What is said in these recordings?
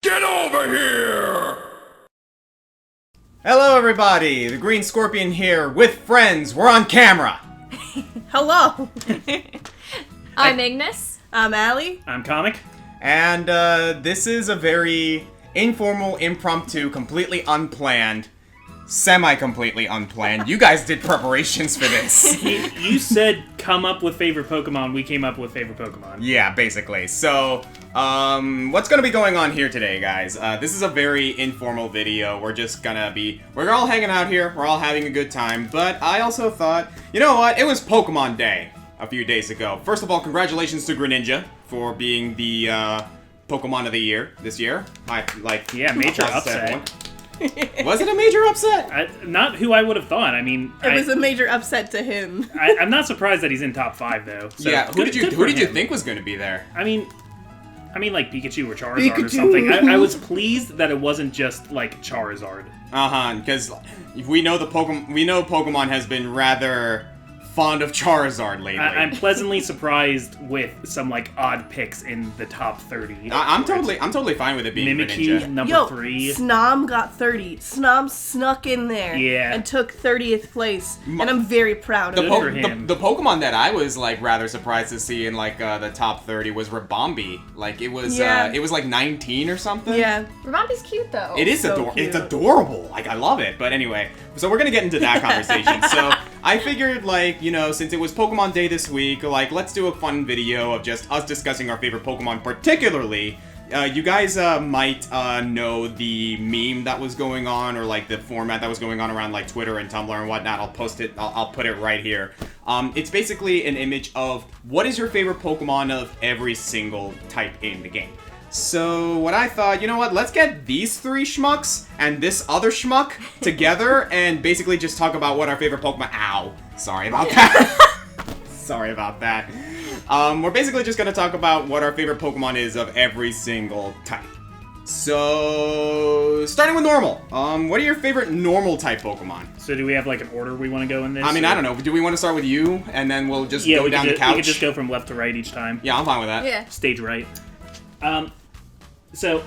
Get over here! Hello everybody, the Green Scorpion here with friends. We're on camera. Hello. I'm Ignis. I'm Allie. I'm Comic. And this is a very informal, impromptu, completely unplanned, semi-completely unplanned. You guys did preparations for this. You said come up with favorite Pokemon, we came up with favorite Pokemon. Yeah, basically. So, what's gonna be going on here today, guys? This is a very informal video. We're all hanging out here, we're all having a good time, but I also thought, you know what, it was Pokemon Day a few days ago. First of all, congratulations to Greninja for being the, Pokemon of the Year this year. Major upset. Was it a major upset? Not who I would have thought. I mean, It was a major upset to him. I'm not surprised that he's in top 5 though. So Yeah, who did you him. think was going to be there? I mean, like Pikachu or Charizard or something. I was pleased that it wasn't just like Charizard. Because we know Pokemon has been rather fond of Charizard lately. I'm pleasantly surprised with some like odd picks in the top 30. I'm totally fine with it being Mimikyu, Greninja. number 3. Snom got 30. Snom snuck in there and took 30th place, and I'm very proud of for him. him. The Pokemon that I was like rather surprised to see in like the top 30 was Rabombi. Like it was like 19 or something. Yeah. Rabombi's cute though. It is So cute. It's adorable. Like I love it. But anyway, so we're gonna get into that conversation. So I figured, like, you know, since it was Pokemon Day this week, like, let's do a fun video of just us discussing our favorite Pokemon. Particularly, you guys might know the meme that was going on, or like the format that was going on around like Twitter and Tumblr and whatnot. I'll post it. I'll put it right here. It's basically an image of what is your favorite Pokemon of every single type in the game. So what I thought, you know what, let's get these 3 schmucks and this other schmuck together and basically just talk about what our favorite Pokemon... Ow! Sorry about that. Sorry about that. We're basically just going to talk about what our favorite Pokemon is of every single type. So, starting with normal. What are your favorite normal type Pokemon? So do we have like an order we want to go in this? I mean, I don't know. Do we want to start with you and then we'll just go down the couch? We could just go from left to right each time. Yeah, I'm fine with that. Yeah. Stage right. So,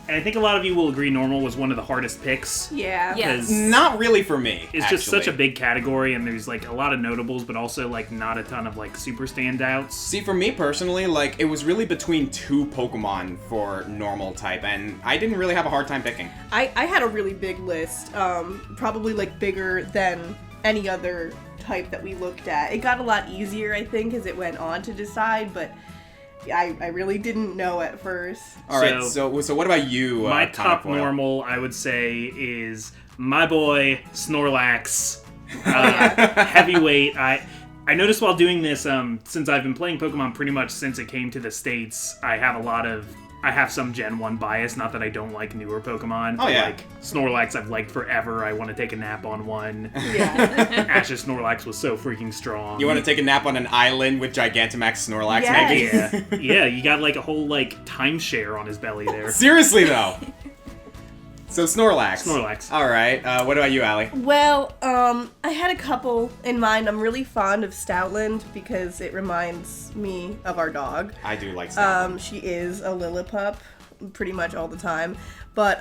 and I think a lot of you will agree normal was one of the hardest picks. Yeah. Yeah. Because Not really for me, it's just such a big category, and there's like a lot of notables, but also like not a ton of like super standouts. See, for me personally, like, it was really between 2 Pokemon for normal type, and I didn't really have a hard time picking. I had a really big list, probably like bigger than any other type that we looked at. It got a lot easier, I think, as it went on to decide, but I really didn't know at first. Alright, so what about you, My Comic top Foil? normal, I would say, is my boy Snorlax. Yeah. Heavyweight. I noticed while doing this, since I've been playing Pokemon pretty much since it came to the States, I have some Gen 1 bias, not that I don't like newer Pokemon. Oh, yeah. Like, Snorlax I've liked forever, I want to take a nap on one. Yeah. Ash's Snorlax was so freaking strong. You want to take a nap on an island with Gigantamax Snorlax, Yes. maybe? Yeah, you got like a whole like timeshare on his belly there. Seriously, though. So, Snorlax. Snorlax. Alright, what about you, Allie? Well, I had a couple in mind. I'm really fond of Stoutland because it reminds me of our dog. I do like stuff. She is a Lillipup pretty much all the time. But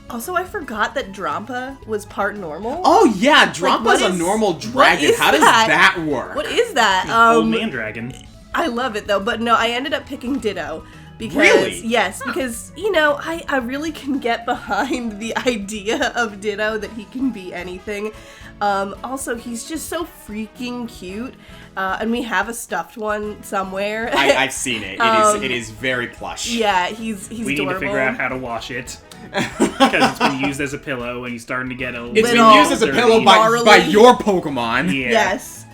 also I forgot that Drampa was part normal. Oh, yeah, what Drompa's a is- normal what dragon. is How does that work? What is that? Old man dragon. I love it though, but no, I ended up picking Ditto. Because, Really? Yes, because, you know, I really can get behind the idea of Ditto, that he can be anything. Also, he's just so freaking cute, and we have a stuffed one somewhere. I've seen it. It is very plush. Yeah, he's We need adorable. to figure out how to wash it. Because it's been used as a pillow and he's starting to get a It's Little been used as a dirty. pillow by Gnarly. your Pokemon. Yeah. Yes.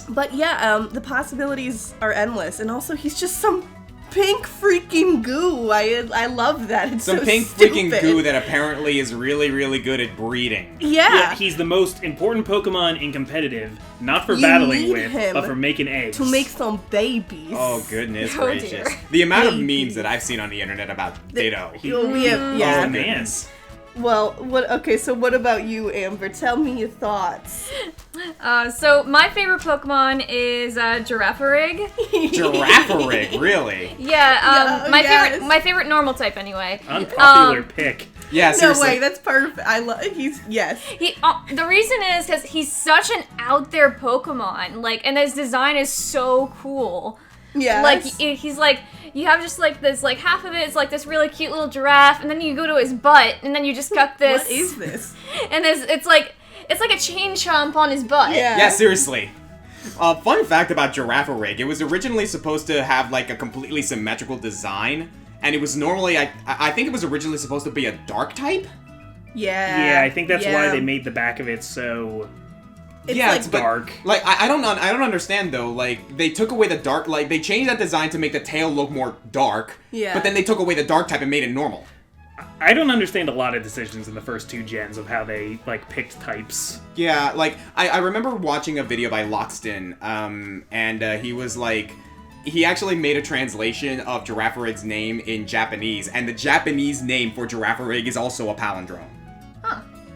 But yeah, the possibilities are endless, and also he's just some pink freaking goo. I love that. It's Some so pink stupid. freaking goo that apparently is really, really good at breeding. Yeah. He's the most important Pokemon in competitive, not for You battling need with, him but for making eggs. to make some babies. Oh, goodness Oh, gracious. dear. The amount of memes Babies. that I've seen on the internet about Ditto. We have, Oh yeah. man, Well, so what about you, Amber? Tell me your thoughts. So my favorite Pokemon is Girafarig. Girafarig, really? Yeah, yes. my favorite normal type anyway. Unpopular pick. Yeah, No seriously. way, that's perfect. Yes. The reason is because he's such an out there Pokemon, and his design is so cool. Yes. He's like, you have just this, half of it is this really cute little giraffe, and then you go to his butt, and then you just got this. What is this? And it's like a chain chomp on his butt. Yeah, seriously. Fun fact about Girafarig, it was originally supposed to have a completely symmetrical design, and it was normally, I think it was originally supposed to be a dark type? Yeah. Yeah, I think that's why they made the back of it so It's dark. I don't understand though, they took away the dark, they changed that design to make the tail look more dark, Yeah. but then they took away the dark type and made it normal. I don't understand a lot of decisions in the first 2 gens of how they, picked types. Yeah, I remember watching a video by Loxton, and he was he actually made a translation of Girafarig's name in Japanese, and the Japanese name for Girafarig is also a palindrome.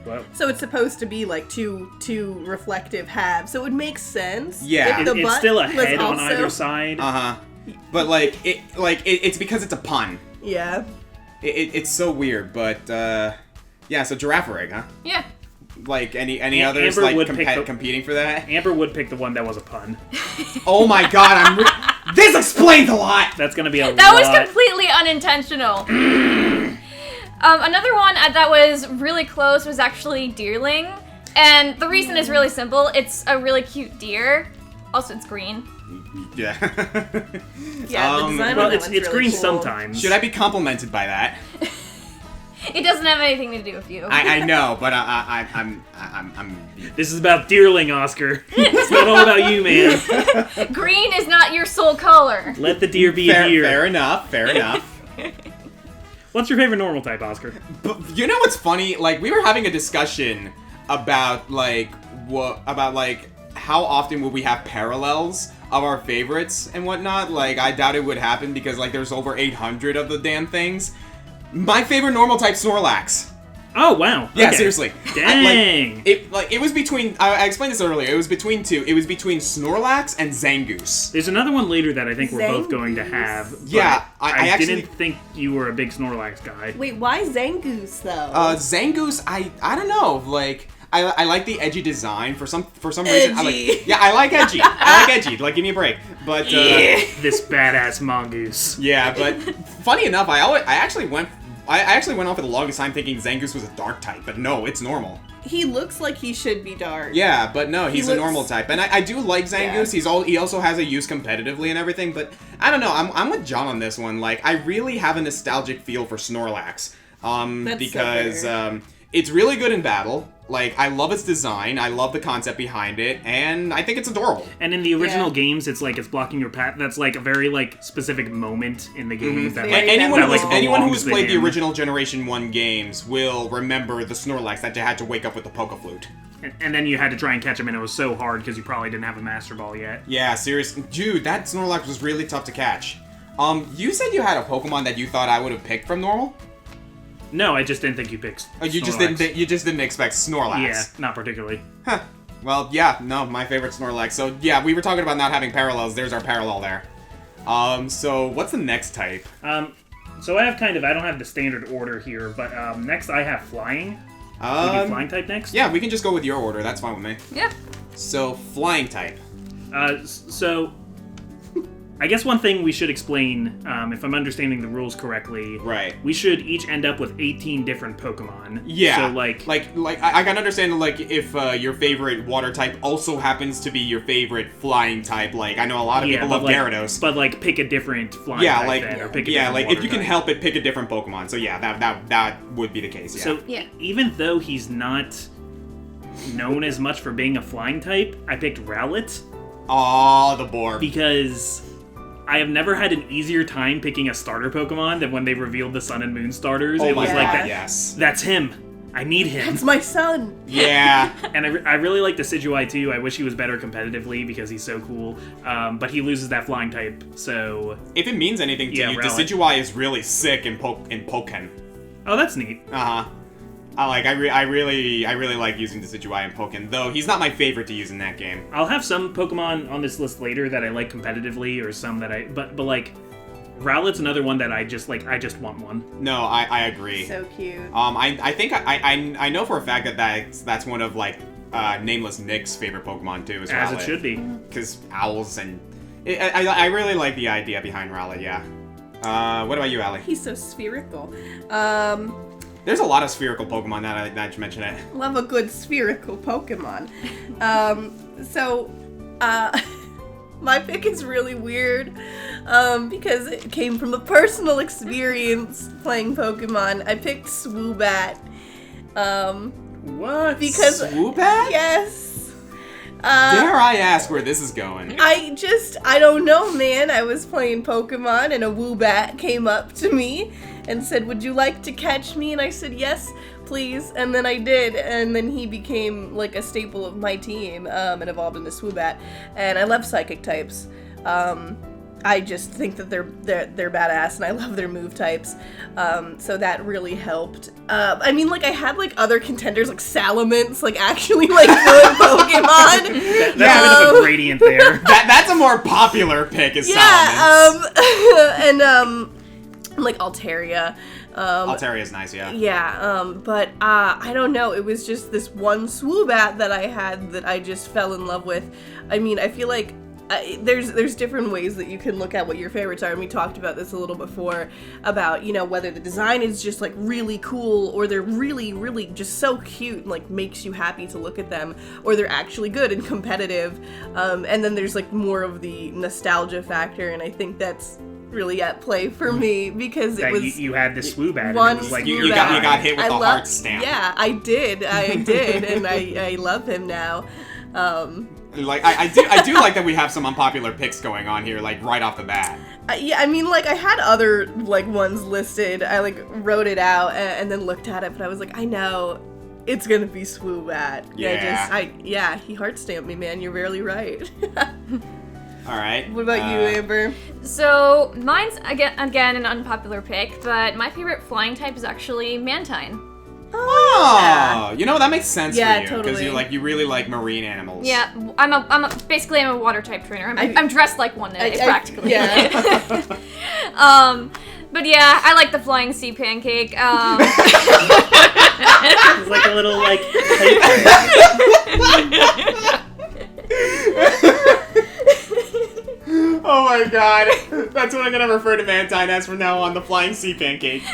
Well, So it's supposed to be two reflective halves, so it would make sense. Yeah. if the it's butt still a was head on also- either side. Uh-huh. But, it's because it's a pun. Yeah. It's so weird, but, yeah, so Girafarig, huh? Yeah. Any others, Amber would pick competing for that? Amber would pick the one that was a pun. Oh my god, this explains a lot! That's gonna be a That lot. was completely unintentional. Another one that was really close was actually Deerling. And the reason is really simple. It's a really cute deer. Also, it's green. Yeah. Yeah, the design Well, on that it's one's really green cool. sometimes. Should I be complimented by that? It doesn't have anything to do with you. I know, but I'm This is about Deerling, Oscar. It's not all about you, man. Green is not your soul color. Let the deer be a deer. fair enough. What's your favorite normal type, Oscar? But you know what's funny? We were having a discussion about how often would we have parallels of our favorites and whatnot. I doubt it would happen because there's over 800 of the damn things. My favorite normal type, Snorlax. Oh, wow. Yeah, Okay. seriously. Dang. It was between. I explained this earlier. It was between two. It was between Snorlax and Zangoose. There's another one later that I think we're both going to Zangoose. have. but Yeah, I actually didn't think you were a big Snorlax guy. Wait, why Zangoose though? Zangoose. I don't know. I like the edgy design for some reason. Edgy. I like edgy. I like edgy. Give me a break. But This badass mongoose. yeah. But funny enough, I actually went on for the longest time thinking Zangoose was a dark type, but no, it's normal. He looks like he should be dark. Yeah, but no, he's a looks- normal type, and I do like Zangoose. Yeah. He also has a use competitively and everything, but I don't know. I'm with John on this one. I really have a nostalgic feel for Snorlax, That's because so fair. it's really good in battle. I love its design. I love the concept behind it, and I think it's adorable. And in the original Yeah. games, it's it's blocking your path. That's a very specific moment in the game. That, Very Anyone memorable. who's belongs to played the him. original Generation 1 games will remember the Snorlax that you had to wake up with the Poke Flute. And then you had to try and catch him, and it was so hard because you probably didn't have a Master Ball yet. Yeah, seriously. Dude, that Snorlax was really tough to catch. You said you had a Pokemon that you thought I would have picked from normal? No, I just didn't think you picked. Oh, you just Snorlax. didn't expect Snorlax. Yeah, not particularly. Huh. Well, yeah, no, my favorite Snorlax. So, yeah, we were talking about not having parallels. There's our parallel there. So what's the next type? So I have I don't have the standard order here, but next I have flying. We do flying type next? Yeah, we can just go with your order. That's fine with me. Yeah. So, flying type. So I guess one thing we should explain, if I'm understanding the rules correctly, Right. we should each end up with 18 different Pokemon. Yeah. So I can understand if your favorite water type also happens to be your favorite flying type. I know a lot of people love Gyarados. But pick a different flying Yeah, type then, or pick a yeah, different if water you can type. help it, pick a different Pokemon. So yeah, that would be the case. Yeah. So Yeah. even though he's not known as much for being a flying type, I picked Rowlet Aw, the Borg. because I have never had an easier time picking a starter Pokemon than when they revealed the Sun and Moon starters. Oh It my was god, like that. yes. That's him. I need him. That's my son. Yeah. And I really like the Decidueye too. I wish he was better competitively because he's so cool. But he loses that flying type, so... If it means anything to Yeah, you, Rowlet. Decidueye is really sick in Pokken. Oh, that's neat. Uh-huh. I really like using Decidueye and Pokken, though he's not my favorite to use in that game. I'll have some Pokemon on this list later that I like competitively, or some that but like, Rowlet's another one that I just want one. No, I agree. So cute. I think I know for a fact that that's one of like Nameless Nick's favorite Pokemon too, is As Rowlet. it should be. Because owls and I really like the idea behind Rowlet. Yeah. What about you, Allie? He's so spherical. There's a lot of spherical Pokemon that you mentioned it. Love a good spherical Pokemon. My pick is really weird because it came from a personal experience playing Pokemon. I picked Swoobat. What? Because Swoobat? yes. Dare I ask where this is going? I don't know, man. I was playing Pokemon and a Woobat came up to me and said, "Would you like to catch me?" And I said, "Yes, please." And then I did, and then he became like a staple of my team and evolved into Swoobat. And I love psychic types. I just think that they're badass, and I love their move types. So that really helped. I mean, like, I had like other contenders, like Salamence, like actually like good Pokemon. That's a bit of a gradient there. That's a more popular pick, is Salamence. And like Altaria. Altaria's nice, yeah. Yeah, but I don't know. It was just this one Swoobat that I had that I just fell in love with. I mean, I feel like there's different ways that you can look at what your favorites are, and we talked about this a little before about, you know, whether the design is just like really cool, or they're really, really just so cute and like makes you happy to look at them, or they're actually good and competitive. And then there's like more of the nostalgia factor, and I think that's really at play for me because it That was you had this Swoobat, and one it was like Swoobat. You got hit with the love- heart stamp. Yeah, I did, and I love him now. Like I do like that we have some unpopular picks going on here, like right off the bat. Yeah, I mean, like, I had other like ones listed. I like wrote it out and then looked at it, but I was like, I know it's gonna be Swoobat. Yeah. He heart stamped me, man. You're really right. All right. What about you, Amber? So mine's again an unpopular pick, but my favorite flying type is actually Mantine. Oh, you know, that makes sense Yeah, for you because totally. you really like marine animals. Yeah, basically I'm a water type trainer. I'm dressed like one today, practically. Yeah. But yeah, I like the flying sea pancake. It's like a little like. Oh my god, that's what I'm gonna refer to Mantine as from now on, the flying sea pancake.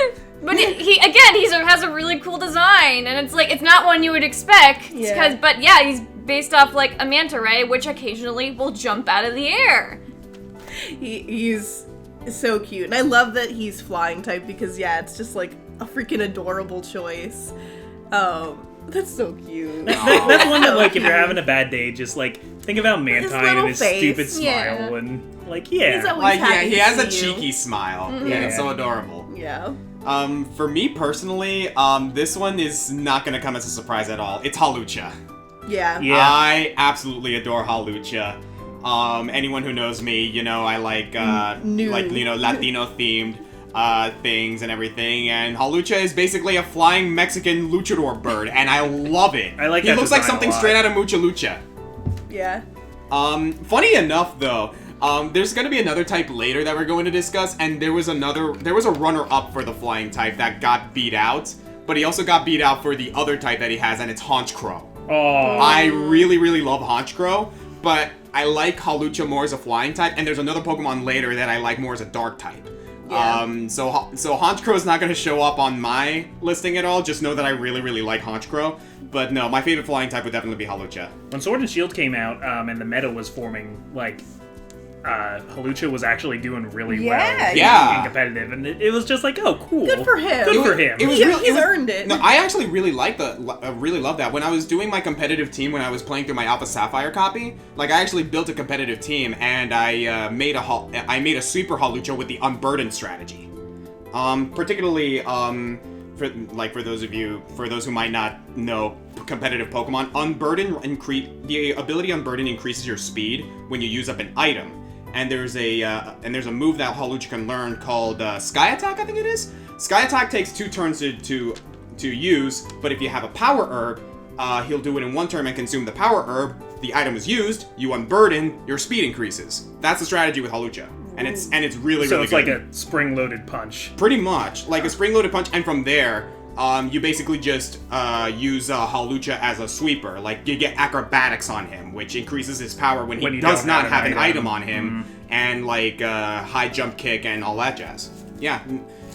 But he has a really cool design, and it's not one you would expect. Yeah. But yeah, he's based off like a manta ray, which occasionally will jump out of the air. He's so cute, and I love that he's flying type because it's just like a freaking adorable choice. That's so cute. That's one that, like, if you're having a bad day, just like think about Mantine little and his face, stupid yeah. smile, and like, yeah. He's always Like, yeah, happy he to has a see you. cheeky smile. Mm-hmm. Yeah, it's so adorable. Yeah. For me personally, this one is not gonna come as a surprise at all. It's Hawlucha. Yeah. Yeah. I absolutely adore Hawlucha. Anyone who knows me, you know, I like, New. like, you know, Latino-themed things and everything, and Hawlucha is basically a flying Mexican luchador bird, and I love it. I like He that looks like design a something lot. straight out of Mucha Lucha. Yeah. Funny enough, though, there's gonna be another type later that we're going to discuss, and there was a runner-up for the flying type that got beat out, but he also got beat out for the other type that he has, and it's Honchkrow. Oh. I really, really love Honchkrow, but I like Hawlucha more as a flying type, and there's another Pokemon later that I like more as a dark type. Yeah. So Honchkrow is not going to show up on my listing at all. Just know that I really, really like Honchkrow. But no, my favorite flying type would definitely be Hawlucha. When Sword and Shield came out, and the meta was forming, like, Hawlucha was actually doing really well Yeah. in competitive, and it was just like, oh, cool. Good for him. Good for him. It was He's really, earned it. No, I actually really really love that. When I was doing my competitive team, when I was playing through my Alpha Sapphire copy, like I actually built a competitive team, and I made a sweeper Hawlucha with the Unburdened strategy. Particularly, for those who might not know competitive Pokemon, the ability Unburden increases your speed when you use up an item. And there's a move that Hawlucha can learn called Sky Attack, I think it is. Sky Attack takes 2 turns to to use, but if you have a power herb, he'll do it in one turn and consume the power herb. The item is used, you unburden, your speed increases. That's the strategy with Halucha. And it's really, So really it's good. like a spring-loaded punch. Pretty much. Like a spring-loaded punch, and from there, you basically just use Halucha as a sweeper. Like, you get acrobatics on him, which increases his power when he does not have an item on him, and like high jump kick and all that jazz. Yeah.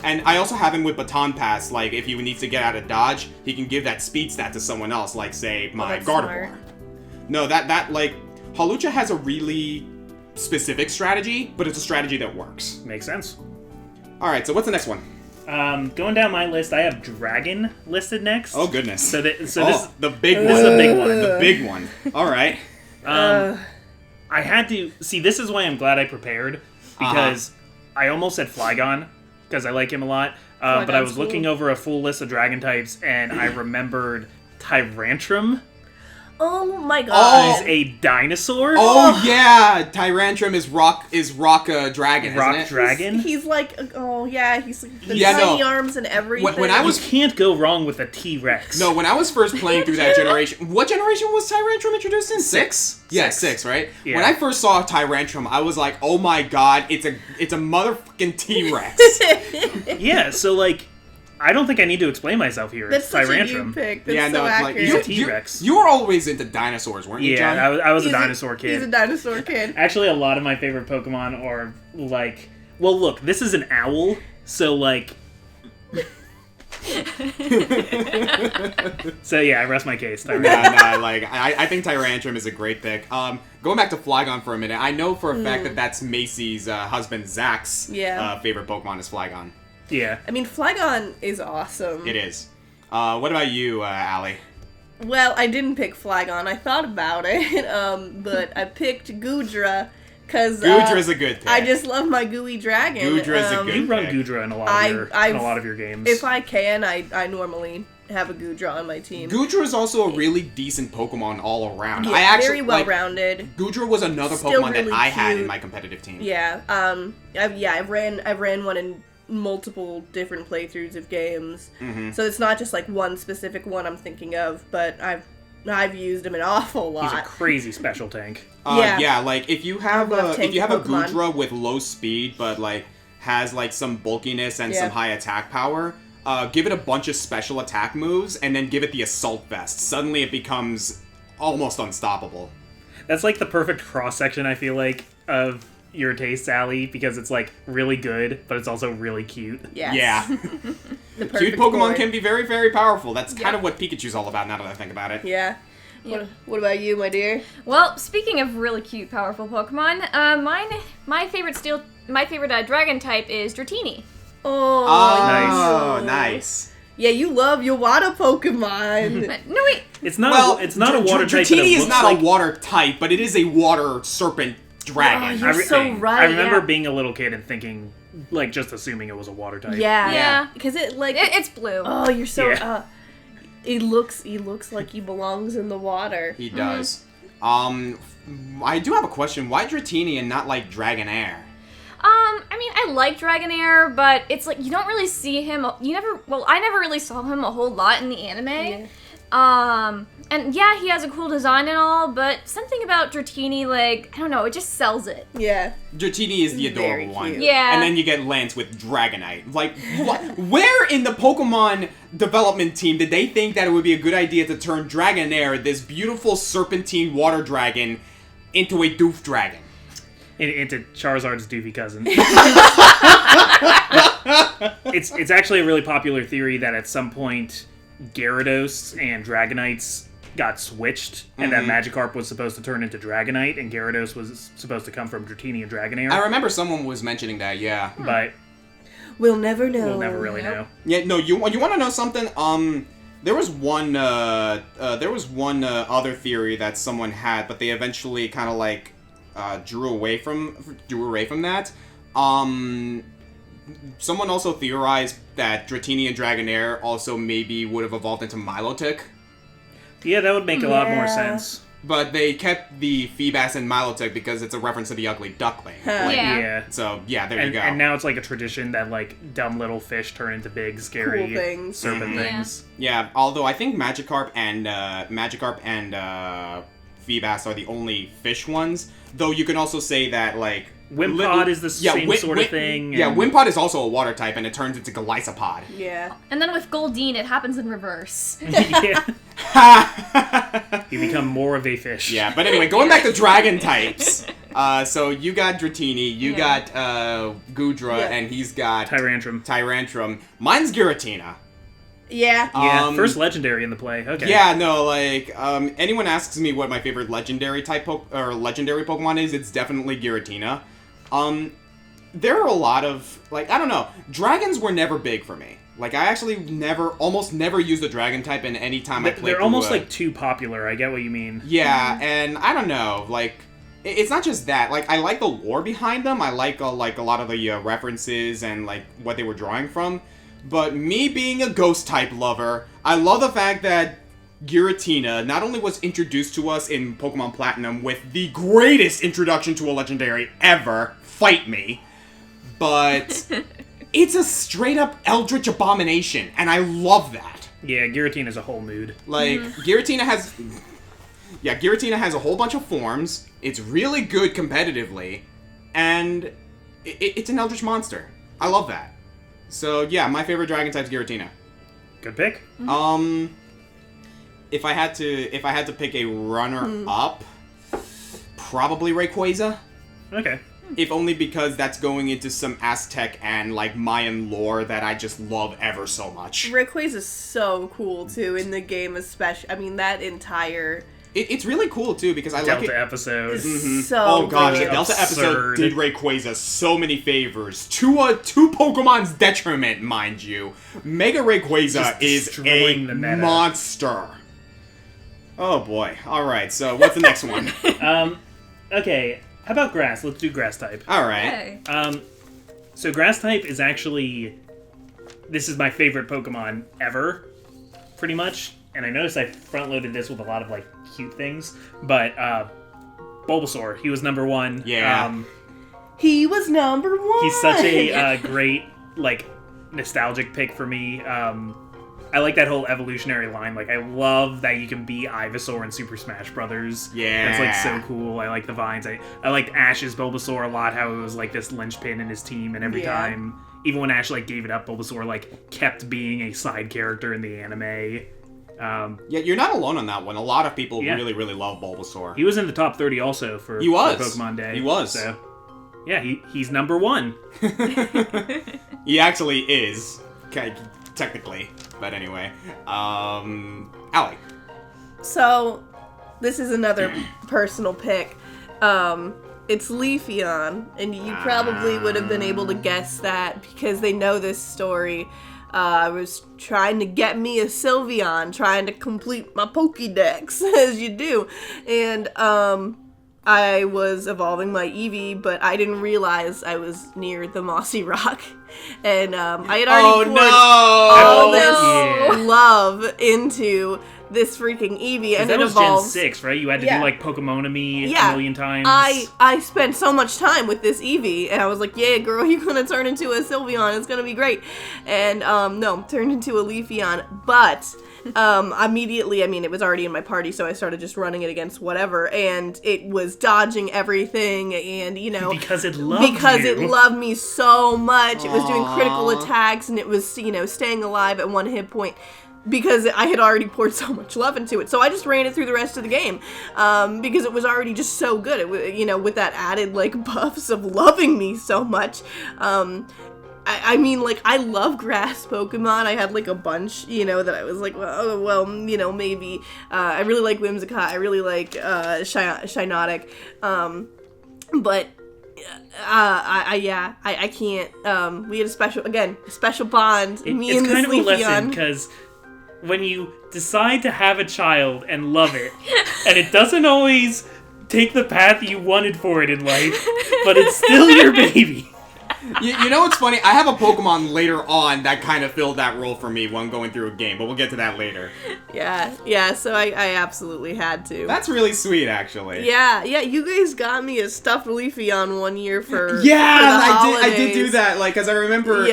And I also have him with Baton Pass, like if he needs to get out of dodge, he can give that speed stat to someone else, like say my Gardevoir. No, that like Halucha has a really specific strategy, but it's a strategy that works. Makes sense. Alright, so what's the next one? Going down my list, I have Dragon listed next. Oh goodness. So this the big one. This is a big one. The big one. Alright. I had to see. This is why I'm glad I prepared, because I almost said Flygon because I like him a lot. But I was looking over a full list of dragon types, and I remembered Tyrantrum Oh my god. is a dinosaur. Oh yeah, Tyrantrum is rock dragon, Rock isn't it? dragon. He's like, oh yeah, he's like the Yeah, tiny no. arms and everything. When I You was can't go wrong with a T-Rex. No, when I was first playing through that generation, what generation was Tyrantrum introduced in? Six? Yeah, six, right? Yeah. When I first saw Tyrantrum, I was like, oh my god, it's a motherfucking T-Rex. Yeah, so like, I don't think I need to explain myself here. That's It's such a you Tyrantrum. pick. That's Yeah, so no, it's like accurate. He's a T-Rex. You were always into dinosaurs, weren't you, John? Yeah, I was a He's dinosaur kid. He's a dinosaur kid. Actually, a lot of my favorite Pokemon are like, well, look, this is an owl, so like. So yeah, I rest my case. Tyrantrum. Yeah, no, like I think Tyrantrum is a great pick. Going back to Flygon for a minute, I know for a fact that that's Macy's husband Zach's favorite Pokemon is Flygon. Yeah. I mean, Flygon is awesome. It is. What about you, Allie? Well, I didn't pick Flygon. I thought about it, but I picked Goodra because Goodra's a good pick. I just love my gooey dragon. Goodra's a good You run pick. Goodra in a lot of your games. If I can, I normally have a Goodra on my team. Gudra is also a really decent Pokemon all around. Yeah, I actually very well rounded. Gudra was another Still Pokemon really that I had in cute. my competitive team. Yeah. I've ran one in multiple different playthroughs of games. Mm-hmm. So it's not just like one specific one I'm thinking of, but I've used him an awful lot. He's a crazy special tank. Yeah. Like if you have I love a tanky Pokemon. Gudra with low speed but like has like some bulkiness and some high attack power, give it a bunch of special attack moves and then give it the Assault Vest. Suddenly it becomes almost unstoppable. That's like the perfect cross section, I feel like, of your taste, Sally, because it's like really good, but it's also really cute. Yes. Yeah. The Cute perfect Pokemon board. can be very, very powerful. That's kind of what Pikachu's all about now that I think about it. Yeah. What about you, my dear? Well, speaking of really cute, powerful Pokemon, my favorite dragon type is Dratini. Oh, Nice. Yeah, you love your water Pokemon. No, wait. It's not. It's not a water type. but it Dratini is looks not like, a water type, but it is a water serpent dragon. Oh, you're so right. I remember yeah. being a little kid and thinking, like, just assuming it was a water type. Yeah. Yeah. Because it like It's blue. oh, you're so Yeah. he looks like he belongs in the water. He does. I do have a question. Why Dratini and not like Dragonair? I mean, I like Dragonair, but it's like you don't really see him. I never really saw him a whole lot in the anime. Yeah. And yeah, he has a cool design and all, but something about Dratini, like, I don't know, it just sells it. Yeah. Dratini is the Very adorable one. cute. Yeah. And then you get Lance with Dragonite. Like, what? Where in the Pokemon development team did they think that it would be a good idea to turn Dragonair, this beautiful serpentine water dragon, into a doof dragon? Into Charizard's doofy cousin. It's actually a really popular theory that at some point Gyarados and Dragonites got switched, and that Magikarp was supposed to turn into Dragonite, and Gyarados was supposed to come from Dratini and Dragonair. I remember someone was mentioning that, yeah. But We'll never know. we'll never really know. Yeah, no, you want to know something? There was one other theory that someone had, but they eventually kind of like drew away from that. Someone also theorized that Dratini and Dragonair also maybe would have evolved into Milotic. Yeah, that would make a lot more Yeah. sense. but they kept the Feebas and Milotic because it's a reference to the ugly duckling. Like, Yeah. So, yeah, there you go. And now it's like a tradition that like dumb little fish turn into big, scary Cool things. serpent Yeah. things. Yeah, although I think Magikarp and Feebas are the only fish ones. Though you can also say that, like... Wimpod is the same sort of thing. Yeah, and- Wimpod is also a water type, and it turns into Golisopod. Yeah. And then with Goldeen, it happens in reverse. Yeah. You become more of a fish. Yeah, but anyway, going back to dragon types. So you got Dratini, you Yeah. got Gudra, Yeah. and he's got Tyrantrum. Tyrantrum. Mine's Giratina. Yeah. Yeah, first legendary in the play. Okay. Yeah, no, like, anyone asks me what my favorite legendary type legendary Pokemon is, it's definitely Giratina. There are a lot of, like, I don't know, dragons were never big for me. Like, I actually almost never used a dragon type in any time I played. They're almost like too popular. I get what you mean. Yeah, and I don't know, like, it's not just that. Like, I like the lore behind them. I like a lot of the references and, like, what they were drawing from. But me being a ghost type lover, I love the fact that Giratina not only was introduced to us in Pokemon Platinum with the greatest introduction to a legendary ever, Fight Me, but it's a straight up Eldritch abomination, and I love that. Yeah, Giratina is a whole mood. Like, Giratina has a whole bunch of forms, it's really good competitively, and it's an Eldritch monster. I love that. So yeah, my favorite dragon type's Giratina. Good pick. If I had to pick a runner up, probably Rayquaza. Okay. If only because that's going into some Aztec and like Mayan lore that I just love ever so much. Rayquaza is so cool too in the game, especially. I mean, that entire It's really cool too because I like Delta it. episode. is so. Oh gosh, the good. Delta episode Absurd. did Rayquaza so many favors. To Pokemon's detriment, mind you. Mega Rayquaza Just is destroying a the meta. monster. Oh boy. Alright, so what's the next one? Okay. How about grass? Let's do grass type. Alright. Okay. So grass type is actually, this is my favorite Pokemon ever, pretty much. And I noticed I front-loaded this with a lot of like cute things, but Bulbasaur, he was number one. Yeah. He was number one. He's such a great like nostalgic pick for me. I like that whole evolutionary line. Like, I love that you can be Ivysaur in Super Smash Brothers. Yeah. That's, like, so cool. I like the vines. I liked Ash's Bulbasaur a lot, how it was, like, this linchpin in his team, and every Yeah. time, even when Ash, like, gave it up, Bulbasaur, like, kept being a side character in the anime. Yeah, you're not alone on that one. A lot of people Yeah. really, really love Bulbasaur. He was in the top 30 also for, He was. for Pokemon Day. He was. So, yeah, he's number one. He actually is, technically. But anyway, Allie. So, this is another personal pick. It's Leafeon, and you probably would have been able to guess that because they know this story. I was trying to get me a Sylveon, trying to complete my Pokédex, as you do. And, I was evolving my Eevee, but I didn't realize I was near the Mossy Rock. And, I had already poured all no! this Yeah. love into this freaking Eevee, and That it was evolves. Gen 6, right? You had to Yeah. do, like, Pokemonemy Yeah. a million times. I spent so much time with this Eevee, and I was like, yeah, girl, you're gonna turn into a Sylveon, it's gonna be great. And, no, turned into a Leafeon, but, immediately, I mean, it was already in my party, so I started just running it against whatever, and it was dodging everything, and, you know... Because it loved it you. loved me so much. It was doing critical Aw. attacks, and it was, you know, staying alive at 1 hit point. Because I had already poured so much love into it. So I just ran it through the rest of the game. Because it was already just so good. You know, with that added, like, buffs of loving me so much. I mean, like, I love grass Pokemon. I had, like, a bunch, you know, that I was like, well, you know, maybe. I really like Whimsicott. I really like Shiinotic. But... I can't. We had a special bond. Me It's and this kind of a lesson, Leafeon. because when you decide to have a child and love it, and it doesn't always take the path you wanted for it in life, but it's still your baby. You know what's funny? I have a Pokemon later on that kind of filled that role for me when going through a game, but we'll get to that later. Yeah, so I absolutely had to. That's really sweet, actually. Yeah, you guys got me a stuffed Leafeon one year for Yeah, for the I did do holidays. that, like, because I remember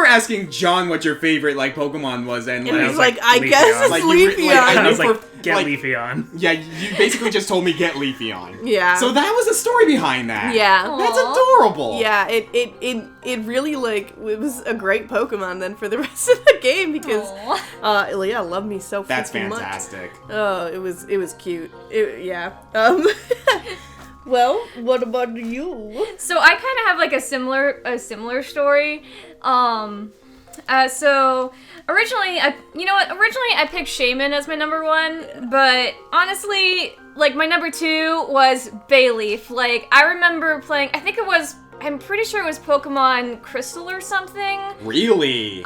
asking John what your favorite, like, Pokemon was, and And like, he's like, I Leafeon. guess it's Like, you re- Leafeon. like, I I was knew like, for- get like- Leafeon. yeah, you basically just told me get Leafeon. Yeah. So that was the story behind that. Yeah. That's Aw. adorable. Yeah, it really, like, it was a great Pokemon then for the rest of the game because, Aw. loved me so That's freaking much. fantastic. Oh, it was cute. Well, what about you? So I kind of have like a similar story. So originally I picked Shaman as my number one, but honestly, like my number two was Bayleaf. Like I remember playing, I'm pretty sure it was Pokemon Crystal or something. Really?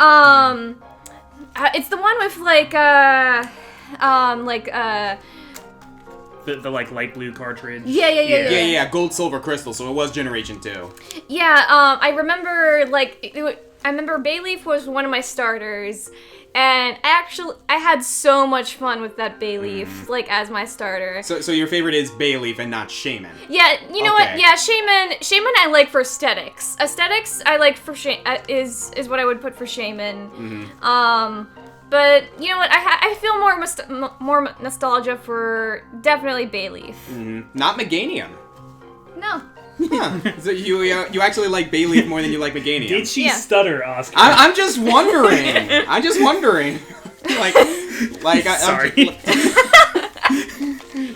It's the one with The like light blue cartridge. Yeah, Gold, Silver, Crystal, so it was Generation 2. Yeah, I remember, I remember Bayleaf was one of my starters, and I had so much fun with that Bayleaf, like, as my starter. So your favorite is Bayleaf and not Shaman. Yeah, you know what? Okay. Yeah, Shaman I like for aesthetics. Aesthetics I like for is what I would put for Shaman. Mm-hmm. But you know what? I feel more nostalgia for definitely Bayleaf. Mm-hmm. Not Meganium. No. Huh. So you actually like Bayleaf more than you like Meganium. Did she Yeah. stutter, Oscar? I'm just wondering. I'm just wondering. like Sorry.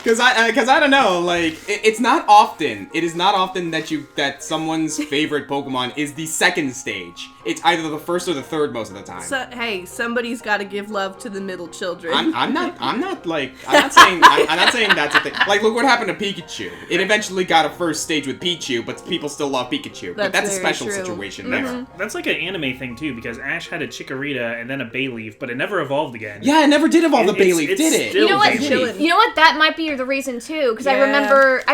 Because I don't know, like it's not often. It is not often that someone's favorite Pokemon is the second stage. It's either the first or the third most of the time. So, hey, somebody's got to give love to the middle children. I'm not saying that's a thing. Like, look what happened to Pikachu. It eventually got a first stage with Pichu, but people still love Pikachu. But that's a very special true. situation there. That's like an anime thing too, because Ash had a Chikorita and then a Bayleaf, but it never evolved again. Yeah, it never did evolve the It's- Bayleaf, it's did it? still You know what? Bayleaf. You know what? That might be the reason too, because Yeah. I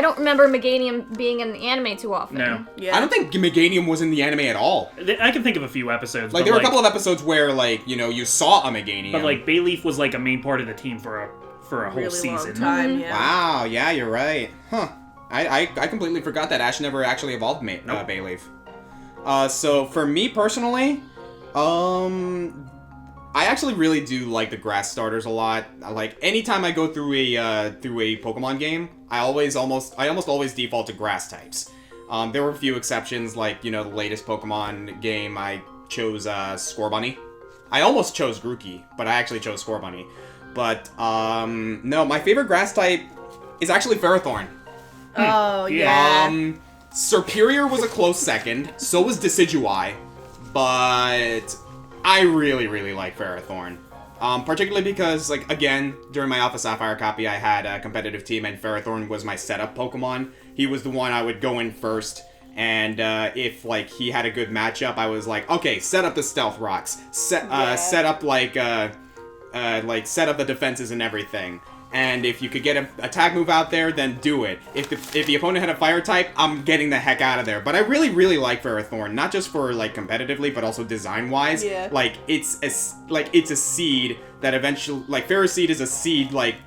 don't remember Meganium being in the anime too often. No. Yeah. I don't think Meganium was in the anime at all. I can think of a few episodes. Like, but there were a couple of episodes where, like, you saw a Meganium. But like Bayleaf was like a main part of the team for a whole really season. long time, yeah. Wow, yeah, you're right. Huh. I completely forgot that Ash never actually evolved Nope. Bayleaf. So for me personally, I actually really do like the grass starters a lot. Like anytime I go through a Pokemon game, I almost always default to grass types. There were a few exceptions, like the latest Pokemon game I chose Scorbunny. I almost chose Grookey, but I actually chose Scorbunny. But no, my favorite grass type is actually Ferrothorn. Oh, yeah. Serperior was a close second, so was Decidueye, but I really, really like Ferrothorn. Particularly because, like, again, during my Alpha Sapphire copy, I had a competitive team, and Ferrothorn was my setup Pokemon. He was the one I would go in first, and if, like, he had a good matchup, I was like, okay, set up the Stealth Rocks, set up, set up the defenses and everything. And if you could get an attack move out there, then do it. If the opponent had a fire type, I'm getting the heck out of there. But I really, really like Ferrothorn, not just for like competitively, but also design-wise. Yeah. Like it's a seed that eventually, like Ferroseed is a seed like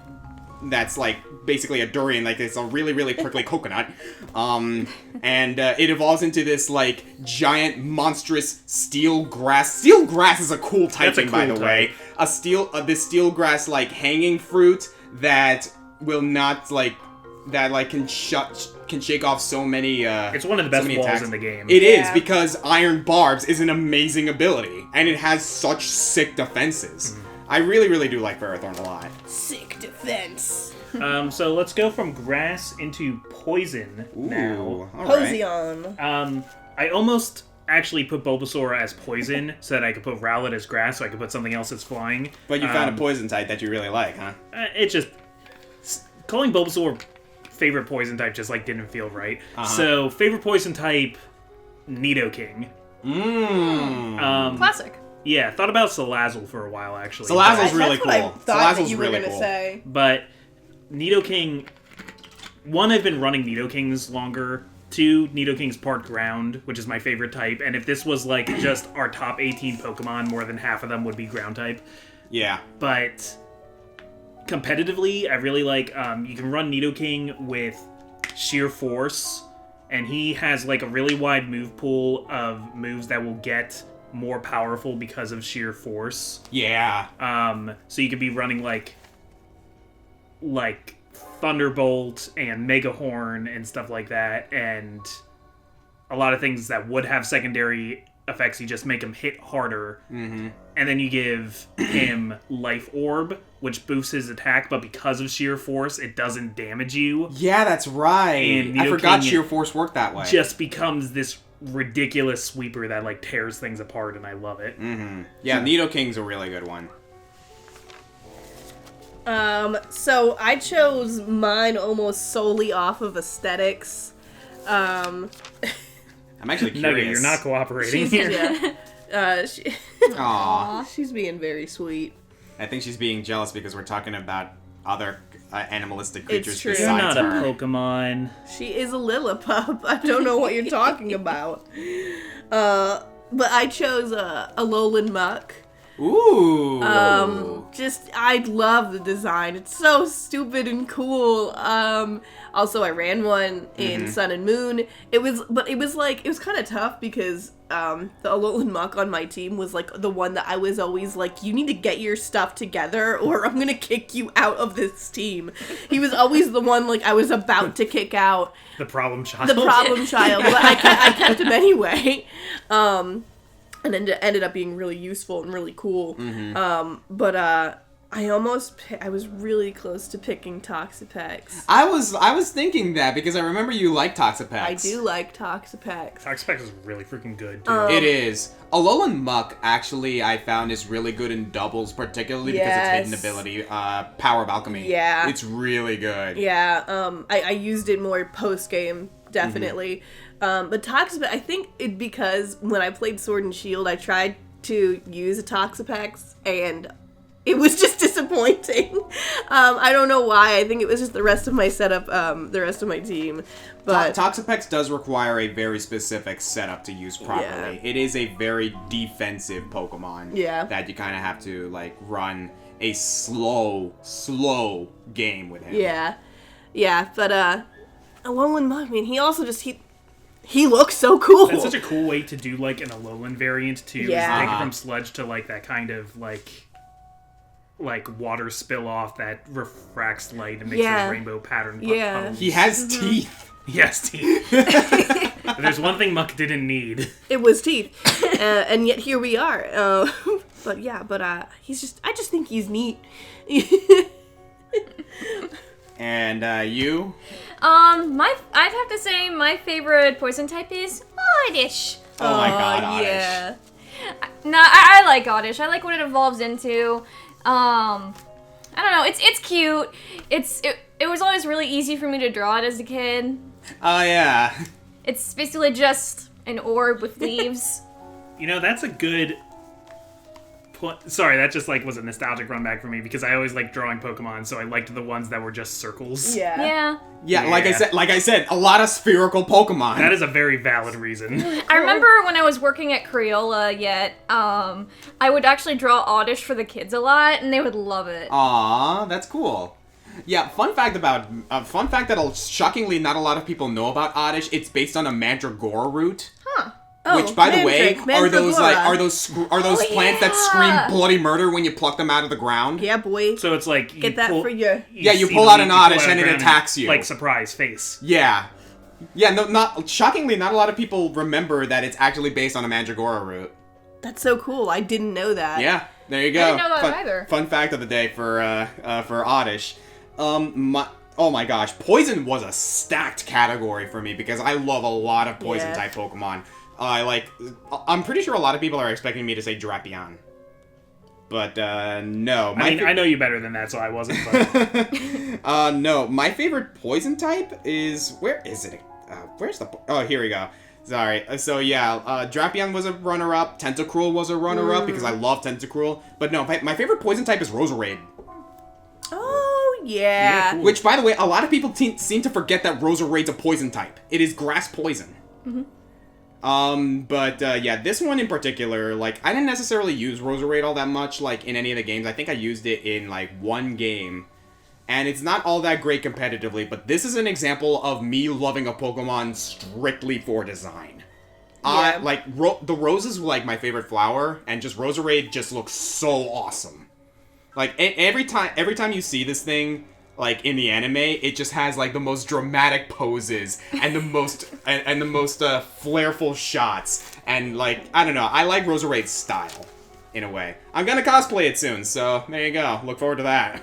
that's like basically a durian, like it's a really, really prickly coconut. And it evolves into this like giant, monstrous steel grass. Steel grass is a cool typing, by the way. This steel grass like hanging fruit that will not can shake off so many. It's one of the best walls attacks in the game. It is Yeah. because Iron Barbs is an amazing ability, and it has such sick defenses. I really, really do like Ferrothorn a lot. Sick defense. So let's go from grass into poison now. Ooh, all right. Poison. I almost actually put Bulbasaur as poison so that I could put Rowlet as grass, so I could put something else as flying. But you found a poison type that you really like, huh? It just calling Bulbasaur favorite poison type just like didn't feel right. So favorite poison type, Nidoking. Classic. Yeah, thought about Salazzle for a while actually. Salazzle's really That's what I cool. thought that Salazzle's you were really gonna cool. say. But Nidoking, one, I've been running Nidokings longer 2, Nidoking's part ground, which is my favorite type. And if this was like just our top 18 Pokemon, more than half of them would be ground type. Yeah. But competitively, I really like, you can run Nidoking with Sheer Force, and he has like a really wide move pool of moves that will get more powerful because of Sheer Force. Yeah. So you could be running like Thunderbolt and Mega Horn and stuff like that, and a lot of things that would have secondary effects, you just make him hit harder. Mm-hmm. And then you give him Life Orb, which boosts his attack, but because of Sheer Force, it doesn't damage you. Yeah, that's right. And I forgot Nidoking Sheer Force worked that way. Just becomes this ridiculous sweeper that like tears things apart, and I love it. Mm-hmm. Yeah, Nidoking's a really good one. So I chose mine almost solely off of aesthetics. I'm actually curious. Nugget, you're not cooperating here. Yeah. Aw. She's being very sweet. I think she's being jealous because we're talking about other animalistic creatures true. You're not besides a her. Pokemon. She is a Lillipup. I don't know what you're talking about. But I chose a Alolan Muck. Ooh. I love the design. It's so stupid and cool. Also I ran one in Sun and Moon. It was kind of tough because the Alolan Muck on my team was like the one that I was always like, you need to get your stuff together or I'm gonna kick you out of this team. He was always the one like I was about to kick out. The problem child. The problem child, but I kept him anyway. And then it ended up being really useful and really cool. But I was really close to picking Toxapex. I was thinking that because I remember you like Toxapex. I do like Toxapex. Toxapex is really freaking good, too. It is. Alolan Muck, actually, I found is really good in doubles, particularly because its hidden ability, Power of Alchemy. Yeah. It's really good. Yeah, I used it more post-game, definitely. But Toxapex, I think it because when I played Sword and Shield, I tried to use a Toxapex, and it was just disappointing. I don't know why. I think it was just the rest of my setup, the rest of my team. But Toxapex does require a very specific setup to use properly. Yeah. It is a very defensive Pokemon. Yeah. That you kind of have to, like, run a slow game with him. Yeah, but Alolan Muck, I mean, he also just, he looks so cool. That's such a cool way to do, like, an Alolan variant, too. Yeah. Is take it from Sludge to, like, that kind of, like water spill off that refracts light and makes a rainbow pattern. Yeah. Puddles. He has teeth. He has teeth. There's one thing Muck didn't need. It was teeth. And yet here we are. But he's just, I just think he's neat. And you? I'd have to say my favorite poison type is Oddish. Oh my god, Oddish. Yeah. No, I like Oddish. I like what it evolves into. I don't know. It's cute. It was always really easy for me to draw it as a kid. Oh yeah. It's basically just an orb with leaves. You know, that's a good... Sorry, that just, like, was a nostalgic run back for me, because I always liked drawing Pokemon, so I liked the ones that were just circles. Yeah. Yeah, like I said, a lot of spherical Pokemon. That is a very valid reason. I remember when I was working at Crayola I would actually draw Oddish for the kids a lot, and they would love it. Aw, that's cool. Yeah, fun fact that shockingly not a lot of people know about Oddish. It's based on a Mandragora root. Oh, Which, by the way, are those Oh, plants that scream bloody murder when you pluck them out of the ground? Yeah, boy. So it's like... Get that for you. You see pull the out leaf, an you pull Oddish out and a it ground, attacks you. Like, surprise face. Yeah. Yeah, shockingly, not a lot of people remember that it's actually based on a Mandragora root. That's so cool. I didn't know that. Yeah, there you go. I didn't know that either. Fun fact of the day for Oddish. Oh my gosh, Poison was a stacked category for me because I love a lot of Poison-type Pokemon. I'm pretty sure a lot of people are expecting me to say Drapion. But, no. I know you better than that, so I wasn't. But... no. My favorite Poison type is... Where is it? Where's the... Oh, here we go. Sorry. So, yeah, Drapion was a runner-up. Tentacruel was a runner-up because I love Tentacruel. But no, my favorite Poison type is Roserade. Oh, Yeah. cool. Which, by the way, a lot of people seem to forget that Roserade's a poison type. It is grass poison. Yeah, this one in particular, like, I didn't necessarily use Roserade all that much, like, in any of the games. I think I used it in, like, one game. And it's not all that great competitively, but this is an example of me loving a Pokemon strictly for design. Yeah. The rose is, like, my favorite flower, and just Roserade just looks so awesome. Like, every time you see this thing, like, in the anime, it just has, like, the most dramatic poses and the most flareful shots. And, like, I don't know, I like Roserade's style, in a way. I'm gonna cosplay it soon, so there you go. Look forward to that.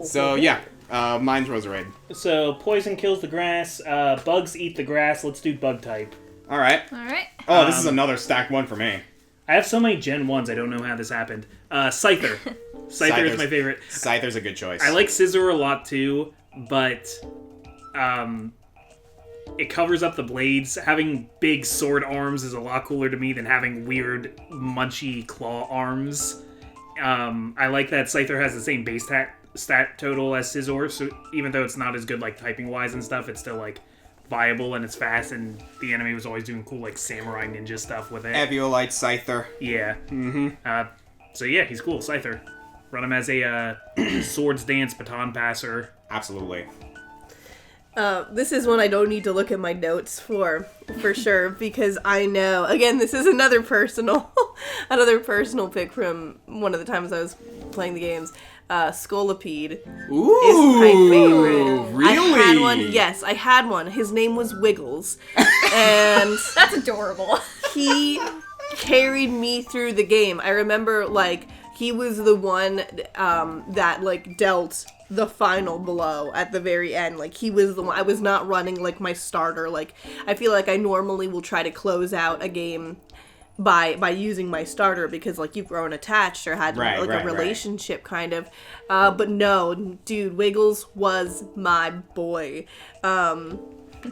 So, yeah, mine's Roserade. So, poison kills the grass, bugs eat the grass. Let's do bug type. Alright. Oh, this is another stacked one for me. I have so many Gen 1s, I don't know how this happened. Scyther. Scyther is my favorite. Scyther's a good choice. I like Scizor a lot too, but it covers up the blades. Having big sword arms is a lot cooler to me than having weird munchy claw arms. I like that Scyther has the same base stat total as Scizor, so even though it's not as good like typing wise and stuff, it's still like viable and it's fast, and the anime was always doing cool like samurai ninja stuff with it. Eviolite Scyther. Yeah. So yeah, he's cool, Scyther. Run him as a swords dance baton passer. Absolutely. This is one I don't need to look at my notes for sure, because I know, again, this is another personal pick from one of the times I was playing the games. Scolipede Ooh, is my favorite. Really? I had one. Yes, I had one. His name was Wiggles, and That's adorable. he carried me through the game. I remember, like, he was the one that, like, dealt the final blow at the very end. Like, he was the one. I was not running, like, my starter. Like, I feel like I normally will try to close out a game by using my starter because, like, you've grown attached or had a relationship kind of. But no, dude, Wiggles was my boy.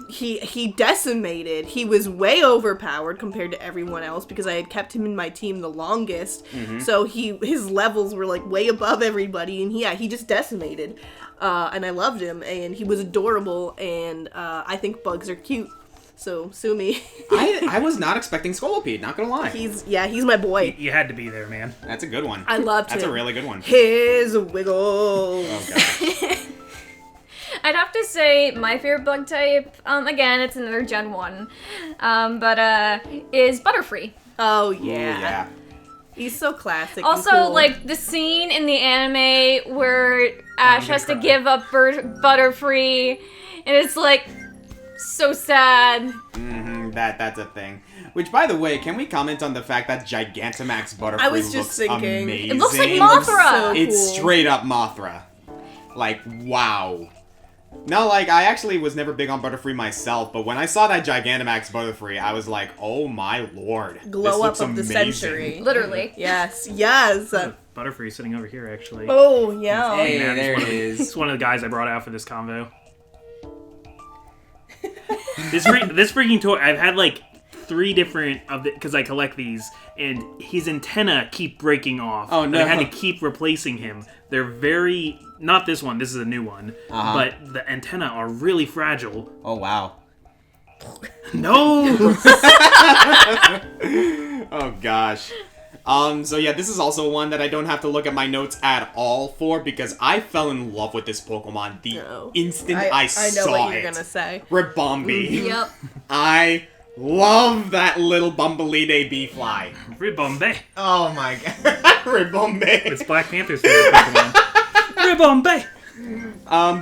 He decimated. He was way overpowered compared to everyone else because I had kept him in my team the longest. So his levels were like way above everybody, and he just decimated. And I loved him, and he was adorable, and I think bugs are cute. So sue me. I was not expecting Scolipede, not gonna lie. He's my boy. You had to be there, man. That's a good one. I loved him. That's a really good one. His Wiggles. Oh god. I'd have to say my favorite bug type, again, it's another Gen 1, is Butterfree. Oh, Ooh, yeah. yeah. He's so classic. Also, and cool. like, the scene in the anime where Ash has to give up Butterfree, and it's, like, so sad. That's a thing. Which, by the way, can we comment on the fact that Gigantamax Butterfree I was just looks thinking. amazing? It looks like Mothra! So It's cool. straight up Mothra. Like, wow. No, like, I actually was never big on Butterfree myself, but when I saw that Gigantamax Butterfree, I was like, oh my lord. Glow this up looks of the amazing. century. Literally. Yes. Butterfree sitting over here, actually. Oh, yeah. Hey, Man, there it's it is. It's one of the guys I brought out for this convo. This freaking toy, I've had like 3 different of the, because I collect these, and his antenna keep breaking off. Oh, no. I had to keep replacing him. They're very, not this one, this is a new one, but the antenna are really fragile. Oh, wow. No! Oh, gosh. So yeah, this is also one that I don't have to look at my notes at all for, because I fell in love with this Pokemon the instant I saw it. I know what you're gonna say. Ribombee. Yep. I love that little Bumbleide bee-fly. Ribombay. Oh my god. Ribombee. It's Black Panther's favorite Pokemon. Ribombay!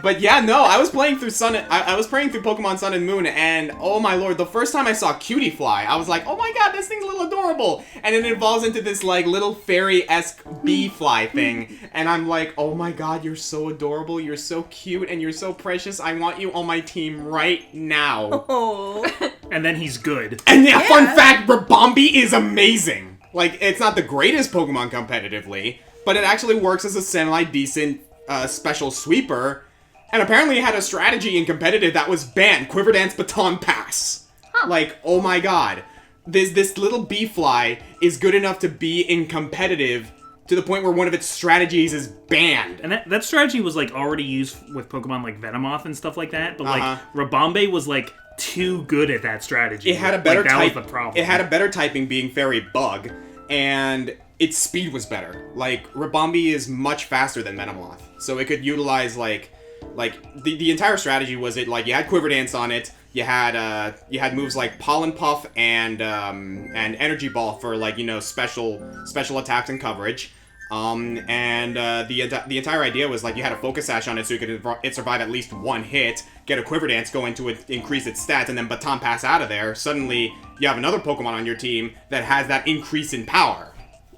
But yeah, no, I was playing through I was playing through Pokemon Sun and Moon, and oh my lord, the first time I saw Cutie Fly, I was like, oh my god, this thing's a little adorable, and it evolves into this like little fairy-esque bee fly thing, and I'm like, oh my god, you're so adorable, you're so cute, and you're so precious, I want you on my team right now. Oh. And then he's good. And yeah, fun fact, Ribombee is amazing. Like, it's not the greatest Pokemon competitively, but it actually works as a semi-decent special sweeper, and apparently it had a strategy in competitive that was banned, Quiver Dance Baton Pass. Like, oh my god. This little bee fly is good enough to be in competitive to the point where one of its strategies is banned. And that strategy was like already used with Pokemon like Venomoth and stuff like that, but like Rabombe was like too good at that strategy. It had a better that type. was the problem. It had a better typing, being Fairy Bug, and its speed was better. Like Rabombe is much faster than Venomoth, so it could utilize like the entire strategy was it like you had Quiver Dance on it. You had moves like Pollen Puff and Energy Ball for like special attacks and coverage. The entire idea was like you had a Focus Sash on it so you could survive at least one hit, get a Quiver Dance, go into it, increase its stats, and then Baton Pass out of there. Suddenly, you have another Pokemon on your team that has that increase in power,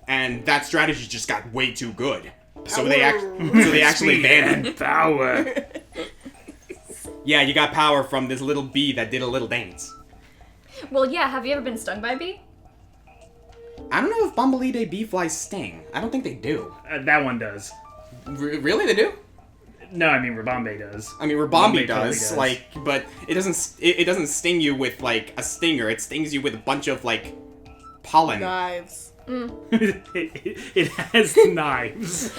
and that strategy just got way too good. So they actually banned it. Power. Yeah, you got power from this little bee that did a little dance. Well, yeah. Have you ever been stung by a bee? I don't know if Bumbleweed bee flies sting. I don't think they do. That one does. Really, they do? No, I mean Rabombe does. I mean Rabombe totally does, like, but it doesn't sting you with like a stinger. It stings you with a bunch of like pollen. Knives. It has knives.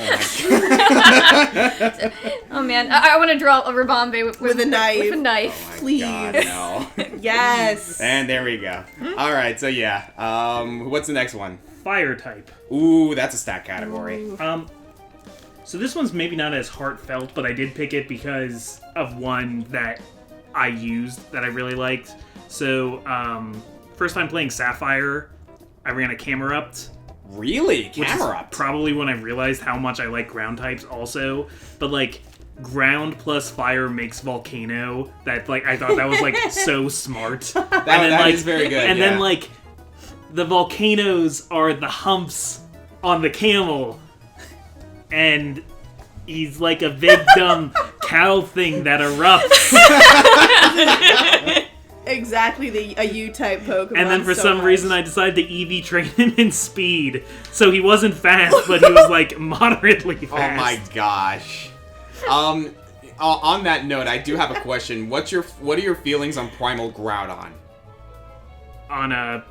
Oh man, I want to draw a Rabombe with a knife. With a knife. Oh my Please. God, no. Yes. And there we go. All right, so yeah. What's the next one? Fire type. Ooh, that's a stat category. So this one's maybe not as heartfelt, but I did pick it because of one that I used that I really liked. So, first time playing Sapphire, I ran a Camerupt. Really? Which is Camerupt? probably when I realized how much I like ground types also. But, like, ground plus fire makes Volcano. That, like, I thought that was, like, so smart. That is very good, And yeah. then, like, the volcanoes are the humps on the camel. And he's like a big, dumb cow thing that erupts. Exactly, a U-type Pokemon. And then for so some much. reason I decided to EV train him in speed. So he wasn't fast, but he was like moderately fast. Oh my gosh. On that note, I do have a question. What are your feelings on Primal Groudon? Oh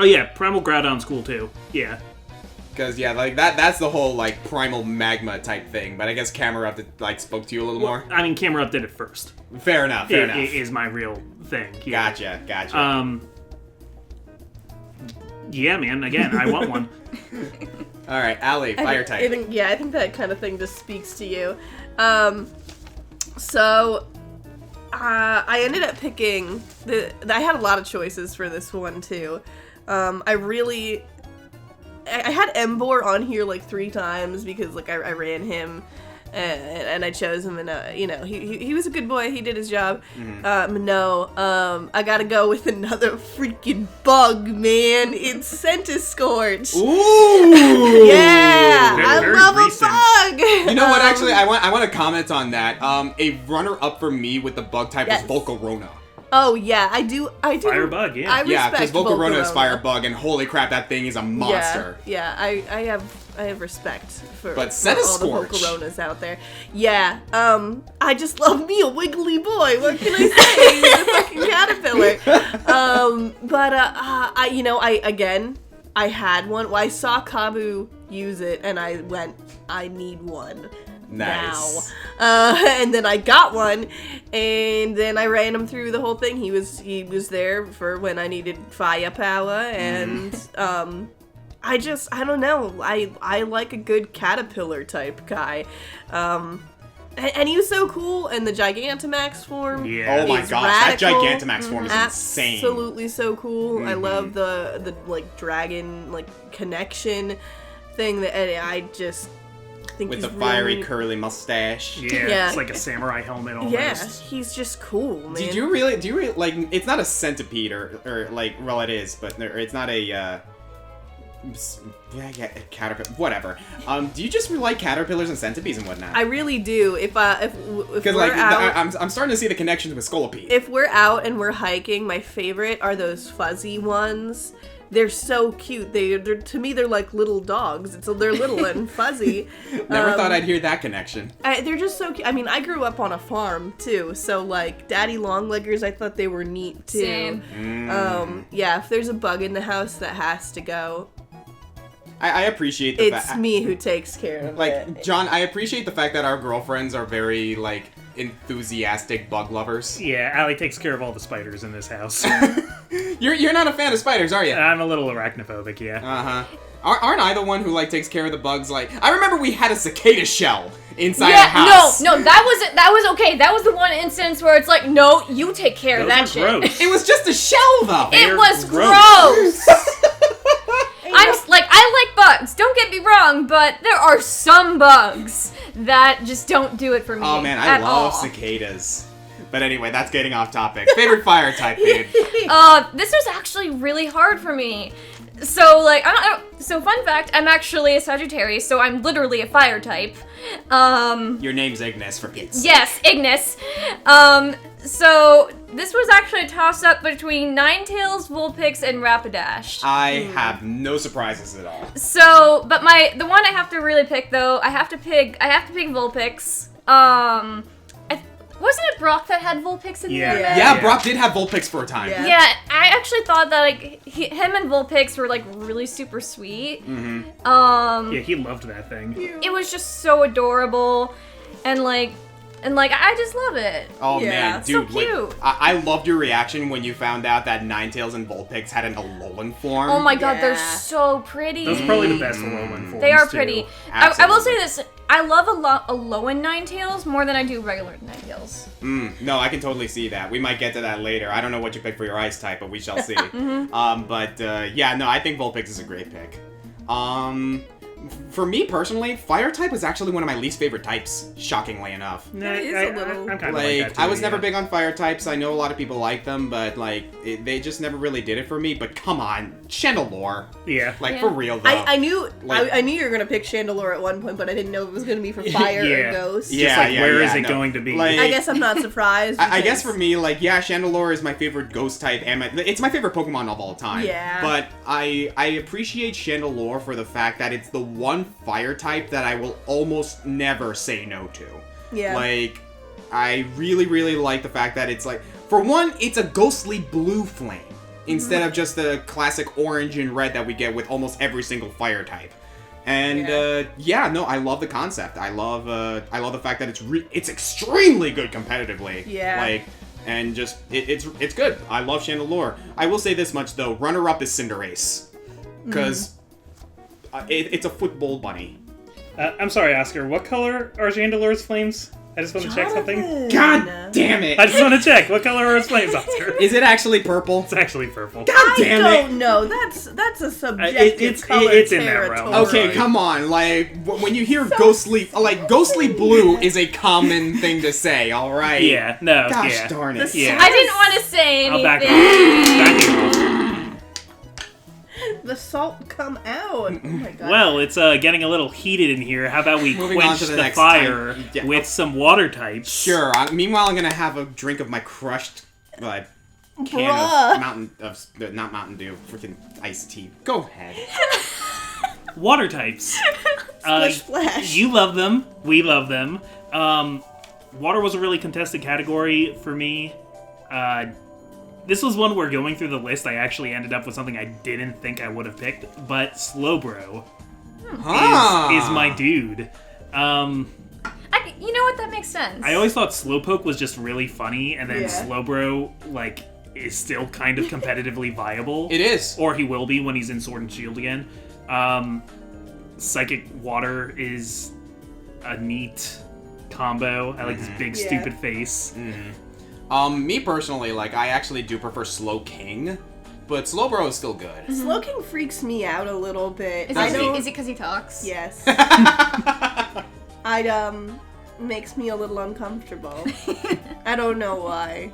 yeah, Primal Groudon's cool too. Yeah. Because yeah, like that's the whole like primal magma type thing. But I guess Camerupt like spoke to you a little more. I mean, Camerupt did it first. Fair enough. Fair enough. It is my real thing. Yeah. Gotcha. Yeah, man. Again, I want one. All right, Allie, fire type. I think that kind of thing just speaks to you. So I ended up picking I had a lot of choices for this one too. I had Emboar on here like 3 times because like I ran him and I chose him and he was a good boy. He did his job. I gotta go with another freaking bug, man. It's Centiskorch. Ooh! Yeah, Very, I very love recent. a bug. You know what? Actually, I want to comment on that. A runner-up for me with the bug type Yes. was Volcarona. Oh yeah, I do. Firebug, yeah. I Yeah, because respect Volcarona is Volcarona. fire bug, and holy crap, that thing is a monster. Yeah, I have respect for, But for all the Centiskorch. Volcaronas out there. Yeah, I just love me a wiggly boy. What can I say? He's a fucking caterpillar. I had one. Well, I saw Kabu use it, and I went, I need one. Nice. Now. And then I got one, and then I ran him through the whole thing. He was there for when I needed firepower, and I don't know. I like a good caterpillar type guy. And he was so cool, and the Gigantamax form. Yeah. Oh my is gosh, that radical. Gigantamax form is insane. Absolutely so cool. I love the like dragon like connection thing that I just think With he's the fiery really, curly mustache. Yeah, it's like a samurai helmet almost. yeah, he's just cool, man. Do you really like? It's not a centipede or like, well, it is, but it's not a. Caterpillar, whatever. Do you just really like caterpillars and centipedes and whatnot? I really do. If Because we're like out, I'm starting to see the connections with Scolipede. if we're out and we're hiking, my favorite are those fuzzy ones. They're so cute. They're to me they're like little dogs. They're little and fuzzy. Never thought I'd hear that connection. They're just so cute. I mean, I grew up on a farm too, so like daddy longleggers, I thought they were neat too. Same. Yeah, if there's a bug in the house that has to go. I appreciate the fact. It's me who takes care of it. Like, John, I appreciate the fact that our girlfriends are very, like, enthusiastic bug lovers. Yeah, Allie takes care of all the spiders in this house. You're not a fan of spiders, are you? I'm a little arachnophobic, yeah. Uh-huh. Aren't I the one who, like, takes care of the bugs? Like, I remember we had a cicada shell inside our house. No, that was okay. That was the one instance where it's like, no, you take care of that Those are shit. gross. It was just a shell, though. It was gross. gross. I like bugs. Don't get me wrong, but there are some bugs that just don't do it for me. Oh, man, I at love all. cicadas. But anyway, that's getting off topic. Favorite fire type, babe? This was actually really hard for me. So, like, so fun fact, I'm actually a Sagittarius, so I'm literally a fire type. Your name's Ignis, for Pete's sake. Yes, Ignis. So this was actually a toss-up between Ninetales, Vulpix, and Rapidash. I have no surprises at all. So, but the one I have to really pick though, I have to pick Vulpix. Wasn't it Brock that had Vulpix in Yeah. there? Yeah, Brock did have Vulpix for a time. Yeah. Yeah, I actually thought that like him and Vulpix were like really super sweet. Yeah, he loved that thing. It was just so adorable, and I just love it. Oh Yeah. man, So dude, like, cute. I loved your reaction when you found out that Ninetales and Vulpix had an Alolan form. Oh my god, they're Yeah. so pretty. Those are probably the best Alolan forms, They are too. pretty. I will say Absolutely. this: I love Alolan Ninetales more than I do regular Ninetales. No, I can totally see that. We might get to that later. I don't know what you picked for your ice type, but we shall see. Yeah, no, I think Vulpix is a great pick. For me personally, fire type was actually one of my least favorite types, shockingly enough. Nah, It is a little- I'm kind of Like, that too, I was never yeah. big on fire types. I know a lot of people like them, but like, they just never really did it for me. But come on, Chandelure. Yeah. Like, Yeah. for real, though. I knew Like- I knew you were gonna pick Chandelure at one point, but I didn't know it was gonna be for fire Yeah. or ghost. Yeah, Just like, yeah, where yeah, is it no. going to be? Like- I guess I'm not surprised. I guess because- for me, like, yeah, Chandelure is my favorite ghost type, and it's my favorite Pokemon of all time. Yeah. But I appreciate Chandelure for the fact that it's the one fire type that I will almost never say no to. Yeah. Like, I really, really like the fact that it's like, for one, it's a ghostly blue flame instead of just the classic orange and red that we get with almost every single fire type. And no, I love the concept. I love the fact that it's extremely good competitively. Yeah. Like, and just it's good. I love Chandelure. I will say this much though: runner-up is Cinderace, because it's a football bunny. I'm sorry, Oscar. What color are Chandelure's flames? I just want to check something. God damn it! I just want to check. What color are his flames, Oscar? Is it actually purple? It's actually purple. God damn I it! don't know. That's a subjective it's color in that realm. territory. Okay, Right. come on. Like, when you hear ghostly, like, ghostly blue is a common thing to say, alright? Yeah, no, Gosh yeah. darn it. Yeah. I didn't want to say I'll back anything. off. The salt come out. Oh my god. Well, it's getting a little heated in here. How about we Moving on quench to the the next fire time. Yeah. with some water types? Sure. Meanwhile, I'm gonna have a drink of my crushed, can Bruh. not Mountain Dew, freaking iced tea. Go ahead. Water types. Splish splash. You love them. We love them. Water was a really contested category for me. This was one where going through the list, I actually ended up with something I didn't think I would have picked, but Slowbro is my dude. You know what? That makes sense. I always thought Slowpoke was just really funny, and then Yeah. Slowbro, like, is still kind of competitively viable. It is. Or he will be when he's in Sword and Shield again. Psychic Water is a neat combo. I like his big, Yeah. stupid face. Me personally, like, I actually do prefer Slow King, but Slowbro is still good. Slowking freaks me out a little bit. Is I it don't. because he talks? Yes. Makes me a little uncomfortable. I don't know why.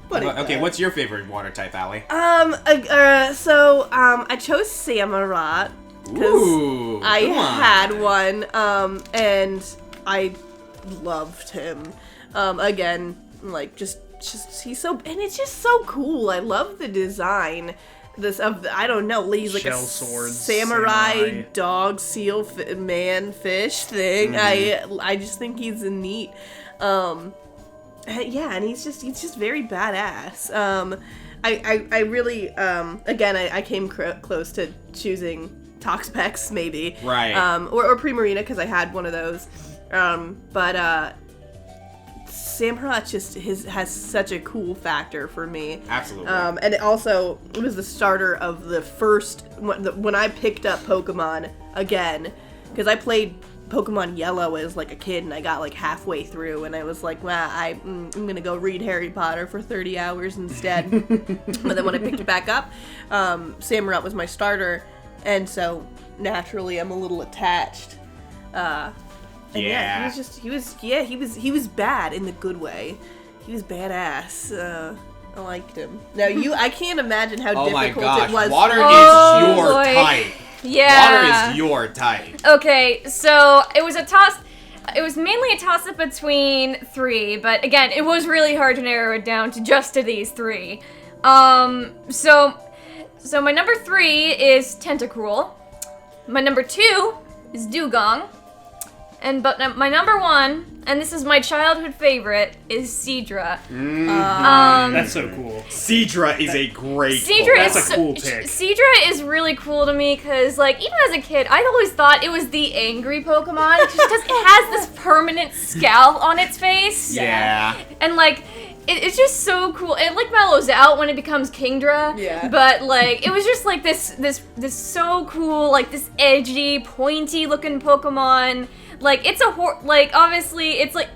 But it Okay, does. what's your favorite water type, Allie? I chose Samurott Ooh, I come on. had one, and I loved him. Again, like just he's so, and it's just so cool. I love the design. I don't know, he's like Shell a swords, samurai dog seal man fish thing. I just think he's a neat. Yeah, and he's just very badass. I really again I came close to choosing Toxpex, maybe. Right. Or Primarina, because I had one of those. But Samurott just has such a cool factor for me. Absolutely. And it was the starter of the first, when I picked up Pokemon again, because I played Pokemon Yellow as like a kid, and I got like halfway through, and I was like, well, I'm gonna go read Harry Potter for 30 hours instead. But then when I picked it back up, Samurott was my starter, and so naturally I'm a little attached. And Yeah. he was bad in the good way. He was badass. I liked him. Now I can't imagine how Oh my difficult gosh, it was. Water Oh, is your boy. type. Yeah. Water is your type. Okay, so it was mainly a toss-up between 3, but again, it was really hard to narrow it down to just these 3. So my number 3 is Tentacruel. My number 2 is Dugong. But my number 1, and this is my childhood favorite, is Seadra. That's so cool. Seadra is a great Seadra Pokemon. That's a cool pick. Seadra is really cool to me because, like, even as a kid, I always thought it was the angry Pokemon because it has this permanent scowl on its face. Yeah. And, like, it's just so cool. It, like, mellows out when it becomes Kingdra. Yeah. But, like, it was just, like, this so cool, like, this edgy, pointy-looking Pokemon. Like, it's obviously, it's like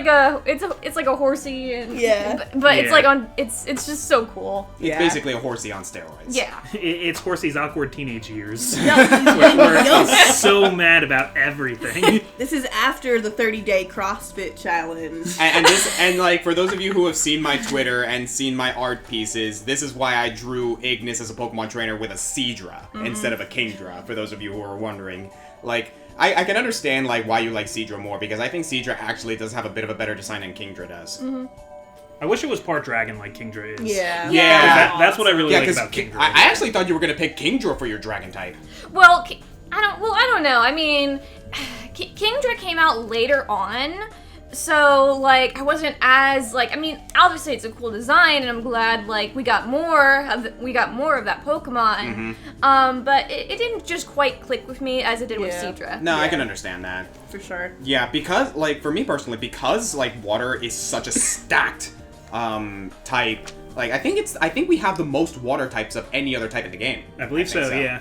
a horsey, and Yeah. but it's Yeah. like it's just so cool. It's basically a horsey on steroids. Yeah. It's Horsey's awkward teenage years. where he's so mad about everything. This is after the 30-day CrossFit challenge. And like for those of you who have seen my Twitter and seen my art pieces, this is why I drew Ignis as a Pokemon trainer with a Seadra instead of a Kingdra, for those of you who are wondering. Like, I can understand like why you like Seadra more, because I think Seadra actually does have a bit of a better design than Kingdra does. I wish it was part dragon like Kingdra is. Yeah. Yeah. That's what I really like 'cause about Kingdra. I actually thought you were gonna pick Kingdra for your dragon type. Well, I don't know. I mean, Kingdra came out later on. So, like, I wasn't as, like, I mean, obviously it's a cool design, and I'm glad, like, we got more of that Pokemon. But it didn't just quite click with me as it did with Yeah. Seadra. No, I Yeah. can understand that. For sure. Yeah, because, like, for me personally, because, like, water is such a stacked, type, like, I think we have the most water types of any other type in the game. I believe think so, yeah.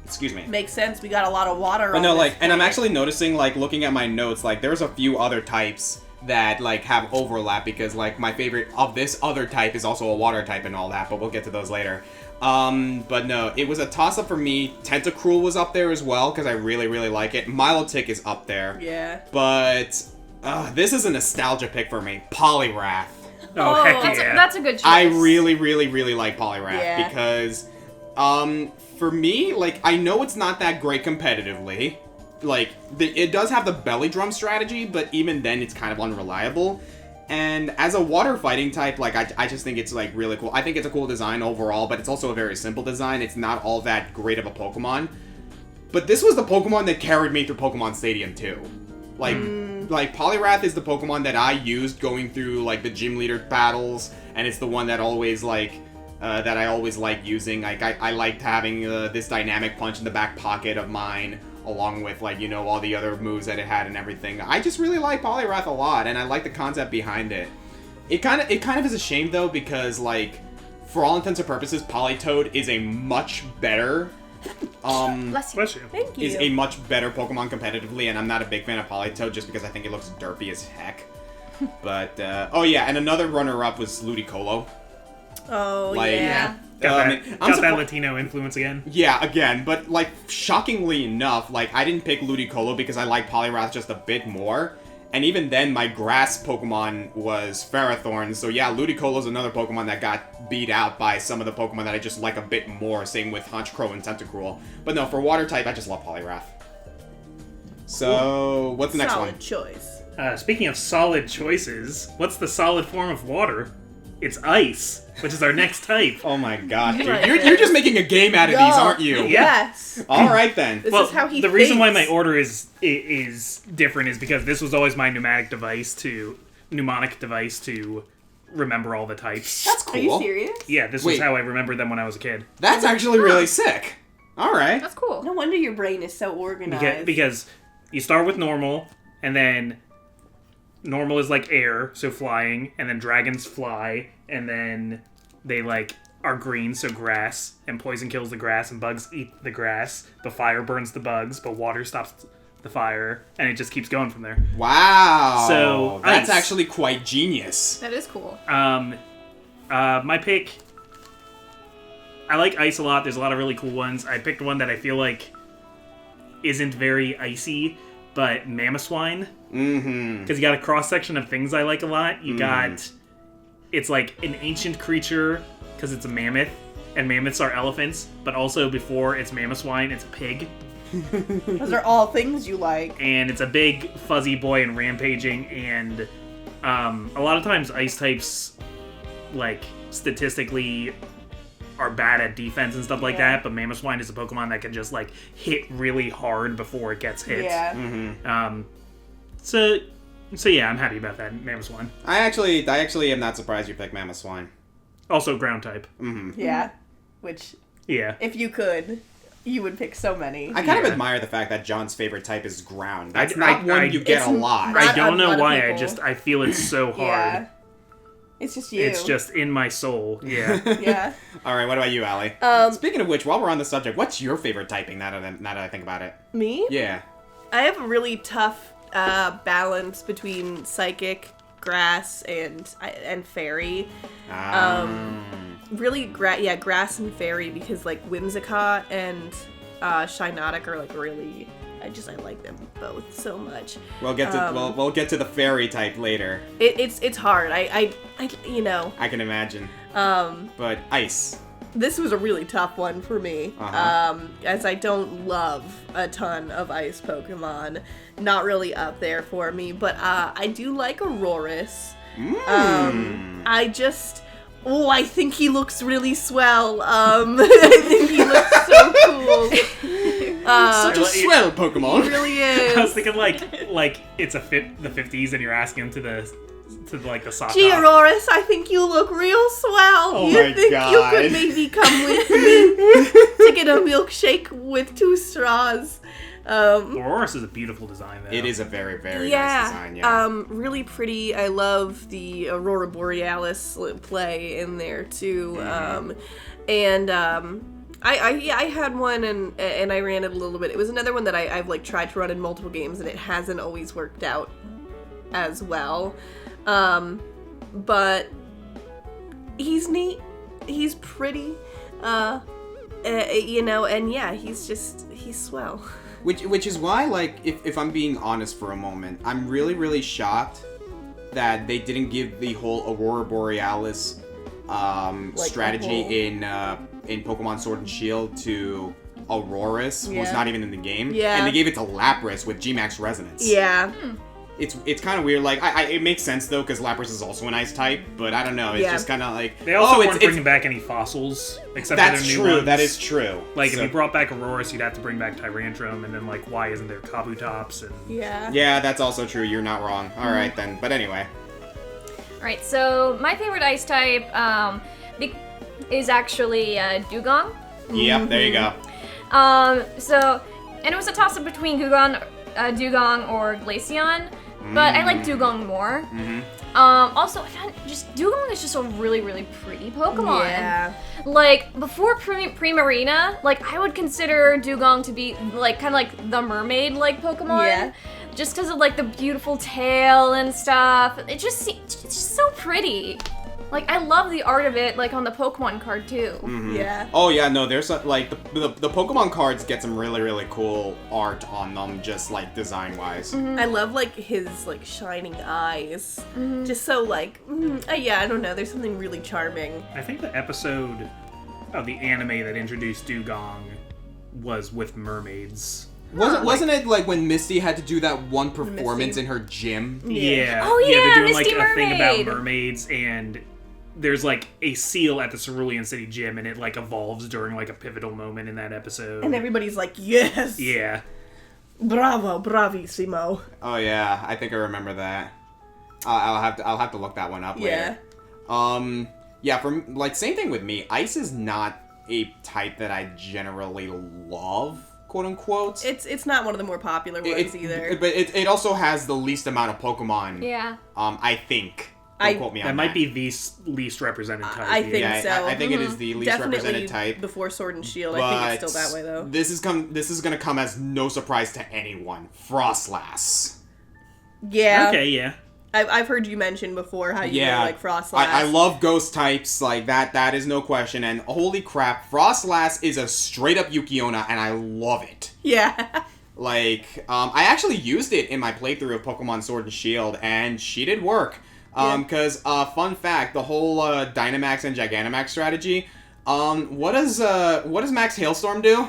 Excuse me. Makes sense. We got a lot of water But on no, this like, and I'm planet. actually noticing, like, looking at my notes, like, there's a few other types that, like, have overlap, because, like, my favorite of this other type is also a water type and all that, but we'll get to those later. But no, it was a toss-up for me. Tentacruel was up there as well, because I really, really like it. Milotic is up there. Yeah. But, this is a nostalgia pick for me. Poliwrath. Oh, heck that's yeah. that's a good choice. I really, really, really like Poliwrath, Yeah. because, for me, like, I know it's not that great competitively. Like, it does have the belly drum strategy, but even then, it's kind of unreliable. And as a water fighting type, like, I just think it's, like, really cool. I think it's a cool design overall, but it's also a very simple design. It's not all that great of a Pokemon. But this was the Pokemon that carried me through Pokemon Stadium 2. Like, Poliwrath is the Pokemon that I used going through, like, the gym leader battles, and it's the one that always, like, that I always liked using. Like, I liked having this dynamic punch in the back pocket of mine, along with, like, you know, all the other moves that it had and everything. I just really like Poliwrath a lot, and I like the concept behind it. It kind of is a shame, though, because, like, for all intents and purposes, Politoed is a much better, Bless you. Bless you. Thank you. is a much better Pokemon competitively, and I'm not a big fan of Politoed just because I think it looks derpy as heck. But, oh yeah, and another runner-up was Ludicolo. Oh, Like, yeah. Got I'm that surpri- Latino influence again. Yeah, again, but, like, shockingly enough, like, I didn't pick Ludicolo because I like Poliwrath just a bit more. And even then, my grass Pokemon was Ferrothorn, so yeah, Ludicolo's another Pokemon that got beat out by some of the Pokemon that I just like a bit more, same with Honchkrow and Tentacruel. But no, for water type, I just love Poliwrath. So, what's the next Solid one? choice. Speaking of solid choices, what's the solid form of water? It's ice, which is our next type. Oh my god, dude. Right. You're just making a game out of these, aren't you? Yes. Alright then. This Well, is how he the reason why my thinks. order is different is because this was always my pneumonic device to remember all the types. That's cool. Are you serious? Yeah, this Wait. was how I remembered them when I was a kid. That's actually really sick. All right. That's cool. No wonder your brain is so organized. Because you start with normal, and then normal is like air, so flying, and then dragons fly, and then they like are green, so grass, and poison kills the grass, and bugs eat the grass, but fire burns the bugs, but water stops the fire, and it just keeps going from there. Wow. So, that's ice. actually quite genius. That is cool. My pick, I like ice a lot. There's a lot of really cool ones. I picked one that I feel like isn't very icy, but Mamoswine. Mm-hmm. Because you got a cross-section of things I like a lot. You got, it's like an ancient creature, because it's a mammoth, and mammoths are elephants, but also before it's Mamoswine, it's a pig. Those are all things you like. And it's a big, fuzzy boy and rampaging, and a lot of times ice types, like, statistically are bad at defense and stuff like that, but Mamoswine is a Pokemon that can just, like, hit really hard before it gets hit. Yeah. Mm-hmm. So yeah, I'm happy about that, Mamoswine. I actually am not surprised you picked Mamoswine. Also ground type. Mm-hmm. Yeah. Which, Yeah. if you could, you would pick so many. I kind of Yeah. admire the fact that John's favorite type is ground. I- That's not I- one you get it's a lot. not- I don't a know lot of why, people. I feel it's so hard. Yeah. It's just you. It's just in my soul. Yeah. Yeah. All right, what about you, Allie? Speaking of which, while we're on the subject, what's your favorite typing now that I think about it? Me? Yeah. I have a really tough balance between psychic, grass, and fairy. Really, grass and fairy, because like Whimsicott and Shiinotic are like really. I like them both so much. We'll get to we'll get to the fairy type later. It's hard. I you know. I can imagine. But ice. This was a really tough one for me, as I don't love a ton of ice Pokemon. Not really up there for me, but I do like Aurorus. I think he looks really swell. I think he looks so cool. Such a swell Pokemon. He really is. I was thinking like it's the 50s and you're asking him to the sock Gee, hop. Aurorus, I think you look real swell. Oh You my think God. you could maybe come with me to get a milkshake with 2 straws? Aurorus is a beautiful design, though. It is a very, very nice design, yeah. Really pretty. I love the Aurora Borealis play in there too. I had one and I ran it a little bit. It was another one that I've like tried to run in multiple games and it hasn't always worked out as well. But he's neat. He's pretty. You know, and yeah, he's swell. Which is why, like, if I'm being honest for a moment, I'm really, really shocked that they didn't give the whole Aurora Borealis strategy in Pokemon Sword and Shield to Aurorus, who's Yeah. not even in the game. Yeah. And they gave it to Lapras with G-Max Resonance. Yeah. It's kind of weird. Like, it makes sense, though, because Lapras is also an ice type, but I don't know. It's Yeah. just kind of like... They also weren't it's bringing back any fossils, except for That's their new true. ones. That is true. Like, So- if you brought back Aurorus, you'd have to bring back Tyrantrum, and then, like, why isn't there Kabutops? And Yeah. Yeah, that's also true. You're not wrong. All right, then. But anyway. Alright, so my favorite ice type is actually Dugong. Yep, there you go. And it was a toss-up between Dugong or Glaceon, but I like Dugong more. Also, I found Dugong is just a really, really pretty Pokemon. Yeah. Like, before Primarina, like, I would consider Dugong to be, like, kind of like the mermaid-like Pokemon. Yeah. Just because of, like, the beautiful tail and stuff. It's just so pretty. Like, I love the art of it, like, on the Pokemon card, too. Yeah. Oh yeah, no, there's like the Pokemon cards get some really, really cool art on them, just like design wise. I love like his like shining eyes. Just so like yeah, I don't know, there's something really charming. I think the episode of the anime that introduced Dugong was with mermaids. Wasn't it like when Misty had to do that one performance Misty. in her gym? Yeah. Oh, yeah, yeah, they're doing Misty like a thing about Mermaid. mermaids, and there's like a seal at the Cerulean City gym, and it like evolves during like a pivotal moment in that episode. And everybody's like, yes! Yeah. Bravo, bravissimo. Oh yeah, I think I remember that. I'll have to look that one up later. Yeah, like, same thing with me. Ice is not a type that I generally love, quote unquote. It's not one of the more popular ones either. But it also has the least amount of Pokemon. Yeah. I think. Don't quote me on that might be the least represented type. I think so. I think it is the least Definitely represented type. Before Sword and Shield, But I think it's still that way though. This is gonna come as no surprise to anyone. Frostlass. Yeah. Okay, yeah. I've heard you mention before how you really like Frostlass. I love ghost types, like that is no question, and holy crap, Frostlass is a straight up Yukiona, and I love it. Yeah. Like, I actually used it in my playthrough of Pokemon Sword and Shield, and she did work. Because, fun fact, the whole, Dynamax and Gigantamax strategy, what does Max Hailstorm do?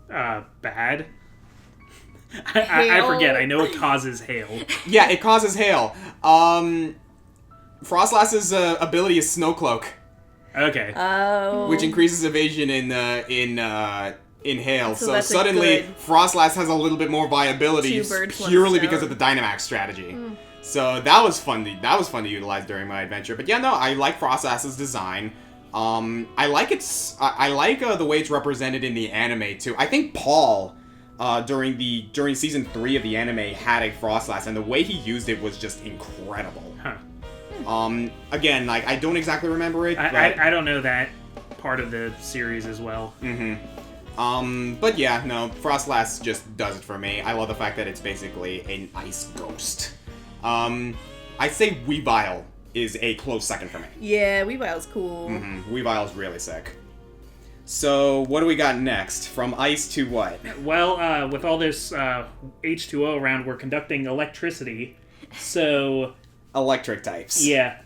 Bad. I forget. I know it causes hail. Yeah, it causes hail. Frostlass's, ability is Snow Cloak. Okay. Oh. Which increases evasion in hail. So that's suddenly, Frostlass has a little bit more viability Two birds, one purely stone. because of the Dynamax strategy. So that was fun to utilize during my adventure. But yeah, no, I like Frostlass's design. I like the way it's represented in the anime too. I think Paul during season 3 of the anime had a Frostlass, and the way he used it was just incredible. Huh. Again, like, I don't exactly remember it. I don't know that part of the series as well. But yeah, no, Frostlass just does it for me. I love the fact that it's basically an ice ghost. I'd say Weavile is a close second for me. Yeah, Weavile's cool. Weavile's really sick. So, what do we got next? From ice to what? Well, with all this H2O around, we're conducting electricity. So... Electric types. Yeah.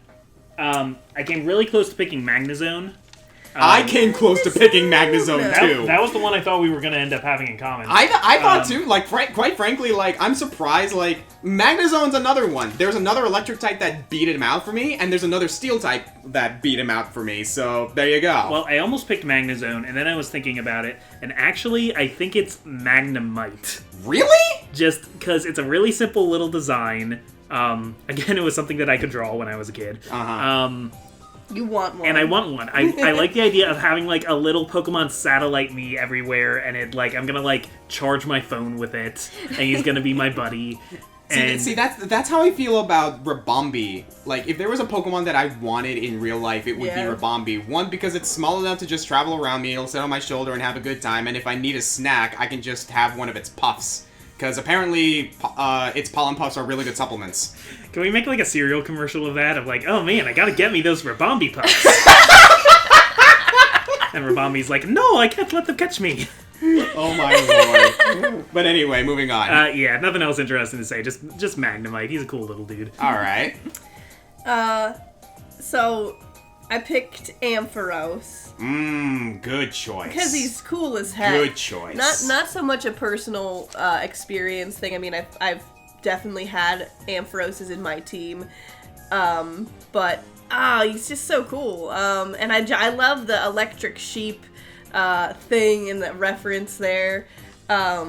I came really close to picking Magnezone. I came close to picking Magnezone too. That was the one I thought we were going to end up having in common. I thought too. Like, quite frankly, like, I'm surprised. Like, Magnezone's another one. There's another electric type that beat him out for me, and there's another steel type that beat him out for me. So there you go. Well, I almost picked Magnezone, and then I was thinking about it, and actually, I think it's Magnemite. Really? Just because it's a really simple little design. Again, it was something that I could draw when I was a kid. You want one. And I want one. I like the idea of having, like, a little Pokemon satellite me everywhere, and it, like, I'm gonna, like, charge my phone with it, and he's gonna be my buddy. And See, that's how I feel about Ribombee. Like, if there was a Pokemon that I wanted in real life, it would be Ribombee. One, because it's small enough to just travel around me, it'll sit on my shoulder and have a good time, and if I need a snack, I can just have one of its puffs. Because apparently, its pollen puffs are really good supplements. Can we make, like, a cereal commercial of that? Of, like, oh, man, I gotta get me those Ribombee puffs. And Ribombee's like, no, I can't let them catch me. Oh, my lord. But anyway, moving on. Yeah, nothing else interesting to say. Just Magnemite. He's a cool little dude. All right. So, I picked Ampharos. Good choice. Because he's cool as heck. Good choice. Not so much a personal experience thing. I mean, I've definitely had Amphiroses in my team. But, he's just so cool. And I love the electric sheep thing and the reference there. Yeah,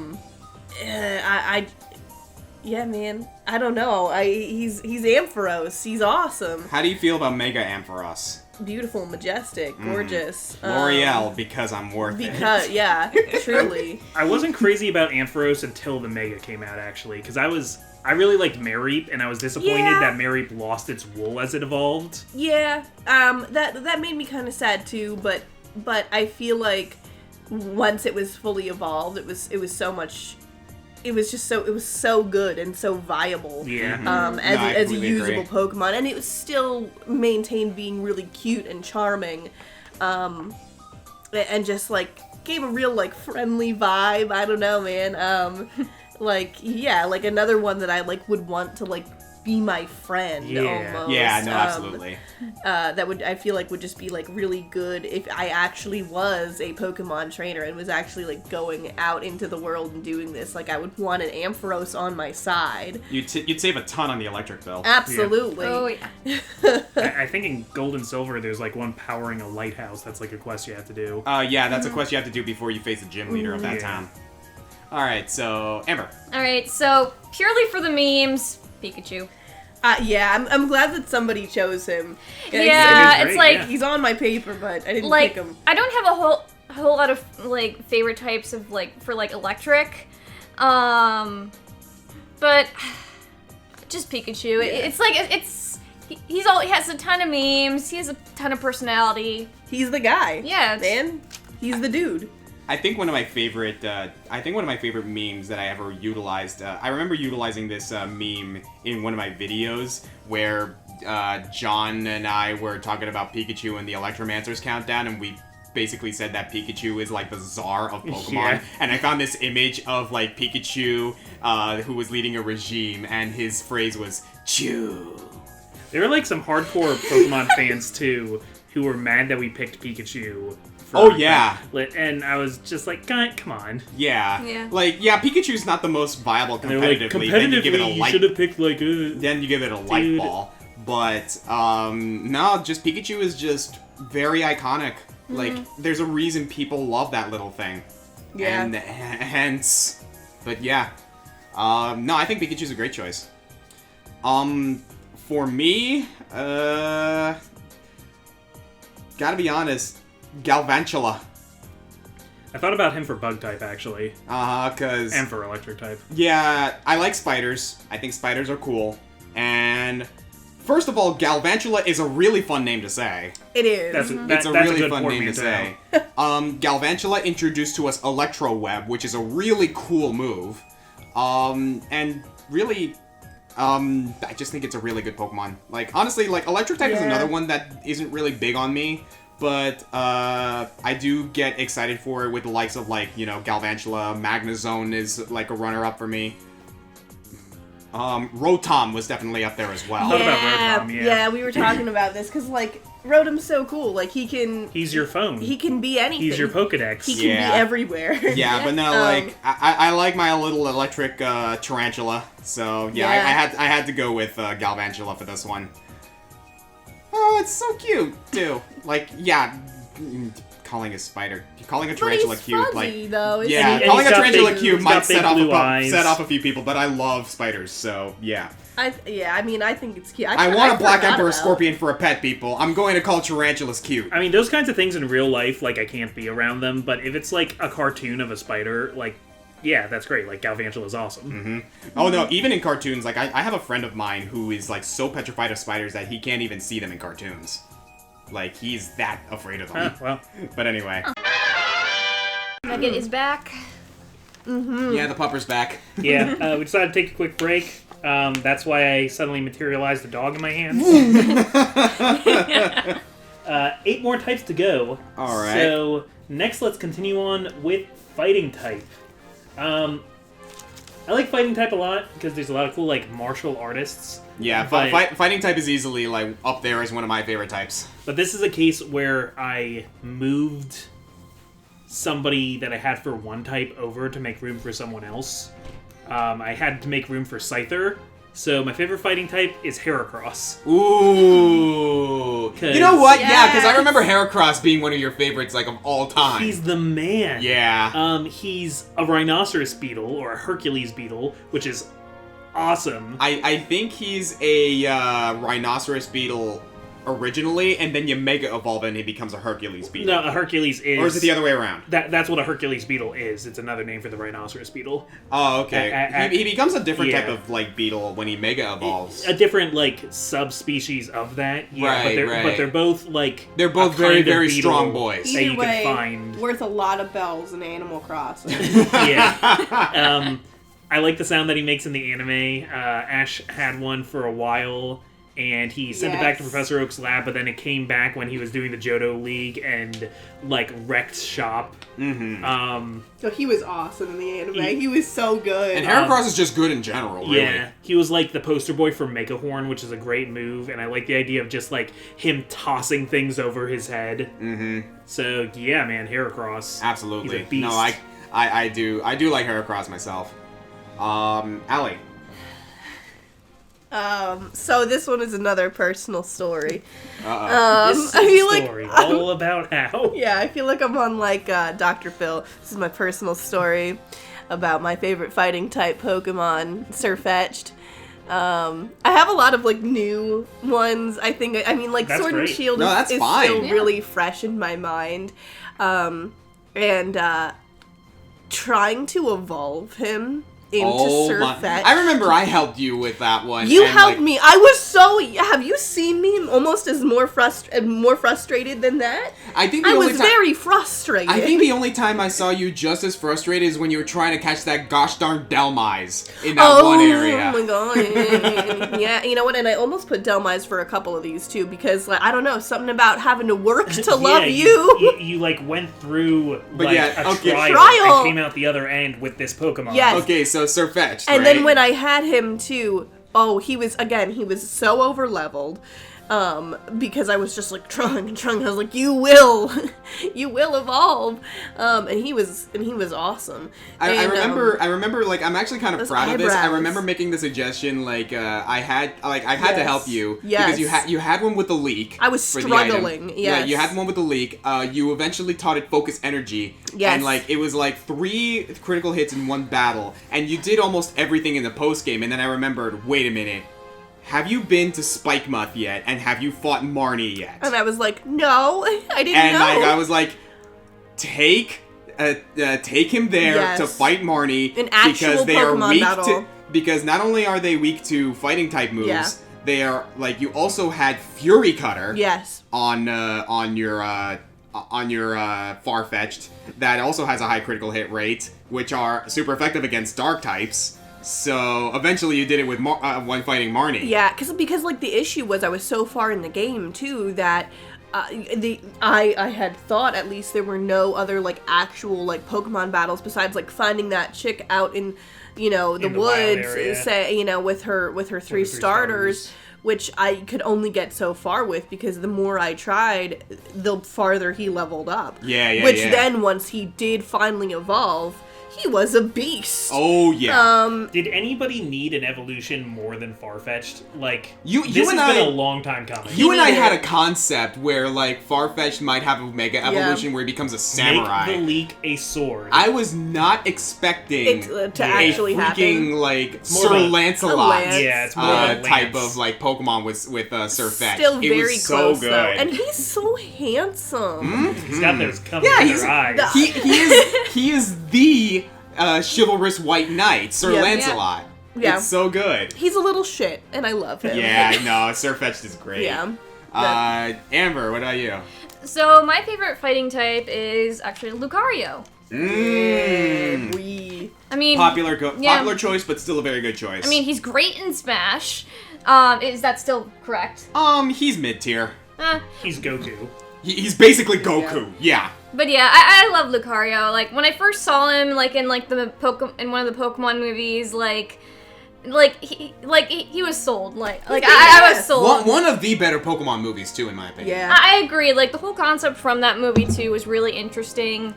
man. I don't know. He's Ampharos. He's awesome. How do you feel about Mega Ampharos? Beautiful, majestic, gorgeous. L'Oreal, because I'm worth it. Because, yeah, truly. I wasn't crazy about Ampharos until the Mega came out, actually, because I really liked Mareep, and I was disappointed that Mareep lost its wool as it evolved. Yeah, that made me kind of sad too, but I feel like once it was fully evolved, it was so much. It was so good and so viable. Yeah. As a usable Pokemon, and it was still maintained being really cute and charming, and just like gave a real like friendly vibe. I don't know, man. Like another one that I like would want to like be my friend almost. Yeah, no, absolutely. I feel like would just be like really good if I actually was a Pokemon trainer and was actually like going out into the world and doing this. Like I would want an Ampharos on my side. You'd save a ton on the electric bill. Absolutely. Oh yeah. I think in Gold and Silver there's like one powering a lighthouse. That's like a quest you have to do. Yeah, that's a quest you have to do before you face the gym leader of that town. Alright, so Amber. Alright, so purely for the memes, Pikachu. Yeah, I'm glad that somebody chose him. Yeah, great, it's like yeah. He's on my paper, but I didn't like pick him. I don't have a whole lot of like favorite types of like for like electric, but just Pikachu. It's like he has a ton of memes. He has a ton of personality. He's the guy. Yeah, man. He's the dude. I think one of my favorite memes that I ever utilized. I remember utilizing this meme in one of my videos where John and I were talking about Pikachu and the Electromancer's countdown, and we basically said that Pikachu is like the czar of Pokemon. Yeah. And I found this image of like Pikachu who was leading a regime, and his phrase was "Chew." There were like some hardcore Pokemon fans too who were mad that we picked Pikachu. Oh, yeah. And I was just like, God, come on. Yeah. Yeah. Like, yeah, Pikachu's not the most viable And they were like, competitively. Then you give it a competitively, you light. should have picked like a... Then you give it a light Dude. ball. But no, just Pikachu is just very iconic. Like, there's a reason people love that little thing. Yeah. And hence, but yeah. No, I think Pikachu's a great choice. For me, gotta be honest, Galvantula. I thought about him for bug type, actually. Cause... And for electric type. Yeah, I like spiders. I think spiders are cool. And first of all, Galvantula is a really fun name to say. It is. It's a that's really good fun name to say. Galvantula introduced to us Electro Web, which is a really cool move. And really, I just think it's a really good Pokemon. Like, honestly, like, Electric type is another one that isn't really big on me. But I do get excited for it with the likes of, like, you know, Galvantula. Magnezone is, like, a runner-up for me. Rotom was definitely up there as well. Thought about Rotom, yeah. we were talking about this, because, like, Rotom's so cool. Like, He's your phone. He can be anything. He's your Pokedex. He can be everywhere. Yeah, but no, like, I like my little electric tarantula. So, yeah, I had to go with Galvantula for this one. Oh, it's so cute, too. Like, yeah, calling a spider, calling a tarantula he's cute, fuzzy, like, though, isn't yeah, he? calling a He's got tarantula big- cute he's might got big set blue eyes. off a few people, but I love spiders, so yeah. I think it's cute. I want a Black forgot Emperor about- Scorpion for a pet, people. I'm going to call tarantulas cute. I mean, those kinds of things in real life, like, I can't be around them, but if it's, like, a cartoon of a spider, like, yeah, that's great. Like, Galvantula's awesome. Oh no, even in cartoons, like, I have a friend of mine who is, like, so petrified of spiders that he can't even see them in cartoons. Like, he's that afraid of them. Well, But anyway. Nugget is back. Yeah, the pupper's back. yeah, we decided to take a quick break. That's why I suddenly materialized a dog in my hands. 8 more types to go. All right. So, next let's continue on with fighting type. I like fighting type a lot because there's a lot of cool, like, martial artists. Yeah, But- fighting type is easily, like, up there as one of my favorite types. But this is a case where I moved somebody that I had for one type over to make room for someone else. I had to make room for Scyther, so my favorite fighting type is Heracross. Ooh. 'Cause- You know what? Yeah, because I Yes. remember Heracross being one of your favorites, like, of all time. He's the man. Yeah. He's a rhinoceros beetle, or a Hercules beetle, which is awesome. I think he's a rhinoceros beetle originally, and then you mega evolve and he becomes a Hercules beetle. No, a Hercules is... Or is it the other way around? That's what a Hercules beetle is. It's another name for the rhinoceros beetle. Oh, okay. He becomes a different yeah. type of, like, beetle when he mega evolves. A different, like, subspecies of that. Yeah, Right, but they're both, like... They're both a very, kind of very beetle strong boys. that Either you way, can find. worth a lot of bells in Animal Crossing. Yeah. I like the sound that he makes in the anime. Ash had one for a while, and he sent it back to Yes. Professor Oak's lab, but then it came back when he was doing the Johto League and, like, wrecked shop. Mm-hmm. So he was awesome in the anime. He was so good. And Heracross is just good in general, really. Yeah, he was like the poster boy for Megahorn, which is a great move, and I like the idea of just like him tossing things over his head. Mm-hmm. So yeah, man, Heracross. Absolutely. He's a beast. No, I do like Heracross myself. Allie. So this one is another personal story. This is I feel a like story all about how. Yeah, I feel like I'm on like Dr. Phil. This is my personal story about my favorite fighting type Pokemon, Sirfetch'd. I have a lot of like new ones. I mean, like That's Sword great. and Shield No, that's is fine. still Yeah. really fresh in my mind, and trying to evolve him into Surfetch. I remember I helped you with that one. You and, helped like, me. I was so. Have you seen me almost as more frustrated than that? I think the I only was time, very frustrated. I think the only time I saw you just as frustrated is when you were trying to catch that gosh darn Delmise in that one area. Oh my god. Yeah, you know what? And I almost put Delmise for a couple of these too because, like, I don't know, something about having to work to love you. You like went through But like yeah, a okay. Trial. and came out the other end with this Pokemon. Yes. Okay, so Surfetched, And right? then when I had him too, he was so over leveled. Because I was just like trying. I was like, you will evolve. And he was awesome. I And, remember, like, I'm actually kind of those proud of this. I eyebrows. remember making the suggestion, like, I had to Yes. help you. Yes. Because you had one with the leak. I was for the item. struggling, Yeah, yes. you had one with the leak. You eventually taught it Focus Energy. Yes. And, like, it was, like, 3 critical hits in one battle. And you did almost everything in the post-game. And then I remembered, wait a minute. Have you been to Spikemuth yet? And have you fought Marnie yet? and I was like, no, I didn't And know. like I was like, take him there Yes. to fight Marnie An actual because they are Pokemon weak battle. to. Because not only are they weak to fighting type moves, Yeah. they are like you also had Fury Cutter Yes. on your Farfetch'd that also has a high critical hit rate, which are super effective against Dark types. So eventually you did it with when fighting Marnie. Yeah, because like the issue was I was so far in the game too that I had thought at least there were no other like actual like Pokemon battles besides like finding that chick out in the In the wild woods, area. say with her three starters. Which I could only get so far with because the more I tried, the farther he leveled up. Yeah, Which yeah. then, once he did finally evolve, he was a beast. Oh yeah. Did anybody need an evolution more than Farfetch'd? Like, You this and has been I- a long time coming. You and I needed had it. a concept where, like, Farfetch'd might have a Mega Evolution where he becomes a samurai. Make the leak a sword. I was not expecting It to Yeah. actually a freaking, happen. like, more Sir of a- Lancelot Lance. Yeah, it's more of a type Lance. of, like, Pokemon with Surfetch'd. Still it very was so close good. though, and he's so handsome. He's got those coming Yeah, in he's- their eyes. he is the chivalrous white knight, Sir Yeah. Lancelot. Yeah. It's so good. He's a little shit, and I love him. Yeah, no, Surfetch'd is great. Yeah. Amber, what about you? So my favorite fighting type is actually Lucario. I mean, Popular Yeah. popular choice, but still a very good choice. I mean, he's great in Smash. Is that still correct? He's mid-tier. He's Goku. He's basically Goku. Yeah. But yeah, I love Lucario. Like when I first saw him, like in like in one of the Pokemon movies, he was sold. I was sold. One of the better Pokemon movies too, in my opinion. Yeah. I agree. Like the whole concept from that movie too was really interesting.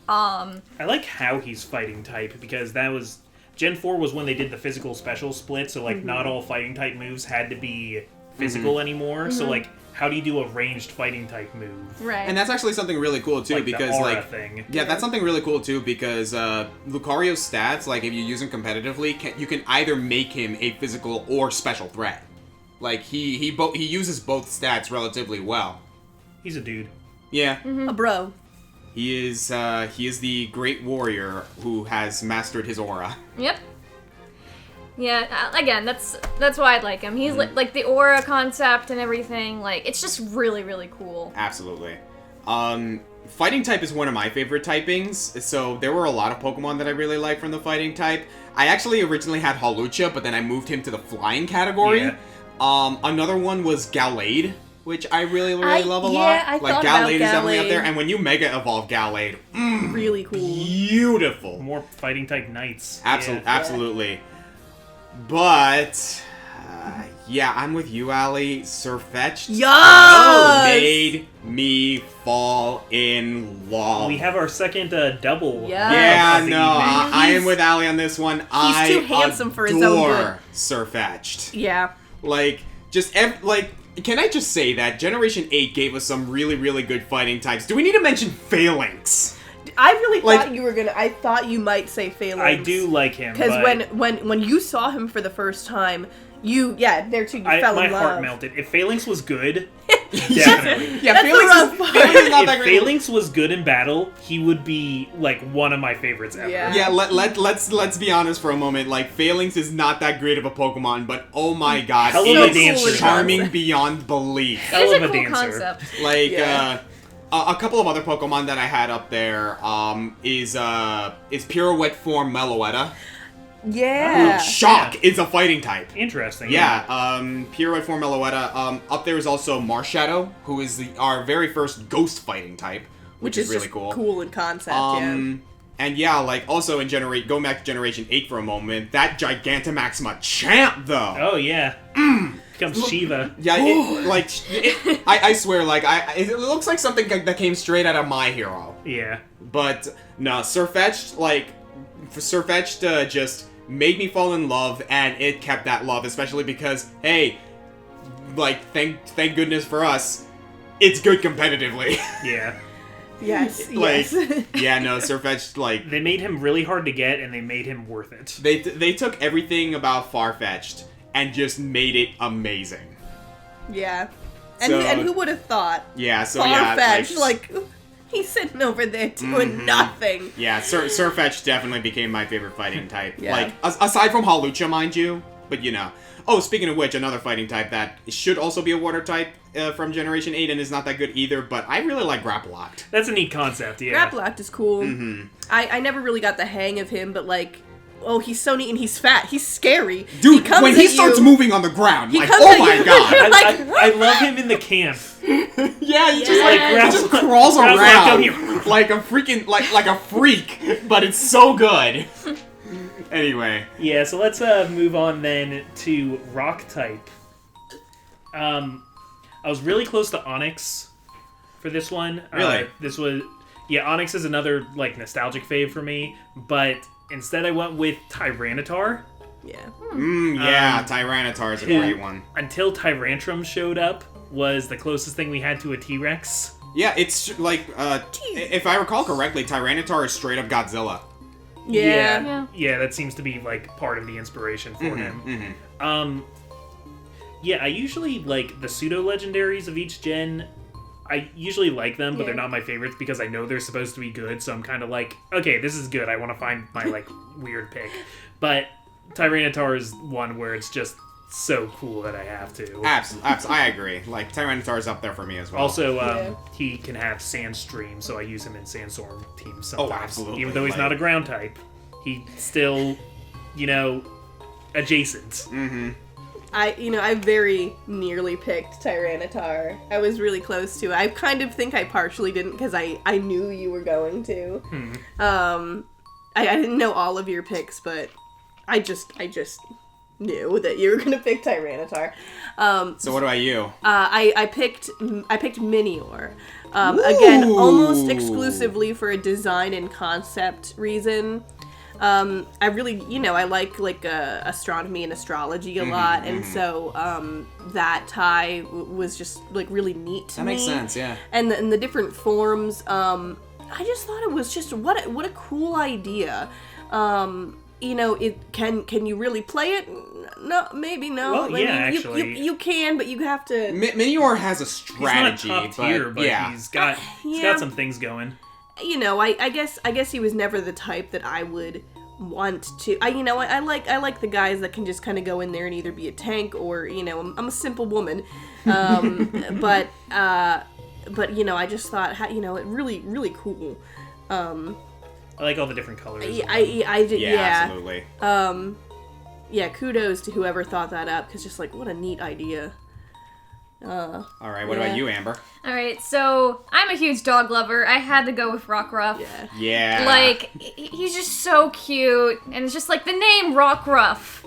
I like how he's fighting type because that was Gen 4 was when they did the physical special split, so like not all fighting type moves had to be physical anymore. So like how do you do a ranged fighting type move? Right. And that's actually something really cool too, Like because the aura like thing. yeah, that's something really cool too because Lucario's stats, like if you use him competitively, you can either make him a physical or special threat. Like he uses both stats relatively well. He's a dude. Yeah. A bro. He is the great warrior who has mastered his aura. Yep. Yeah, again, that's why I like him. He's like the aura concept and everything. Like, it's just really, really cool. Absolutely. Fighting type is one of my favorite typings, so there were a lot of Pokemon that I really like from the fighting type. I actually originally had Hawlucha, but then I moved him to the flying category. Yeah. Another one was Gallade, which I really love a lot. I Like thought about Gallade is definitely up Gallade. there, and when you Mega Evolve Gallade, Really cool. beautiful. More fighting type knights. Absolutely. But yeah, I'm with you, Allie. Surfetched Yes! made me fall in love. We have our second double. Yeah. Yeah, of the no, evening. I am with Allie on this one. I too handsome for his own adore good. Surfetched. Yeah. Like, can I just say that Generation 8 gave us some really, really good fighting types? Do we need to mention Phalanx? I really Like- thought you were gonna. I thought you might say Phalanx. I do like him. Because but when you saw him for the first time, there too, you fell my in love. heart melted. If Phalanx was good, definitely. Yeah, That's Phalanx the is, rough Phalanx is not If that great. Phalanx was good in battle, he would be like one of my favorites ever. Yeah. Yeah, let's be honest for a moment. Like, Phalanx is not that great of a Pokemon, but oh my god, Hell it of a is dancer. charming beyond belief. Hell It's of a a cool dancer. concept. Like, Yeah. a couple of other Pokemon that I had up there is Pirouette form Meloetta. Yeah. Shock is a fighting type. Interesting. Yeah, Pirouette form Meloetta. Up there is also Marshadow, who is our very first ghost fighting type, which is really just cool. in concept, yeah. And yeah, like, also in going back to Generation 8 for a moment, that Gigantamax Machamp, though! Oh yeah. Becomes Shiva. Yeah, I swear, like, it looks like something that came straight out of My Hero. Yeah. But, no, Sirfetch'd just made me fall in love, and it kept that love, especially because, hey, like, thank goodness for us, it's good competitively. Yeah. Yes, Like, yes. yeah, no, Sirfetch'd, like, They made him really hard to get, and they made him worth it. they took everything about Farfetch'd and just made it amazing. Yeah. And, So- and who would have thought? Yeah, so yeah, Farfetch'd, like, he's sitting over there doing nothing. yeah, Sirfetch'd definitely became my favorite fighting type. Yeah. Like, aside from Hawlucha, mind you, but you know. Oh, speaking of which, another fighting type that should also be a water type from Generation 8 and is not that good either, but I really like Grapploct. That's a neat concept, yeah. Grapploct is cool. I never really got the hang of him, but like, oh, he's so neat and he's fat. He's scary. Dude, comes when he at starts you- moving on the ground, He like, comes oh at my you- god. I love him in the camp. Yeah, he just Yeah. like Grapploct- just crawls Grapploct, around come here. like a freaking like a freak, but it's so good. Anyway, Yeah, so let's move on then to rock type. I was really close to Onyx for this one. Really? Onyx is another like nostalgic fave for me, but instead I went with Tyranitar. Yeah. Tyranitar is a who- great one. Until Tyrantrum showed up, was the closest thing we had to a T-Rex. Yeah, it's like if I recall correctly, Tyranitar is straight up Godzilla. Yeah. Yeah, that seems to be like part of the inspiration for him. Mhm. Yeah, I usually like the pseudo legendaries of each gen. I usually like them, but they're Yeah. not my favorites because I know they're supposed to be good. So I'm kind of like, okay, this is good. I want to find my like weird pick. But Tyranitar is one where it's just so cool that I have to. Absolutely, I agree. Like Tyranitar is up there for me as well. Also, he can have Sandstream, so I use him in Sandstorm teams sometimes. absolutely, Even though he's like- not a ground type, he still, adjacent. I very nearly picked Tyranitar. I was really close to it. I kind of think I partially didn't because I knew you were going to. I didn't know all of your picks, but I just knew that you were gonna pick Tyranitar. So what about you? I picked Minior. Again, almost exclusively for a design and concept reason. I really, I like astronomy and astrology a lot, and so that tie was just like really neat to me. That makes sense, yeah. And the different forms, I just thought it was just what a cool idea. Can you really play it? No, maybe no. Well, I mean, yeah, actually. you can, but you have to. Minior has a He's strategy, not top tier, but yeah. he's got Yeah. some things going. I guess he was never the type that I would want to. I like the guys that can just kind of go in there and either be a tank or I'm a simple woman, but I just thought it really cool. I like all the different colors. I did yeah. Absolutely. Yeah, kudos to whoever thought that up, because just like what a neat idea. All right, what yeah. about you, Amber? Alright, so I'm a huge dog lover. I had to go with Rockruff. Yeah. Yeah. Like, he's just so cute, and it's just like the name Rockruff.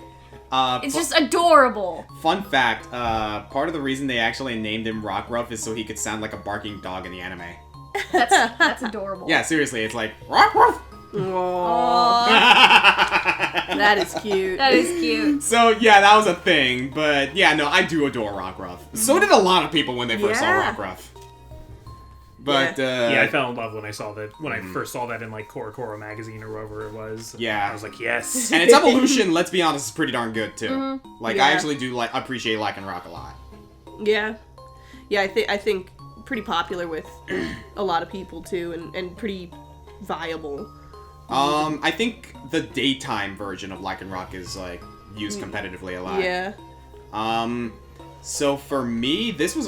It's just adorable. Fun fact, part of the reason they actually named him Rockruff is so he could sound like a barking dog in the anime. That's adorable. Yeah, seriously, it's like, Rockruff! Aww, that is cute. That is cute. So, yeah, that was a thing, but yeah, no, I do adore Rockruff. So did a lot of people when they first Yeah. saw Rockruff. But yeah, I fell in love when I saw that when I first saw that in like Coro magazine or wherever it was. Yeah, I was like, yes. And its evolution, let's be honest, is pretty darn good too. Like Yeah. I actually do appreciate Lycanroc a lot. Yeah. Yeah, I think pretty popular with a lot of people too, and pretty viable. I think the daytime version of Lycanroc is like used competitively a lot. Yeah. So for me, this is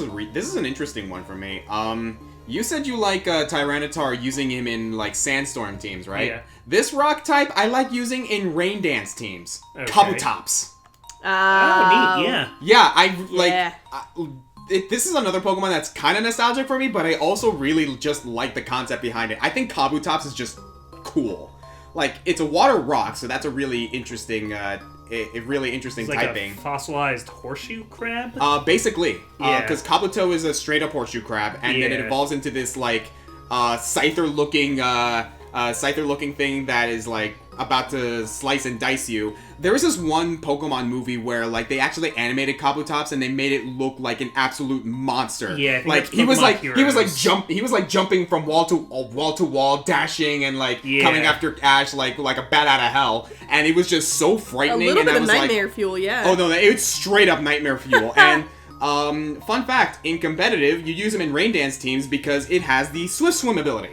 an interesting one for me. You said you like Tyranitar using him in like Sandstorm teams, right? Yeah. This rock type I like using in Rain Dance teams. Okay. Kabutops. Oh, neat, yeah. Yeah, I like. Yeah. This is another Pokemon that's kind of nostalgic for me, but I also really just like the concept behind it. I think Kabutops is just cool. Like, it's a water rock, so that's a really interesting, really interesting It's like typing. a fossilized horseshoe crab? Basically. Yeah. Because Kabuto is a straight-up horseshoe crab, and then it Yeah. evolves into this, like, Scyther-looking thing that is, like, about to slice and dice you. There was this one Pokemon movie where, like, they actually animated Kabutops and they made it look like an absolute monster. Yeah, I think like that's he was Pokemon like Heroes. he was like jumping from wall to wall, dashing and like Yeah. coming after Ash like a bat out of hell, and it was just so A frightening. little and bit I of was nightmare like, fuel, yeah. oh no, it's straight up nightmare fuel. And fun fact, in competitive, you use him in Rain Dance teams because it has the Swift Swim ability.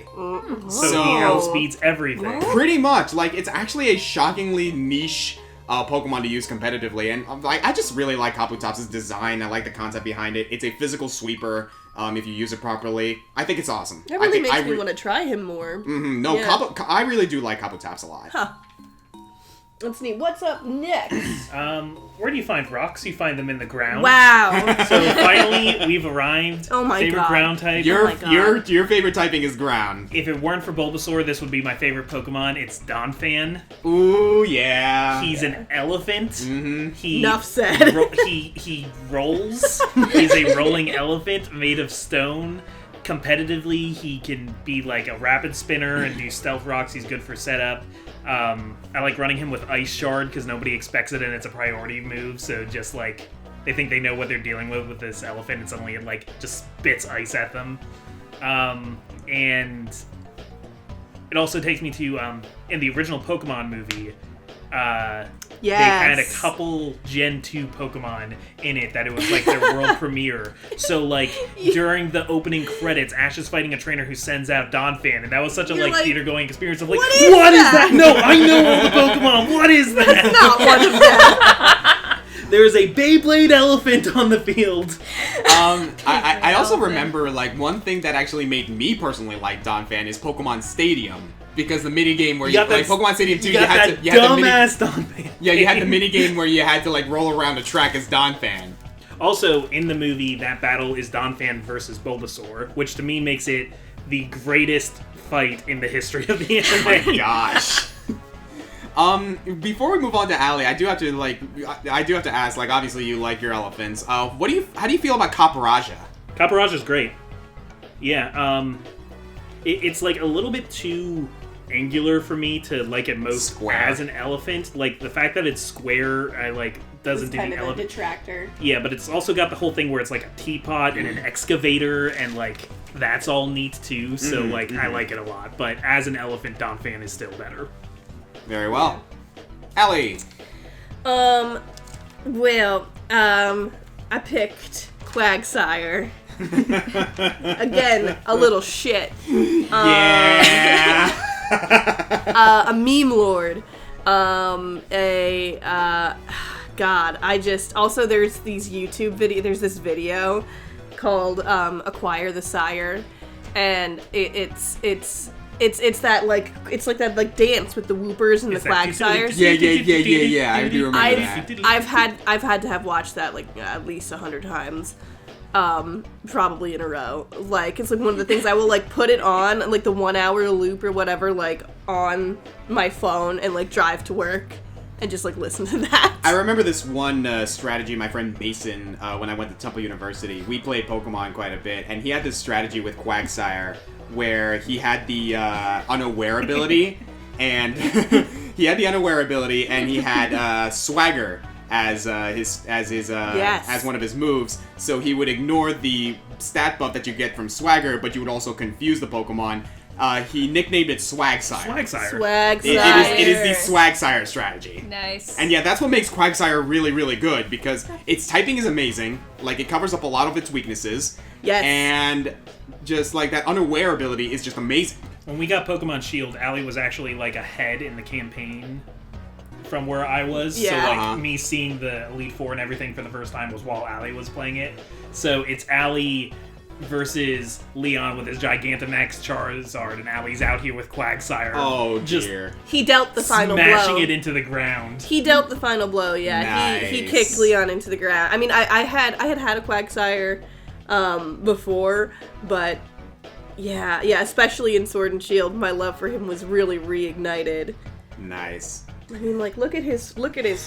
So he outspeeds everything. Pretty much, like, it's actually a shockingly niche Pokemon to use competitively, and like I just really like Kabutops' design. I like the concept behind it. It's a physical sweeper. If you use it properly, I think it's awesome. That really I makes me want to try him more. No, Yeah. I really do like Kabutops a lot. Huh. Let's see, what's up next? Where do you find rocks? You find them in the ground. Wow. So finally, we've arrived. Oh my favorite God. ground type. Your my God. your favorite typing is ground. If it weren't for Bulbasaur, this would be my favorite Pokemon. It's Donphan. Ooh yeah. He's an elephant. Mm-hmm. He Enough said. he rolls. He's a rolling elephant made of stone. Competitively, he can be like a rapid spinner and do stealth rocks. He's good for setup. I like running him with Ice Shard because nobody expects it and it's a priority move. So just like they think they know what they're dealing with this elephant, and suddenly it like just spits ice at them. And it also takes me to in the original Pokemon movie. They had a couple Gen 2 Pokemon in it that it was like their world premiere. So like during the opening credits, Ash is fighting a trainer who sends out Donphan, and that was such a You're like, theater going experience of like, what is what is that? that? No, I know all the Pokemon. What is that? Not one of them. There's a Beyblade elephant on the field. I also remember like one thing that actually made me personally like Donphan is Pokemon Stadium. Because the mini game where you got like that- Pokemon Stadium 2, You you got had that to the mini, dumbass Donphan. yeah, you had the mini game where you had to like roll around a track as Donphan. Also, in the movie, that battle is Donphan versus Bulbasaur, which to me makes it the greatest fight in the history of the anime. Gosh. Before we move on to Allie, I do have to ask, like, obviously you like your elephants. How do you feel about Caparaja? Caparaja's great. Yeah, it's like a little bit too angular for me to like it most Square. as an elephant. Like the fact that it's square, I like doesn't It's do kind the of a elephant. detractor. Yeah, but it's also got the whole thing where it's like a teapot and an excavator, and like that's all neat too. So like I like it a lot. But as an elephant, Donphan is still better. Very well. Allie. Well, I picked Quagsire. Again, a little shit. Yeah. A meme lord. God, also there's these YouTube there's this video called Acquire the Sire, and it's that like it's like that like dance with the whoopers and the It's that- Quagsires. Yeah. I do remember that. I've had to have watched that like at least 100 times. Probably in a row. Like, it's like one of the things I will like put it on, like the 1 hour loop or whatever, like on my phone and like drive to work and just like listen to that. I remember this one strategy my friend Mason, when I went to Temple University, we played Pokemon quite a bit, and he had this strategy with Quagsire where he had the unaware ability, and he had Swagger. as one of his moves. So he would ignore the stat buff that you get from Swagger, but you would also confuse the Pokemon. He nicknamed it Swagsire. Swagsire. It is the Swagsire strategy. Nice. And yeah, that's what makes Quagsire really, really good, because its typing is amazing. Like, it covers up a lot of its weaknesses. Yes. And just, like, that unaware ability is just amazing. When we got Pokemon Shield, Allie was actually, like, ahead in the campaign from where I was. Yeah. So, like, me seeing the Elite Four and everything for the first time was while Allie was playing it. So, it's Allie versus Leon with his Gigantamax Charizard, and Allie's out here with Quagsire. Oh, just dear. He dealt the final blow. Smashing it into the ground. He dealt the final blow, yeah. He Nice. kicked Leon into the ground. I mean, I had a Quagsire before, but yeah, especially in Sword and Shield, my love for him was really reignited. Nice. I mean, like, look at his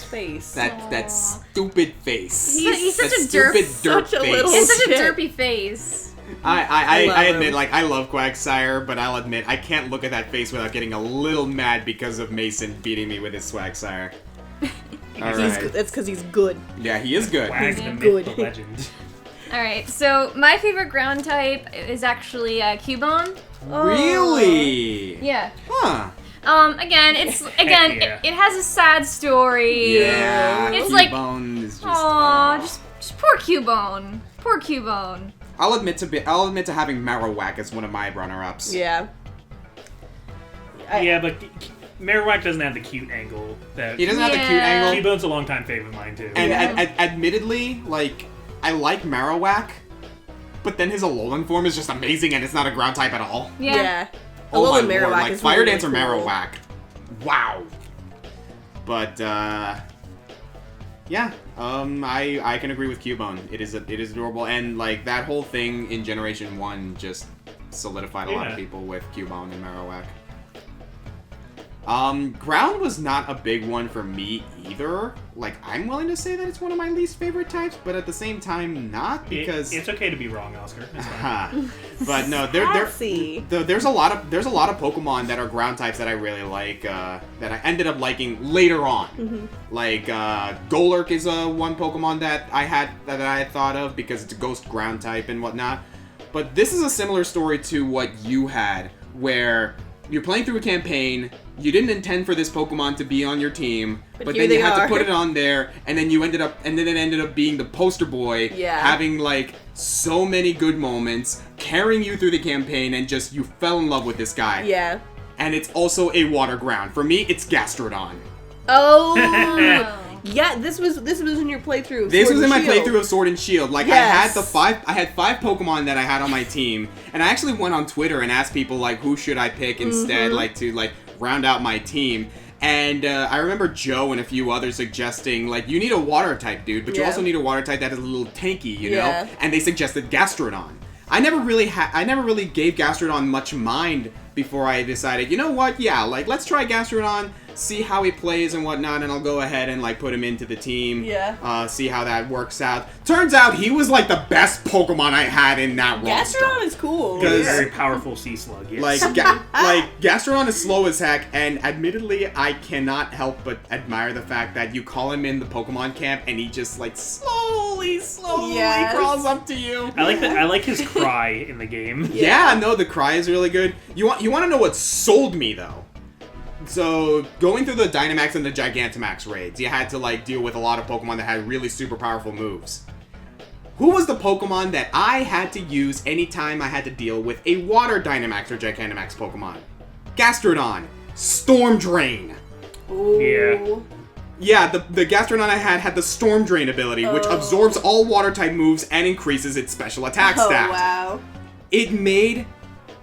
face. That stupid face. He's such That a derp. stupid derp Such a face. little It's such a shit. derpy face. I love admit, him. like, I love Quagsire, but I'll admit, I can't look at that face without getting a little mad because of Mason beating me with his Swagsire. Alright. That's because he's good. Yeah, he is good. Quag, the myth, Good. the legend. Alright, so my favorite ground type is actually Cubone. Really? Yeah. Huh. Again, Yeah. it has a sad story. Yeah. It's like, Cubone is just. aw, just poor Cubone. Poor Cubone. I'll admit to having Marowak as one of my runner-ups. Yeah. Yeah, but Marowak doesn't have the cute angle. That He doesn't have the cute Yeah. angle. Cubone's a longtime favorite of mine, too. And Yeah. admittedly, like, I like Marowak, but then his Alolan form is just amazing, and it's not a ground type at all. Yeah. Oh my Alolan lord, Marowak like is Fire really Dance or cool. Marowak. Wow. But yeah, I can agree with Cubone. It is adorable, and like that whole thing in Generation 1 just solidified a lot of Yeah. people with Cubone and Marowak. Ground was not a big one for me either. Like, I'm willing to say that it's one of my least favorite types, but at the same time, not, because It's okay to be wrong, Oscar. It's fine. but no, Sassy. there's a lot of Pokemon that are ground types that I really like, that I ended up liking later on. Mm-hmm. Like Golurk is one Pokemon that I had thought of because it's a ghost ground type and whatnot. But this is a similar story to what you had, where you're playing through a campaign. You didn't intend for this Pokemon to be on your team, but here then they you had are. to put it on there, and then it ended up being the poster boy, Yeah. having like so many good moments, carrying you through the campaign, and just you fell in love with this guy. Yeah. And it's also a water ground. For me, it's Gastrodon. Oh. Yeah, this was in your playthrough. Of This Sword was in my and Shield. playthrough of Sword and Shield. Like, Yes. I had five Pokemon that I had on my team, and I actually went on Twitter and asked people, like, who should I pick instead, like, to, like, round out my team. And I remember Joe and a few others suggesting, like, you need a water type, dude, but you Yeah. also need a water type that is a little tanky, you Yeah. know? And they suggested Gastrodon. I never really gave Gastrodon much mind before I decided, you know what, yeah, like, let's try Gastrodon, see how he plays and whatnot, and I'll go ahead and, like, put him into the team. Yeah. See how that works out. Turns out he was, like, the best Pokemon I had in that roster. Gastrodon is cool. Because- It's a very powerful sea slug. Yes. Like Gastrodon is slow as heck, and admittedly, I cannot help but admire the fact that you call him in the Pokemon camp, and he just, like, slowly Yes. crawls up to you. I like his cry in the game. Yeah, no, the cry is really good. You want to know what sold me though? So going through the Dynamax and the Gigantamax raids, you had to like deal with a lot of Pokemon that had really super powerful moves. Who was the Pokemon that I had to use anytime I had to deal with a Water Dynamax or Gigantamax Pokemon? Gastrodon, Storm Drain. Ooh. Yeah. Yeah, the Gastrodon I had the Storm Drain ability, which absorbs all Water-type moves and increases its special attack Oh, stat. wow. It made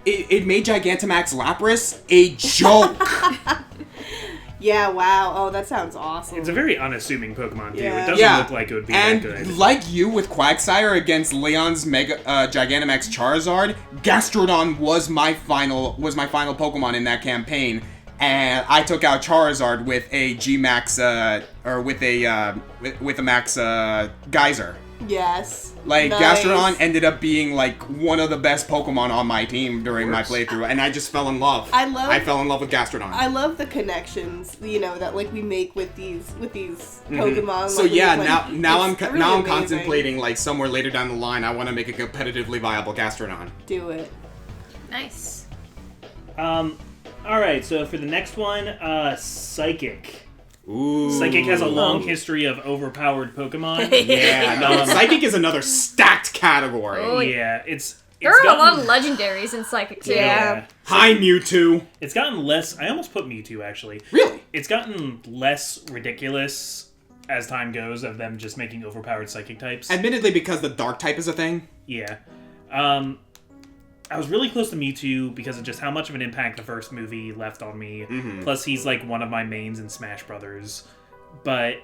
Gigantamax Lapras a joke. Yeah, wow. Oh, that sounds awesome. It's a very unassuming Pokemon too. Yeah. It doesn't look like it would be and that good. like you with Quagsire against Leon's Gigantamax Charizard, Gastrodon was my final Pokemon in that campaign, and I took out Charizard with a G Max with a Max Geyser. Yes. Like, Nice. Gastrodon ended up being, like, one of the best Pokemon on my team during my playthrough, and I just fell in love. I fell in love with Gastrodon. I love the connections, that like we make with these Pokemon. So like, yeah, like, now I'm it's really amazing. contemplating, like, somewhere later down the line, I want to make a competitively viable Gastrodon. Do it. Nice. Alright, so for the next one, Psychic. Ooh. Psychic has a long history of overpowered Pokemon. Yeah, no, Psychic is another stacked category. Oh, Yeah, it's There are a lot gotten- of legendaries in Psychic too. Yeah. Hi, Mewtwo. It's gotten less. I almost put Mewtwo actually. Really? It's gotten less ridiculous as time goes of them just making overpowered psychic types. Admittedly, because the Dark type is a thing. Yeah. I was really close to Mewtwo because of just how much of an impact the first movie left on me. Plus, he's like one of my mains in Smash Brothers. But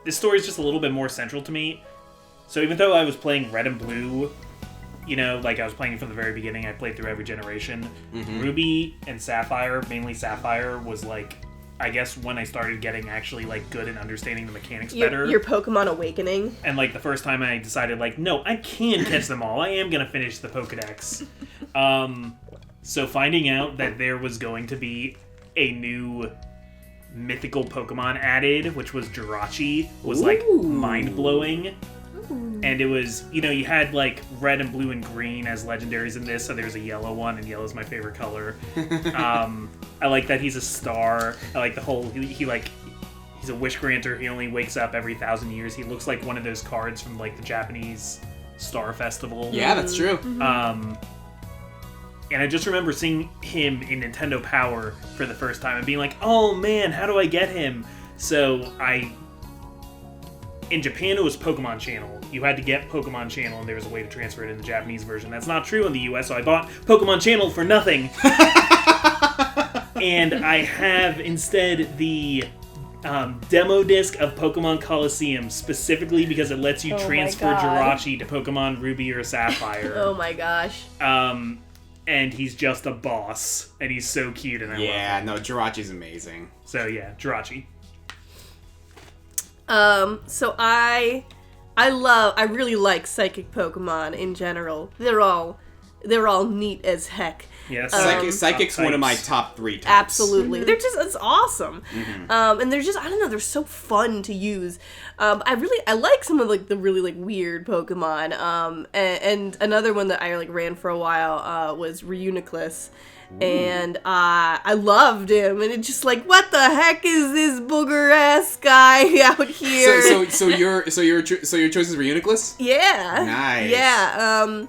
this story is just a little bit more central to me. So even though I was playing Red and Blue, like I was playing from the very beginning, I played through every generation. Ruby and Sapphire, mainly Sapphire, was like, I guess when I started getting actually like good at understanding the mechanics better. Your Pokemon Awakening. And like the first time I decided like, no, I can catch them all. I am gonna finish the Pokedex. So finding out that there was going to be a new mythical Pokemon added, which was Jirachi, was like mind-blowing. And it was, you had like red and blue and green as legendaries in this, so there's a yellow one, and yellow's my favorite color. I like that he's a star. I like the whole, he's a wish granter. He only wakes up every 1,000 years. He looks like one of those cards from like the Japanese Star Festival. Yeah, that's true. And I just remember seeing him in Nintendo Power for the first time and being like, oh man, how do I get him? So in Japan, it was Pokemon Channel. You had to get Pokemon Channel, and there was a way to transfer it in the Japanese version. That's not true in the US, so I bought Pokemon Channel for nothing. And I have instead the demo disc of Pokemon Coliseum, specifically because it lets you Oh my transfer God. Jirachi to Pokemon Ruby or Sapphire. Oh my gosh. And he's just a boss, and he's so cute, and I love Yeah, him. no, Jirachi's amazing. So yeah, Jirachi. So I really like psychic Pokemon in general. They're all neat as heck. Yes. Psychic's one of my top 3 types. Absolutely. It's awesome. And they're just, I don't know, they're so fun to use. I like some of like the really like weird Pokemon. And another one that I like ran for a while was Reuniclus. And I loved him, and it's just like, what the heck is this booger ass guy out here? So your choice is Reuniclus? Yeah. Nice. Yeah.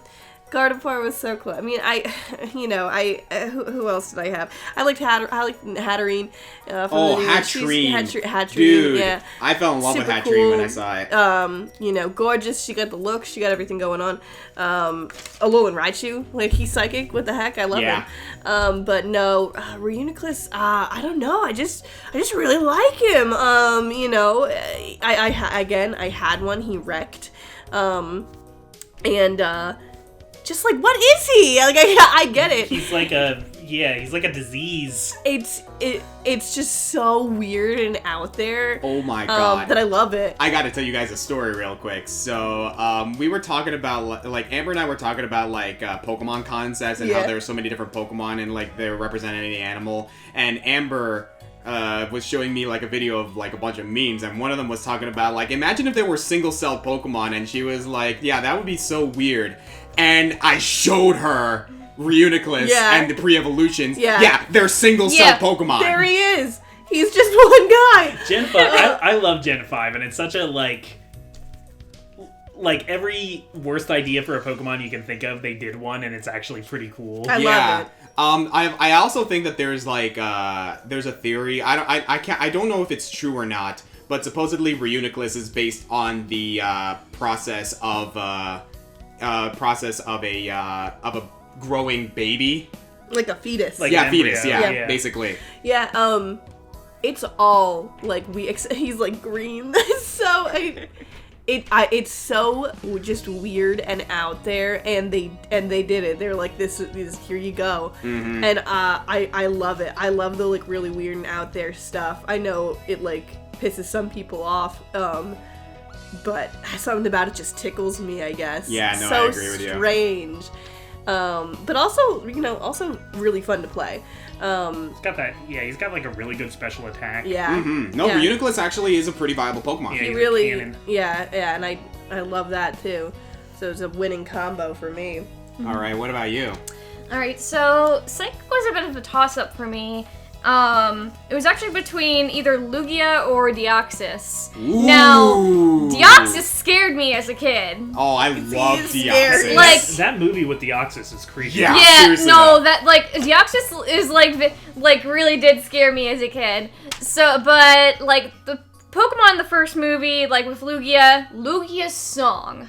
Gardevoir was so cool. I mean, who else did I have? I liked Hatterene. Hatterene. Hatterene, Dude, yeah. I fell in love with Super Hatterene when I cool. saw it. Gorgeous. She got the look. She got everything going on. Alolan Raichu, like he's psychic. What the heck? I love him. But no, Reuniclus. I don't know. I just really like him. I had one. He wrecked. Just like, what is he? Like, I get it. He's like a disease. It's just so weird and out there. Oh my god. That I love it. I gotta tell you guys a story real quick. So, we were talking about, like, Amber and I were talking about, like, Pokemon concepts and how there are so many different Pokemon and, like, they're representing any animal. And Amber was showing me, like, a video of, like, a bunch of memes, and one of them was talking about, like, imagine if there were single-celled Pokemon, and she was like, yeah, that would be so weird. And I showed her Reuniclus and the pre-evolutions. Yeah, they're single-celled Pokemon. There he is. He's just one guy. Gen 5, I love Gen 5, and it's such a, like every worst idea for a Pokemon you can think of, they did one, and it's actually pretty cool. I love it. I also think that there's like there's a theory. I don't know if it's true or not, but supposedly Reuniclus is based on the process of a growing baby. Like a fetus. Like yeah, an fetus. embryo. Yeah, basically. Yeah. It's all like he's like green. So it's so just weird and out there, and they did it. They're like, this here you go. And I love it. I love the like really weird and out there stuff. I know it like pisses some people off, but something about it just tickles me, I guess. Yeah, no, so I agree with you. Strange. But also, also really fun to play. He's got that. Yeah, he's got like a really good special attack. Yeah. No, Yeah. Reuniclus actually is a pretty viable Pokemon. Yeah. He He's a really, cannon. yeah, and I love that too. So it's a winning combo for me. All right, what about you? All right, so Psychic was a bit of a toss-up for me. It was actually between either Lugia or Deoxys. Ooh. Now, Deoxys scared me as a kid. Oh, I love he's scary. Deoxys. Like- That movie with Deoxys is creepy. Yeah. Yeah, seriously no, though. that like Deoxys is like really did scare me as a kid. So, but like the Pokemon in the first movie, like with Lugia's song.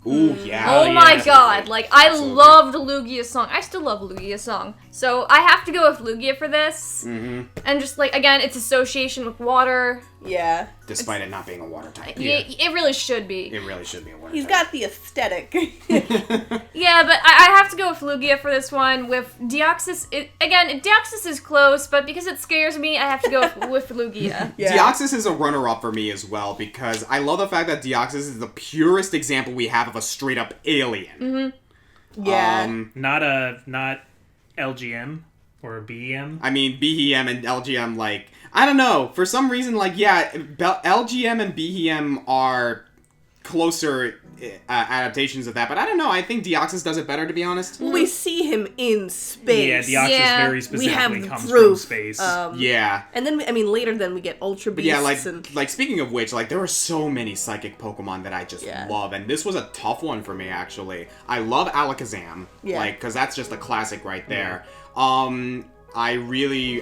Ooh, yeah. Oh yeah, my absolutely. god, like I Absolutely. loved Lugia's song. I still love Lugia's song. So I have to go with Lugia for this. Mm-hmm. And just like again, its association with water. Yeah. Despite it not being a water type. It really should be. It really should be a water He's type. got the aesthetic. Yeah, but I have to go with Lugia for this one. With Deoxys, Deoxys is close, but because it scares me, I have to go with Lugia. Yeah. Deoxys is a runner-up for me as well because I love the fact that Deoxys is the purest example we have of a straight-up alien. Yeah. Not LGM or BEM. I mean, BEM and LGM, like, I don't know. For some reason, like, yeah, LGM and BEM are closer adaptations of that, but I don't know. I think Deoxys does it better, to be honest. We see him in space. Yeah, Deoxys Yeah. very We specifically have comes proof. from space. Yeah. And then, later then we get Ultra But Beasts yeah, and... like speaking of which, like there are so many psychic Pokemon that I just Yeah. love, and this was a tough one for me actually. I love Alakazam, Yeah. like because that's just a classic right there. I really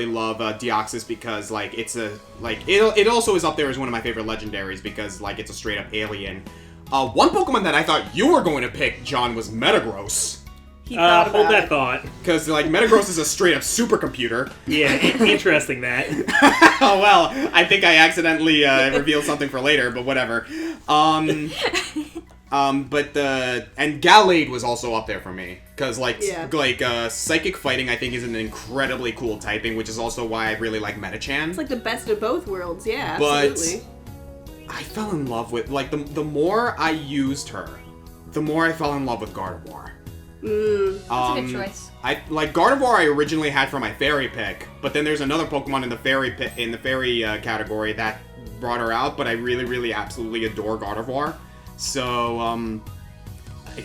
love Deoxys because like it's it also is up there as one of my favorite legendaries because like it's a straight up alien. One Pokemon that I thought you were going to pick, John, was Metagross. He thought Hold about that it. thought. Because, like, Metagross is a straight-up supercomputer. Yeah, interesting that. Oh, well, I think I accidentally revealed something for later, but whatever. And Gallade was also up there for me. Because, Yeah. Psychic Fighting, I think, is an incredibly cool typing, which is also why I really like Metachan. It's like the best of both worlds, yeah, But- absolutely. I fell in love with, like, the more I used her, the more I fell in love with Gardevoir. Mm. That's a good choice. Gardevoir I originally had for my fairy pick, but then there's another Pokemon in the fairy category that brought her out, but I really absolutely adore Gardevoir. So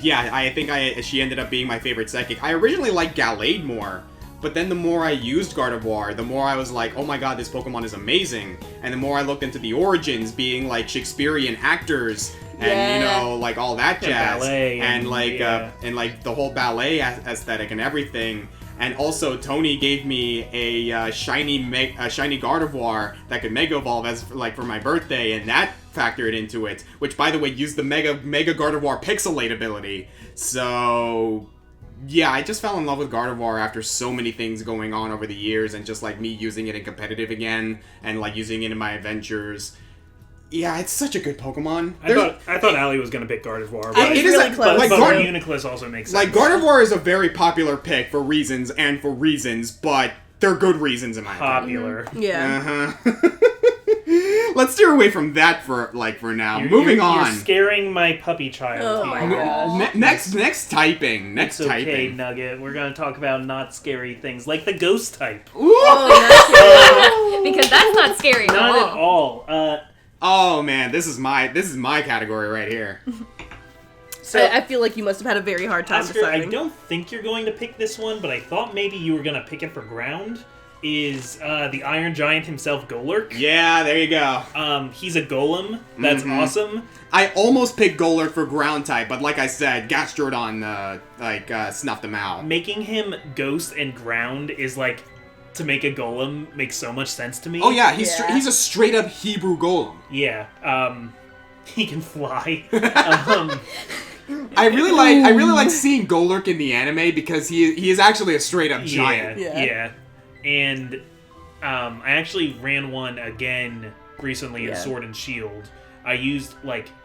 yeah, I think she ended up being my favorite psychic. I originally liked Gallade more, but then the more I used Gardevoir, the more I was like, oh my god, this Pokemon is amazing. And the more I looked into the origins, being like Shakespearean actors and Yeah. like all that jazz, ballet and and like the whole ballet aesthetic and everything. And also, Tony gave me a shiny Gardevoir that could Mega Evolve for my birthday, and that factored into it. Which, by the way, used the Mega Gardevoir Pixelate ability. So yeah, I just fell in love with Gardevoir after so many things going on over the years, and just like me using it in competitive again, and like using it in my adventures. Yeah, it's such a good Pokemon. I thought Allie was gonna pick Gardevoir, I but, was it is really a- close. like but Gar- Reuniclus also makes sense. Like, Gardevoir is a very popular pick for reasons, but they're good reasons in my opinion. popular. Yeah. Uh-huh. Let's steer away from that for now. Moving on. You're scaring my puppy child. Oh here. my gosh. Next typing. Next It's okay, typing. Nugget. We're gonna talk about not scary things, like the ghost type. Ooh! Oh, Because that's not scary at Not at all. all. Oh man, this is my category right here. So, I feel like you must have had a very hard time Oscar, I deciding. don't think you're going to pick this one, but I thought maybe you were gonna pick it for ground. Is the Iron Giant himself, Golurk? Yeah, there you go. He's a golem. That's Mhm. awesome. I almost picked Golurk for ground type, but like I said, Gastrodon snuffed him out. Making him ghost and ground is like to make a golem makes so much sense to me. Oh yeah, he's Yeah. he's a straight up Hebrew golem. Yeah. He can fly. I really like seeing Golurk in the anime because he is actually a straight up giant. Yeah. And I actually ran one again recently in Yeah. Sword and Shield. I used,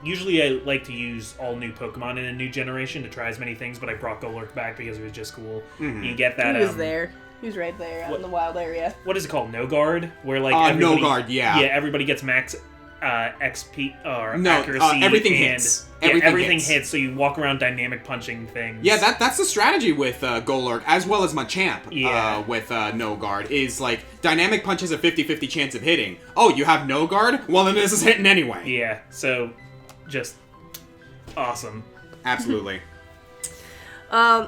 usually I like to use all new Pokemon in a new generation to try as many things, but I brought Golurk back because it was just cool. Mhm. You get that, He was there. He was right there out in the wild area. what is it called? No Guard? Where, No everybody... Guard, yeah. Yeah, everybody gets max XP or No, accuracy. everything and, hits. Yeah, Everything everything hits. hits. So you walk around dynamic punching things. Yeah, that's the strategy with Golurk, as well as Machamp Yeah. with no guard, is like dynamic punch has a 50-50 chance of hitting. Oh, you have no guard? Well, then this is hitting anyway. Yeah. So, just awesome. Absolutely.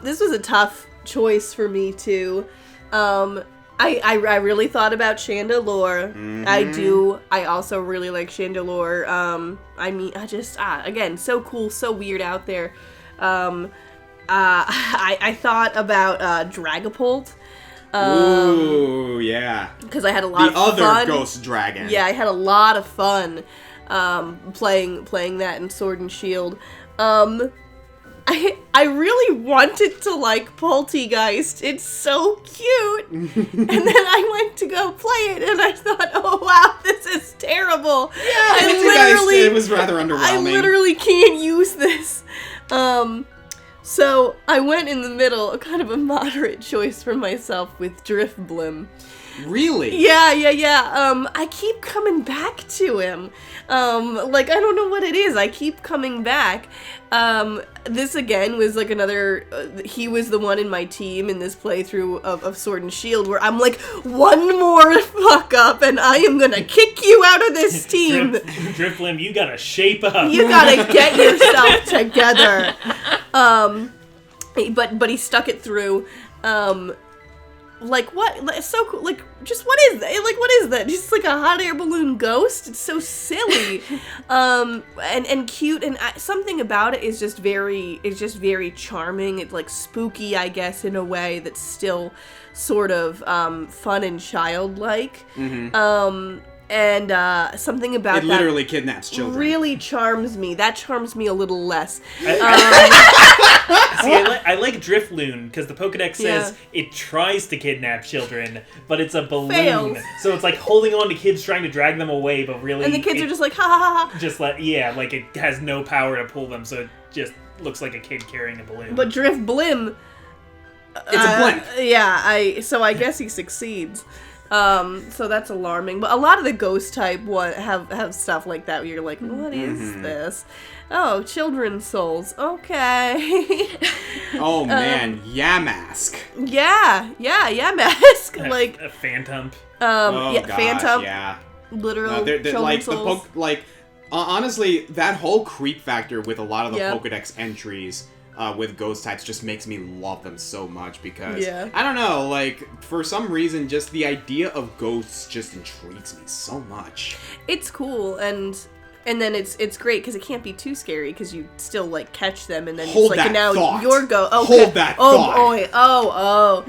This was a tough choice for me too. I really thought about Chandelure. I also really like Chandelure. I mean, again, so cool, so weird out there. I thought about Dragapult. Ooh, yeah. Because I had a lot The of other fun. ghost dragon. Yeah, I had a lot of fun playing that in Sword and Shield. I really wanted to like Poltegeist. It's so cute. And then I went to go play it and I thought, oh wow, this is terrible. Yeah, it was rather underwhelming. I literally can't use this. So I went in the middle, kind of a moderate choice for myself with Drifblim. Really? Yeah. I keep coming back to him. I don't know what it is. I keep coming back. This again was like another, he was the one in my team in this playthrough of Sword and Shield where I'm like, one more fuck up and I am gonna kick you out of this team. Drifblim, you gotta shape up. You gotta get yourself together. But he stuck it through. What? So cool. What is that? What is that? Just like a hot air balloon ghost? It's so silly. And cute, and something about it is just very charming. It's like spooky, I guess, in a way that's still sort of fun and childlike. Mm-hmm. And something about it literally kidnaps children. Really charms me. That charms me a little less. See, I like Drifloon because the Pokedex says it tries to kidnap children, but it's a balloon. Fails. So it's like holding on to kids trying to drag them away, but really... And the kids are just like, ha ha ha. Just like it has no power to pull them, so it just looks like a kid carrying a balloon. But Drifblim... It's a blimp. Yeah, so I guess he succeeds. So that's alarming. But a lot of the ghost type have stuff like that where you're like, what is this? Oh, children's souls. Okay. Oh man, Yamask. Yeah, Mask. Like a Phantom. Phantom. Yeah. Literal They're children's like souls. honestly, that whole creep factor with a lot of the Yep. Pokedex entries with ghost types just makes me love them so much because Yeah. I don't know, like for some reason, just the idea of ghosts just intrigues me so much. It's cool and then it's great because it can't be too scary because you still like catch them and then Hold it's like that now thought. you're okay. Hold that thought. Boy. Oh.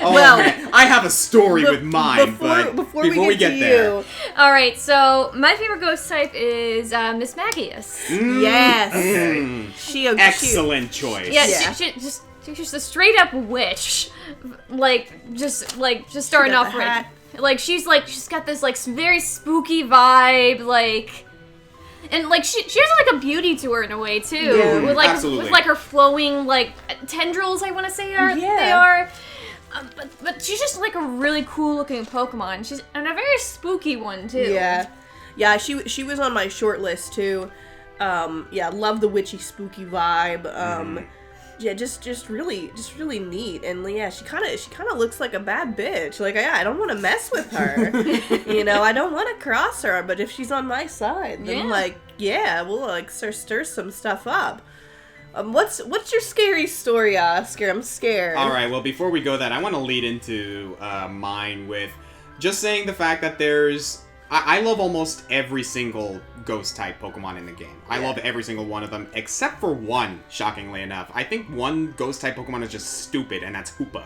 Oh Well, man, I have a story with mine, but before we get there. you, Alright, so my favorite ghost type is Miss Magius. yes, Mm. she Excellent choice. Yeah, Yeah. she's just a straight up witch. Just starting got off the right. hat. She's got this like very spooky vibe, and like she has like a beauty to her in a way too, Yeah. Absolutely. with like her flowing like tendrils. I want to say they are. But she's just like a really cool looking Pokemon. She's and a very spooky one too. Yeah. She was on my short list too. Love the witchy spooky vibe. Yeah, just really neat, and yeah, she kind of looks like a bad bitch. Like, yeah, I don't want to mess with her, I don't want to cross her. But if she's on my side, then we'll like stir some stuff up. What's your scary story, Oscar? I'm scared. All right. Well, before we go that, I want to lead into mine with just saying the fact that I love almost every single ghost type Pokemon in the game. I love every single one of them, except for one, shockingly enough. I think one ghost type Pokemon is just stupid, and that's Hoopa.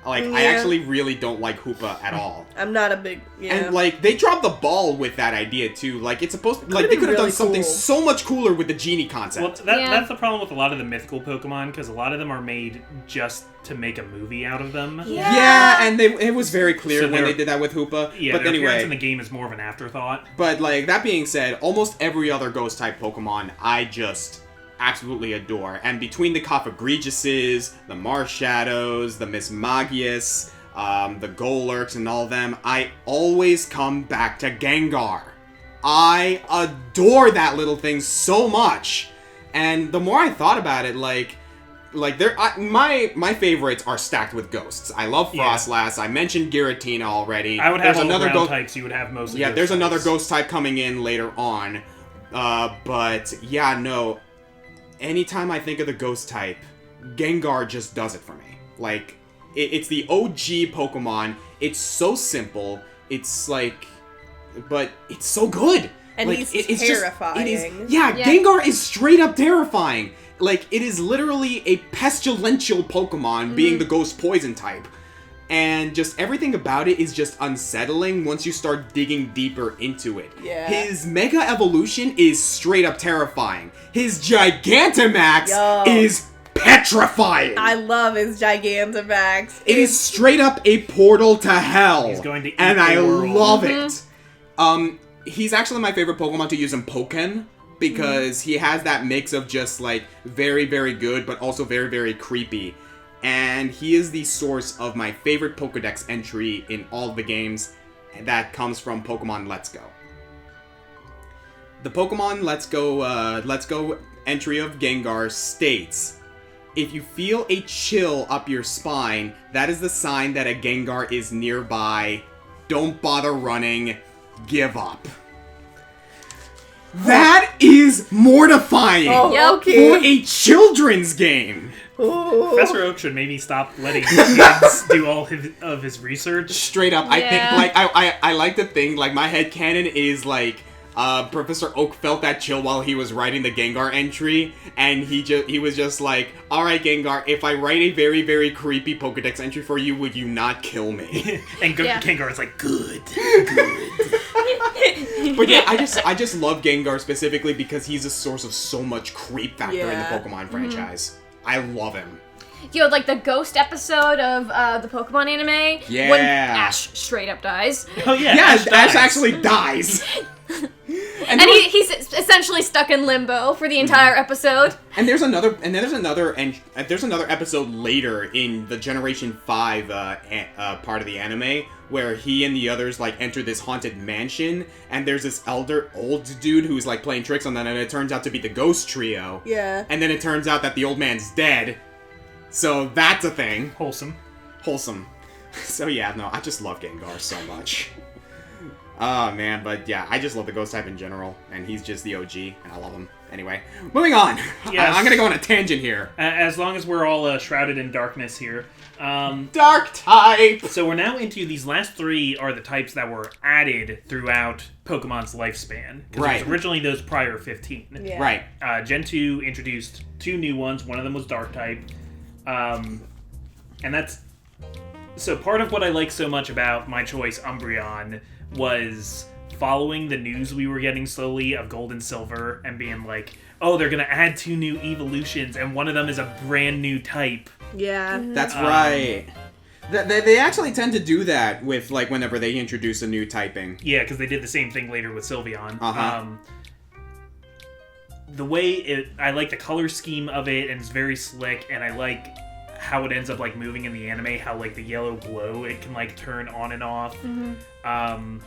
Like, I actually really don't like Hoopa at all. I'm not a big... Yeah. And, like, they dropped the ball with that idea, too. Like, it's supposed to... Like, they could have done something so much cooler with the genie concept. Well, that's the problem with a lot of the mythical Pokemon, because a lot of them are made just to make a movie out of them. Yeah, and it was very clear So when they did that with Hoopa. Yeah, but their appearance anyway, in the game is more of an afterthought. But, like, that being said, almost every other ghost type Pokemon I just absolutely adore. And between the Cofagrigiuses, the Marshadows, the Mismagius, the Golurks and all of them, I always come back to Gengar. I adore that little thing so much. And the more I thought about it, like my favorites are stacked with ghosts. I love Frostlass. I mentioned Giratina already. I would have another ground types. You would have mostly. Yeah, there's another ghost type coming in later on. But yeah, no. Anytime I think of the ghost type, Gengar just does it for me. Like, it's the OG Pokemon. It's so simple. It's like, but it's so good. And like, he's terrifying. Gengar is straight up terrifying. Like, it is literally a pestilential Pokemon, being the ghost poison type. And just everything about it is just unsettling once you start digging deeper into it. Yeah. His Mega Evolution is straight up terrifying. His Gigantamax is petrifying. I love his Gigantamax. It is straight up a portal to hell. He's going to eat and the I world. love it. He's actually my favorite Pokemon to use in Pokken, because he has that mix of just like very, very good, but also very, very creepy. And he is the source of my favorite Pokedex entry in all of the games, and that comes from Pokemon Let's Go. The Pokemon Let's Go entry of Gengar states, if you feel a chill up your spine, that is the sign that a Gengar is nearby. Don't bother running. Give up. That is mortifying for a children's game. Professor Oak should maybe stop letting kids do all of his research. Straight up, I think, like, I like to think, like, my headcanon is, like, Professor Oak felt that chill while he was writing the Gengar entry, and he was just like, alright Gengar, if I write a very, very creepy Pokedex entry for you, would you not kill me? And Gengar is like, good. But yeah, I just love Gengar specifically because he's a source of so much creep factor in the Pokemon franchise. I love him. Yo, like the ghost episode of the Pokemon anime. Yeah. When Ash straight up dies. Oh yeah. Yeah, Ash actually dies. And he's essentially stuck in limbo for the entire episode. And there's another episode later in the Generation 5 part of the anime where he and the others like enter this haunted mansion, and there's this old dude who's like playing tricks on them, and it turns out to be the Ghost Trio. Yeah. And then it turns out that the old man's dead. So that's a thing. Wholesome. So yeah, no, I just love Gengar so much. Oh man, but yeah, I just love the ghost type in general, and he's just the OG, and I love him. Anyway, moving on. Yes. I'm gonna go on a tangent here. As long as we're all shrouded in darkness here. Dark type! So we're now into these last three are the types that were added throughout Pokemon's lifespan. Because it was originally those prior 15. Yeah. Right. Gen 2 introduced 2 new ones. One of them was Dark type. And that's... So part of what I like so much about my choice, Umbreon, was following the news we were getting slowly of Gold and Silver and being like, oh, they're going to add 2 new evolutions and one of them is a brand new type. Yeah. That's right. They actually tend to do that with, like, whenever they introduce a new typing. Yeah, because they did the same thing later with Sylveon. Uh-huh. The way I like the color scheme of it, and it's very slick, and I like how it ends up, like, moving in the anime, how, like, the yellow glow, it can, like, turn on and off. Mm-hmm.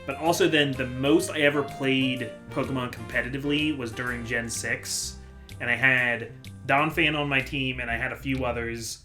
But also then, the most I ever played Pokemon competitively was during Gen 6, and I had Donphan on my team, and I had a few others,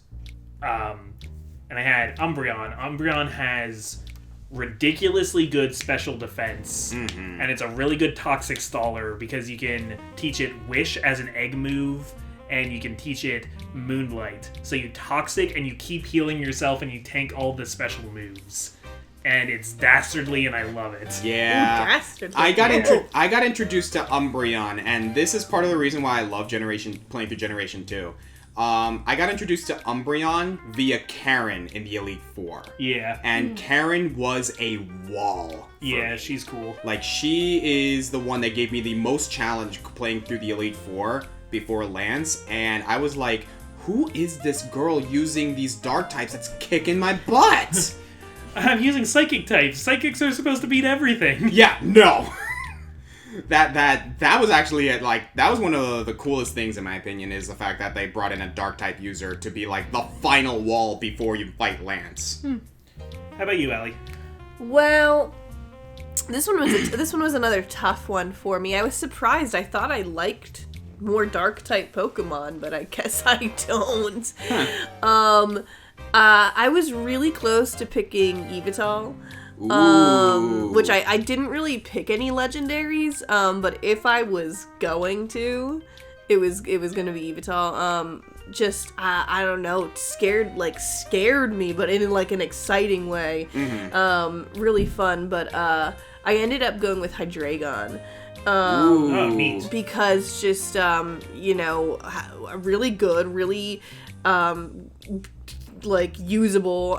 and I had Umbreon. Umbreon has ridiculously good special defense, and it's a really good toxic staller because you can teach it Wish as an egg move, and you can teach it Moonlight. So you toxic and you keep healing yourself and you tank all the special moves. And it's dastardly and I love it. Yeah. Ooh, dastardly. I got introduced to Umbreon, and this is part of the reason why I love playing through Generation 2. I got introduced to Umbreon via Karen in the Elite Four. Yeah. And Karen was a wall. Yeah, she's cool. Like, she is the one that gave me the most challenge playing through the Elite Four before Lance, and I was like, who is this girl using these dark types that's kicking my butt? I'm using psychic types. Psychics are supposed to beat everything. Yeah, no. That was actually that was one of the coolest things in my opinion, is the fact that they brought in a dark type user to be like the final wall before you fight Lance. How about you, Allie? Well, This one was another tough one for me. I was surprised. I thought I liked more dark type Pokemon, but I guess I don't. Huh. I was really close to picking Evital. Which I didn't really pick any legendaries, but if I was going to, it was gonna be Evital. Just I don't know, scared me, but in like an exciting way. Really fun, but I ended up going with Hydreigon. Neat. Because just really good, really like usable,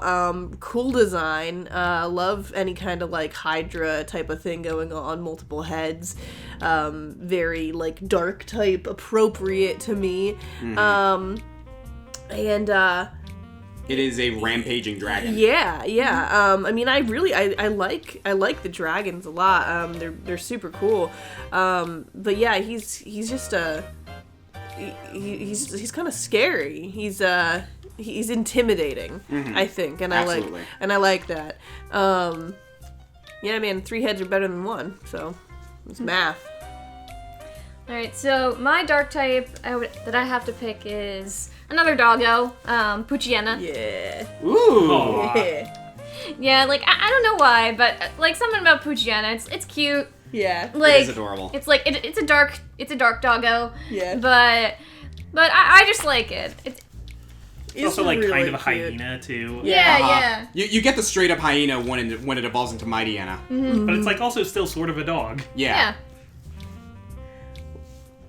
cool design. Love any kind of like Hydra type of thing going on, multiple heads. Very like dark type appropriate to me. It is a rampaging dragon. Yeah. I mean, I like the dragons a lot. They're super cool. But yeah, he's just he's kind of scary. He's intimidating, I think, and Absolutely. I like that. Yeah, man, 3 heads are better than 1, so it's math. Alright, so my dark type that I have to pick is another doggo, Poochyena. Yeah. Ooh. Yeah. Yeah, like, I don't know why, but, like, something about Poochyena, it's cute. Yeah. Like, It is adorable. It's like, it's a dark doggo. Yeah. But I just like it. It's also like really kind of a cute. hyena too. Yeah. You get the straight up hyena when it evolves into Mightyena. But it's like also still sort of a dog. Yeah.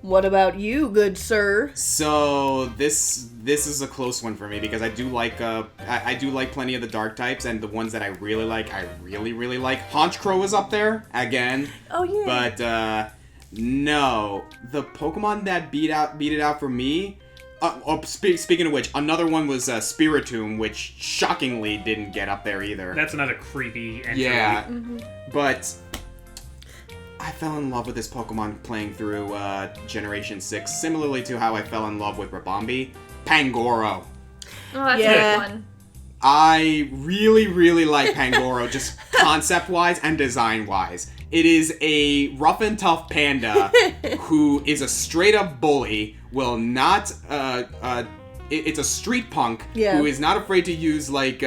What about you, good sir? So this is a close one for me because I do like I do like plenty of the dark types, and the ones that I really like Honchkrow is up there again. Oh yeah. But no, the Pokemon that beat it out for me. Speaking of which, another one was Spiritomb, which shockingly didn't get up there either. That's another creepy entry. Yeah, but I fell in love with this Pokemon playing through Generation 6, similarly to how I fell in love with Rabombi. Pangoro. Oh, that's Yeah. a good one. I really, really like Pangoro, just concept-wise and design-wise. It is a rough and tough panda who is a straight-up bully, will not, it's a street punk who is not afraid to use, like,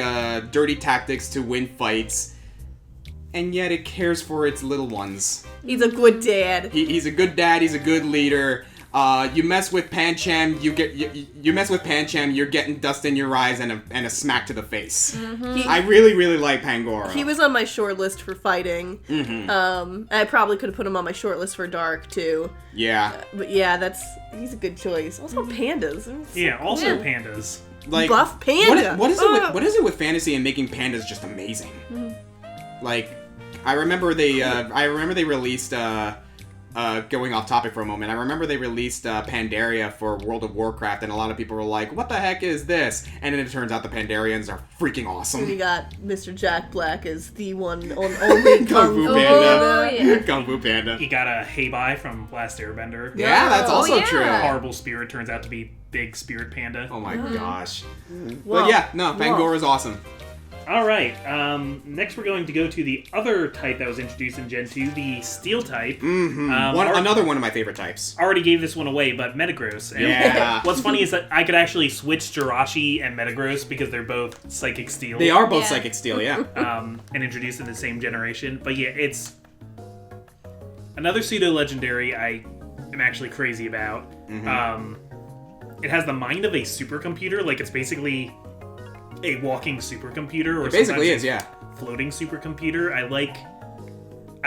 dirty tactics to win fights, and yet it cares for its little ones. He's a good dad. He's a good dad, he's a good leader. You mess with Pancham, you mess with Pancham, you're getting dust in your eyes and a smack to the face. I really, really like Pangoro. He was on my short list for fighting. I probably could have put him on my short list for dark too. Yeah. But yeah, he's a good choice. Also pandas. Yeah, also pandas. Like Buff panda. What is it with fantasy and making pandas just amazing? Like, I remember they released going off topic for a moment, I remember they released Pandaria for World of Warcraft, and a lot of people were like, what the heck is this? And then it turns out the Pandarians are freaking awesome. And you got Mr. Jack Black as the one only Kung Fu Fu Panda. yeah. Kung Fu Panda. You got a Heibai from Last Airbender. Yeah, that's also yeah. true. Horrible spirit turns out to be big spirit panda. Oh my gosh. Wow. But yeah, no, Pangoro's awesome. All right. Next, we're going to go to the other type that was introduced in Gen 2, the Steel type. Another one of my favorite types. Already gave this one away, but Metagross. And Yeah. what's funny is that I could actually switch Jirachi and Metagross because they're both Psychic Steel. They are both Yeah. Psychic Steel, yeah. And introduced in the same generation. But yeah, it's another pseudo-legendary I am actually crazy about. It has the mind of a supercomputer. Like, it's basically a walking supercomputer, or It basically sometimes is, yeah. floating supercomputer. I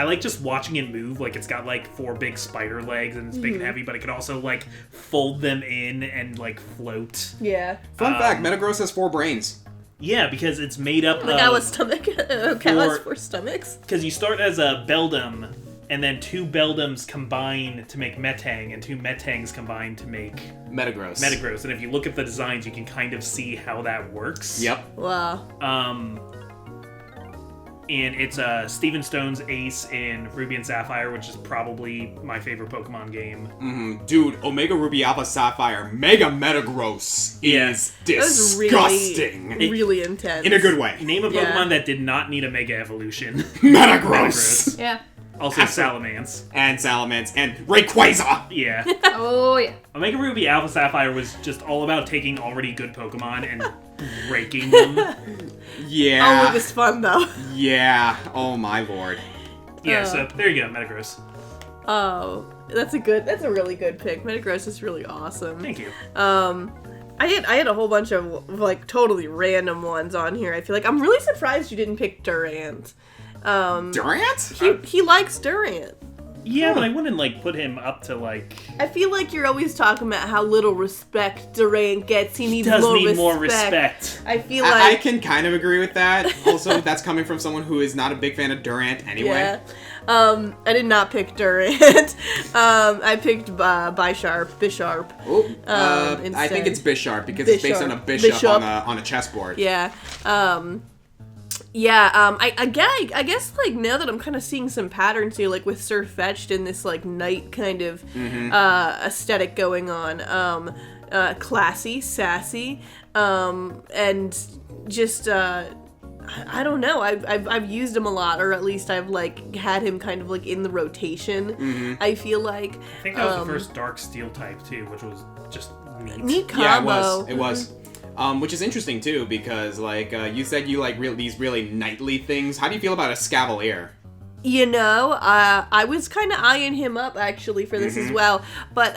like just watching it move. Like, it's got like 4 big spider legs and it's big and heavy, but it can also like fold them in and like float. Yeah. Fun fact, Metagross has 4 brains. Yeah, because it's made up Like our of stomach. Cat has 4 stomachs. because you start as a Beldum, and then 2 Beldums combine to make Metang, and 2 Metangs combine to make Metagross. And if you look at the designs, you can kind of see how that works. Yep. Wow. and it's Steven Stone's Ace in Ruby and Sapphire, which is probably my favorite Pokemon game. Dude, Omega Ruby Alpha Sapphire Mega Metagross is disgusting. Really intense. In a good way. Name a Pokemon that did not need a Mega Evolution. Metagross. Yeah. Also Salamence. And Salamence and Rayquaza. Yeah. Oh, yeah. Omega Ruby Alpha Sapphire was just all about taking already good Pokemon and breaking them. Yeah. Oh, it was fun though. Yeah. Oh my lord. Yeah, so there you go, Metagross. Oh, that's a really good pick. Metagross is really awesome. Thank you. I had a whole bunch of like totally random ones on here. I feel like I'm really surprised you didn't pick Durant. Durant? He likes Durant. Yeah, but I wouldn't like put him up to like. I feel like you're always talking about how little respect Durant gets. He needs Does more need respect. more respect. I feel I like can kind of agree with that. Also, that's coming from someone who is not a big fan of Durant anyway. yeah. I did not pick Durant. I picked Bisharp. Oh, I instead. think it's Bisharp because it's based on a bishop. On a chessboard. Yeah. I guess like now that I'm kind of seeing some patterns here, like with Sirfetch'd and this like knight kind of aesthetic going on. Classy, sassy, and just I don't know. I've used him a lot, or at least I've like had him kind of like in the rotation. I feel like I think that was the first Dark Steel type too, which was just neat. neat combo. Yeah, it was. Which is interesting too, because like you said, you like these really knightly things. How do you feel about a Scavalier? You know, I was kind of eyeing him up actually for this as well, but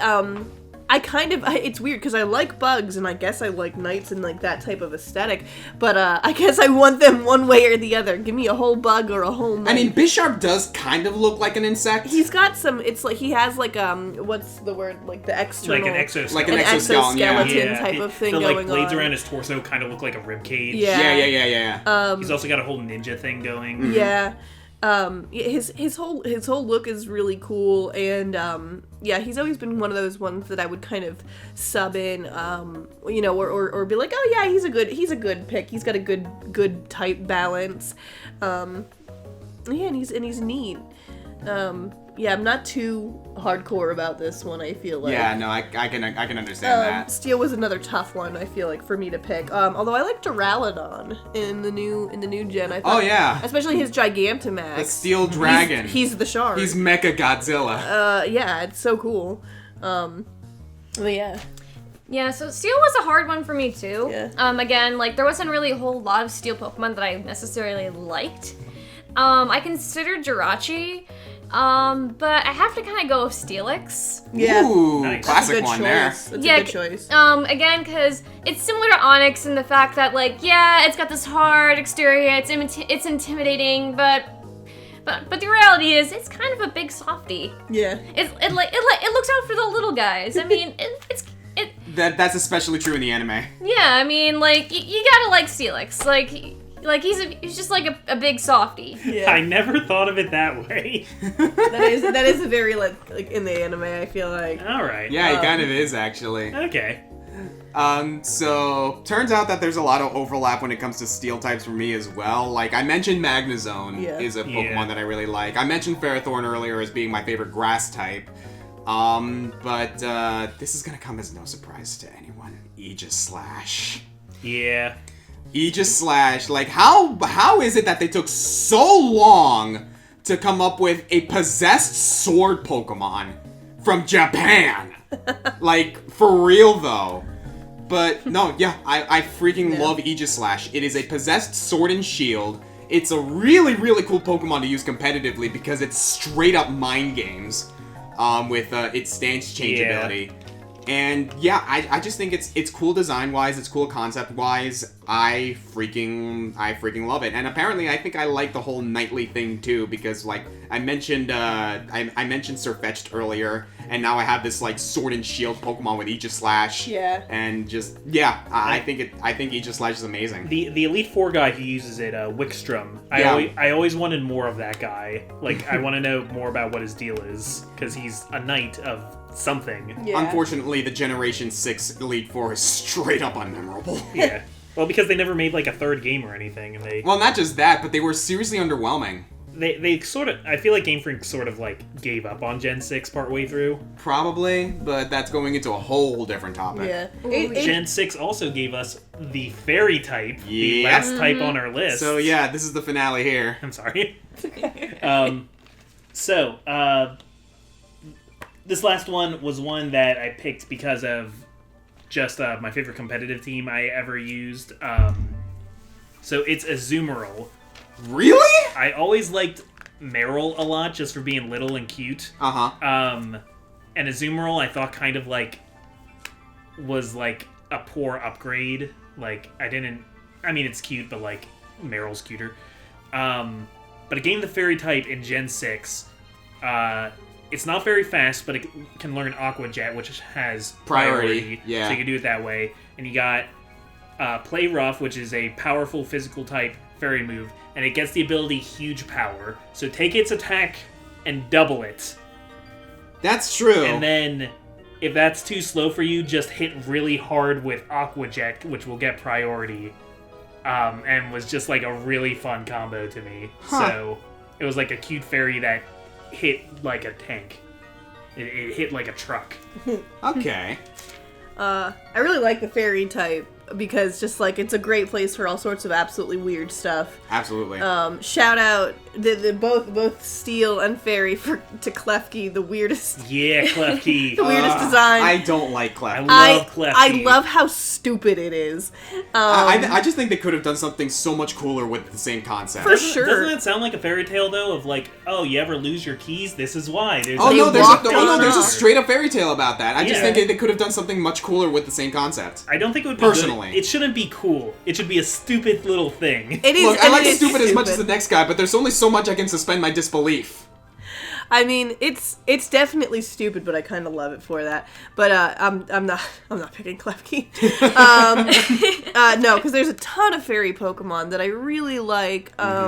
it's weird because I like bugs and I guess I like knights and like that type of aesthetic, but I guess I want them one way or the other. Give me a whole bug or a whole knight. I mean, Bisharp does kind of look like an insect. He's got some, it's like he has like, what's the word, like the external... Like an exoskeleton. Like an exoskeleton type of thing the going like blades on. around his torso kind of look like a rib cage. Yeah. He's also got a whole ninja thing going. Yeah. His whole look is really cool, and he's always been one of those ones that I would kind of sub in, or be like, oh yeah, he's a good pick. He's got a good type balance. And he's neat. I'm not too hardcore about this one, I feel like. Yeah, no, I can understand that. Steel was another tough one, I feel like, for me to pick. Although I like Duraludon in the new gen. I thought, Oh, yeah. especially his Gigantamax. The Steel Dragon. He's the shark. He's Mecha Godzilla. Yeah, it's so cool. But yeah. Yeah, so Steel was a hard one for me too. Yeah. Again, like there wasn't really a whole lot of Steel Pokemon that I necessarily liked. I considered Jirachi. But I have to kind of go with Steelix. Yeah. Ooh, Nice. classic one there. That's a good choice. Again, because it's similar to Onyx in the fact that, like, yeah, it's got this hard exterior, it's intimidating, but the reality is, it's kind of a big softie. Yeah. It looks out for the little guys. I mean, That's especially true in the anime. yeah. I mean, like, you gotta like Steelix, like he's just like a big softie. Yeah. I never thought of it that way. that is a very like in the anime, I feel like. All right. Yeah, he kind of is actually. Okay. So turns out that there's a lot of overlap when it comes to steel types for me as well. Like I mentioned, Magnezone is a Pokemon that I really like. I mentioned Ferrothorn earlier as being my favorite grass type. But this is gonna come as no surprise to anyone. Aegislash. Yeah. Aegislash. Like how is it that they took so long to come up with a possessed sword Pokemon from Japan? Like for real though. But no, yeah, I freaking love Aegislash. It is a possessed sword and shield. It's a really, really cool Pokemon to use competitively because it's straight up mind games with its stance change ability. And yeah, I just think it's cool design-wise, it's cool concept-wise. I freaking love it. And apparently I think I like the whole knightly thing too, because like I mentioned I mentioned Sirfetch'd earlier, and now I have this like sword and shield Pokemon with Aegislash. Yeah. And just I think Aegislash is amazing. The Elite Four guy who uses it, Wickstrom. I always wanted more of that guy. Like I want to know more about what his deal is, because he's a knight of something. Yeah. Unfortunately, the Generation 6 Elite Four is straight up unmemorable. Yeah. Well, because they never made like a third game or anything, and they Well, not just that, but they were seriously underwhelming. they sort of, I feel like Game Freak sort of like gave up on Gen 6 partway through. Probably, but that's going into a whole different topic. Yeah. Gen 6 also gave us the fairy type, the Yep. last type on our list. So yeah, this is the finale here. I'm sorry. This last one was one that I picked because of just my favorite competitive team I ever used. So it's Azumarill. Really? I always liked Meryl a lot just for being little and cute. Uh-huh. And Azumarill I thought kind of like was like a poor upgrade. Like I mean it's cute, but like Meryl's cuter. But it gained the fairy type in Gen 6. It's not very fast, but it can learn Aqua Jet, which has priority. Yeah. So you can do it that way. And you got Play Rough, which is a powerful physical type fairy move. And it gets the ability Huge Power. So take its attack and double it. That's true. And then, if that's too slow for you, just hit really hard with Aqua Jet, which will get priority. And was just like a really fun combo to me. Huh. So, it was like a cute fairy that hit like a tank. It hit like a truck. Okay. I really like the fairy type because just like it's a great place for all sorts of absolutely weird stuff. Absolutely. Shout out the both Steel and Fairy to Klefki, the weirdest Yeah, Klefki. the weirdest design. I don't like Clef. I love Klefki. I love how stupid it is. I just think they could have done something so much cooler with the same concept. For sure. Doesn't that sound like a fairy tale though? Of like, oh, you ever lose your keys? This is why. There's Oh They no, there's walked there's a on. straight up fairy tale about that. I just Yeah. think they could have done something much cooler with the same concept. I don't think it would be Personally. good. It shouldn't be cool. It should be a stupid little thing. It is. Look, I and like it is stupid as much as the stupid. next guy, but there's only so much I can suspend my disbelief. I mean, it's definitely stupid, but I kind of love it for that. But I'm not picking Klefki. No, because there's a ton of fairy Pokemon that I really like. I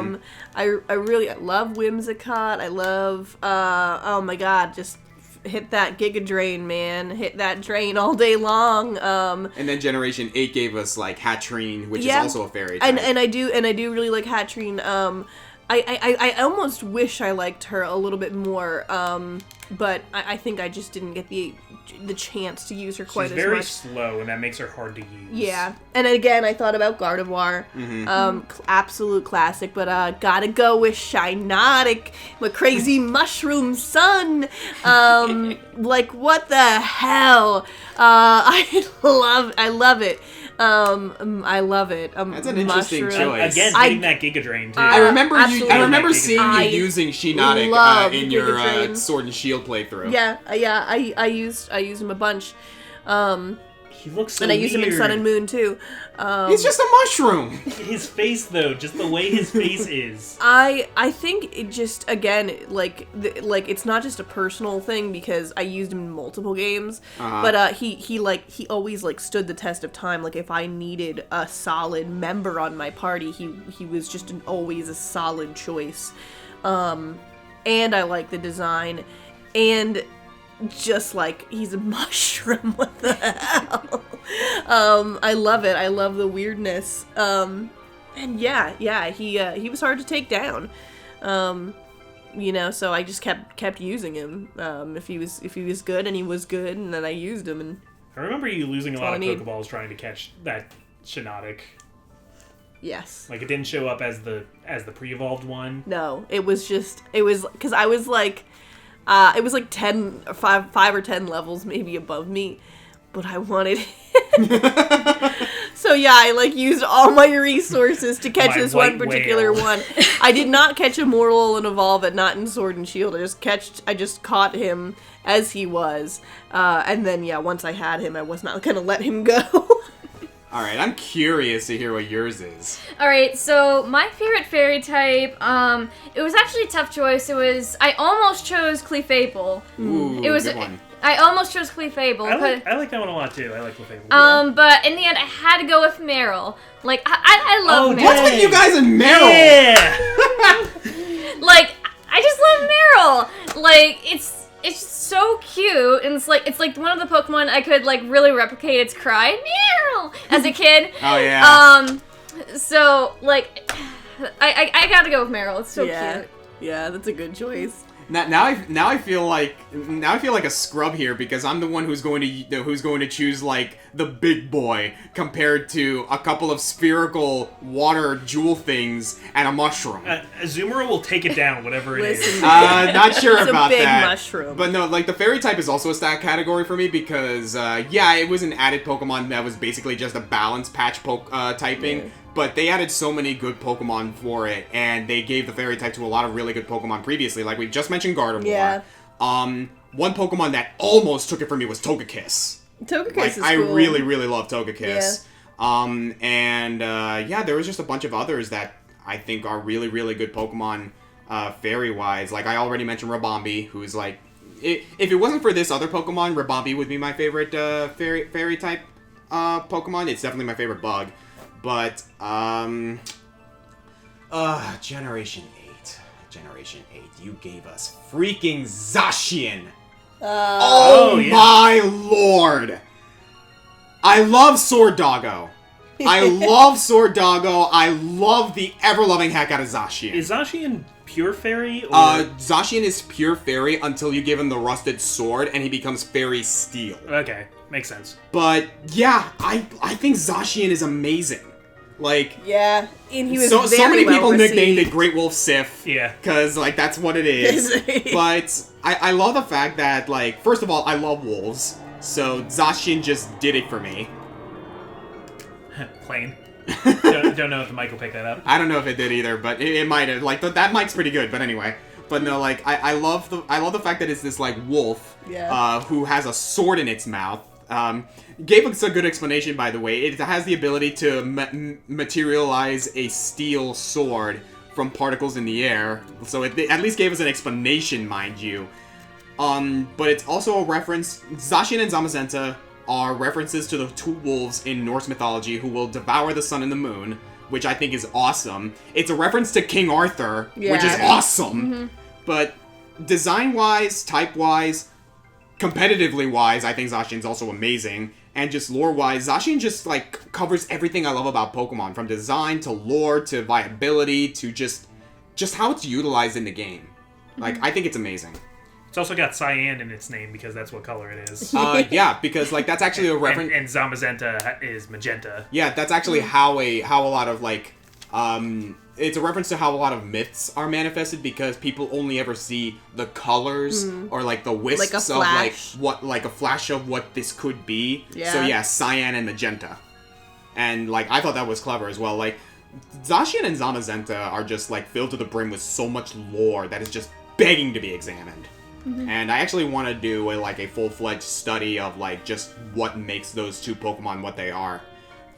love Whimsicott. I love oh my god, just hit that Giga Drain, man. Hit that drain all day long. And then Generation 8 gave us like Hatrine, which Yeah. is also a fairy type. and I do really like Hatrine. I almost wish I liked her a little bit more, but I think I just didn't get the chance to use her quite She's as very much. slow, and that makes her hard to use. Yeah, and again, I thought about Gardevoir, absolute classic, but gotta go with Shiinotic, my crazy mushroom son. Like what the hell? I love it. I love it. That's an interesting mushroom. choice. Again, hitting that Giga Drain too. I remember absolutely. I remember I seeing you using Shiinotic love in Giga your Drain. Sword and Shield playthrough. Yeah, I used him a bunch. He looks so And I used him in weird. Sun and Moon too. He's just a mushroom. His face, though, just the way his face is. I think it just again like it's not just a personal thing because I used him in multiple games, but he always like stood the test of time. Like if I needed a solid member on my party, he was just always a solid choice. And I like the design, and just like he's a mushroom. What the hell? I love it. I love the weirdness. And yeah, he was hard to take down. So I just kept using him. If he was good, and he was good, and then I used him. And I remember you losing a all lot I of need. Pokeballs trying to catch that Shiinotic. yes. Like, it didn't show up as the pre-evolved one. No, it was because I was like, it was like 10 or 5 or 10 levels maybe above me, but I wanted so yeah, I like used all my resources to catch My this white one particular whale. one. I did not catch Immortal and Evolve it, not in Sword and Shield. I just caught him as he was, and then yeah, once I had him, I was not gonna let him go. All right, I'm curious to hear what yours is. Alright, so my favorite fairy type, it was actually a tough choice. I almost chose Clefable. Ooh, It was good one. I almost chose Clefable. I like that one a lot, too. I like Clefable. But in the end I had to go with Meryl. Like I love Meryl. What's with you guys and Meryl? Yeah! Like I just love Meryl. Like it's so cute, and it's like one of the Pokemon I could like really replicate its cry. Meryl, no! As a kid. Oh, yeah. So, like, I gotta go with Meryl. It's so cute. Yeah, that's a good choice. Now I feel like a scrub here because I'm the one who's going to choose like the big boy compared to a couple of spherical water jewel things and a mushroom. Azumarill will take it down, whatever it is. Listen, Not sure it's about a big that. mushroom. But no, like the fairy type is also a stat category for me because it was an added Pokemon that was basically just a balance patch typing. Yeah. But they added so many good Pokemon for it, and they gave the Fairy type to a lot of really good Pokemon previously. Like we just mentioned Gardevoir. Yeah. One Pokemon that almost took it from me was Togekiss. Togekiss Like, is cool. I really, really love Togekiss. There was just a bunch of others that I think are really, really good Pokemon fairy-wise. Like I already mentioned Rabombi, who's like... If it wasn't for this other Pokemon, Rabombi would be my favorite fairy type Pokemon. It's definitely my favorite bug. But, Generation 8, you gave us freaking Zacian! My lord! I love Sword Doggo. I love Sword Doggo. I love the ever-loving heck out of Zacian. Is Zacian pure fairy? Or... Zacian is pure fairy until you give him the rusted sword and he becomes fairy steel. Okay, makes sense. But, yeah, I think Zacian is amazing. Like, yeah, and he was so many well people received. nicknamed it Great Wolf Sif. Yeah. Because, like, that's what it is. But I love the fact that, like, first of all, I love wolves. So Zacian just did it for me. Plain. don't know if the mic will pick that up. I don't know if it did either, but it might have. Like, that mic's pretty good, but anyway. But no, like, I love the fact that it's this, like, wolf who has a sword in its mouth. Gave us a good explanation, by the way. It has the ability to materialize a steel sword from particles in the air. So it at least gave us an explanation, mind you. But it's also a reference... Zacian and Zamazenta are references to the two wolves in Norse mythology who will devour the sun and the moon, which I think is awesome. It's a reference to King Arthur, which is awesome. Mm-hmm. But design-wise, type-wise, competitively-wise, I think Zacian's also amazing. And just lore-wise, Zacian just, like, covers everything I love about Pokemon. From design, to lore, to viability, to just how it's utilized in the game. Like, I think it's amazing. It's also got cyan in its name because that's what color it is. Yeah, because, like, that's actually a reference... And Zamazenta is magenta. Yeah, that's actually how a lot of, like... it's a reference to how a lot of myths are manifested because people only ever see the colors or like the wisps like a of like a flash of what this could be. Yeah. So yeah, cyan and magenta. And like I thought that was clever as well. Like Zacian and Zamazenta are just like filled to the brim with so much lore that is just begging to be examined. Mm-hmm. And I actually want to do a full-fledged study of like just what makes those two Pokemon what they are.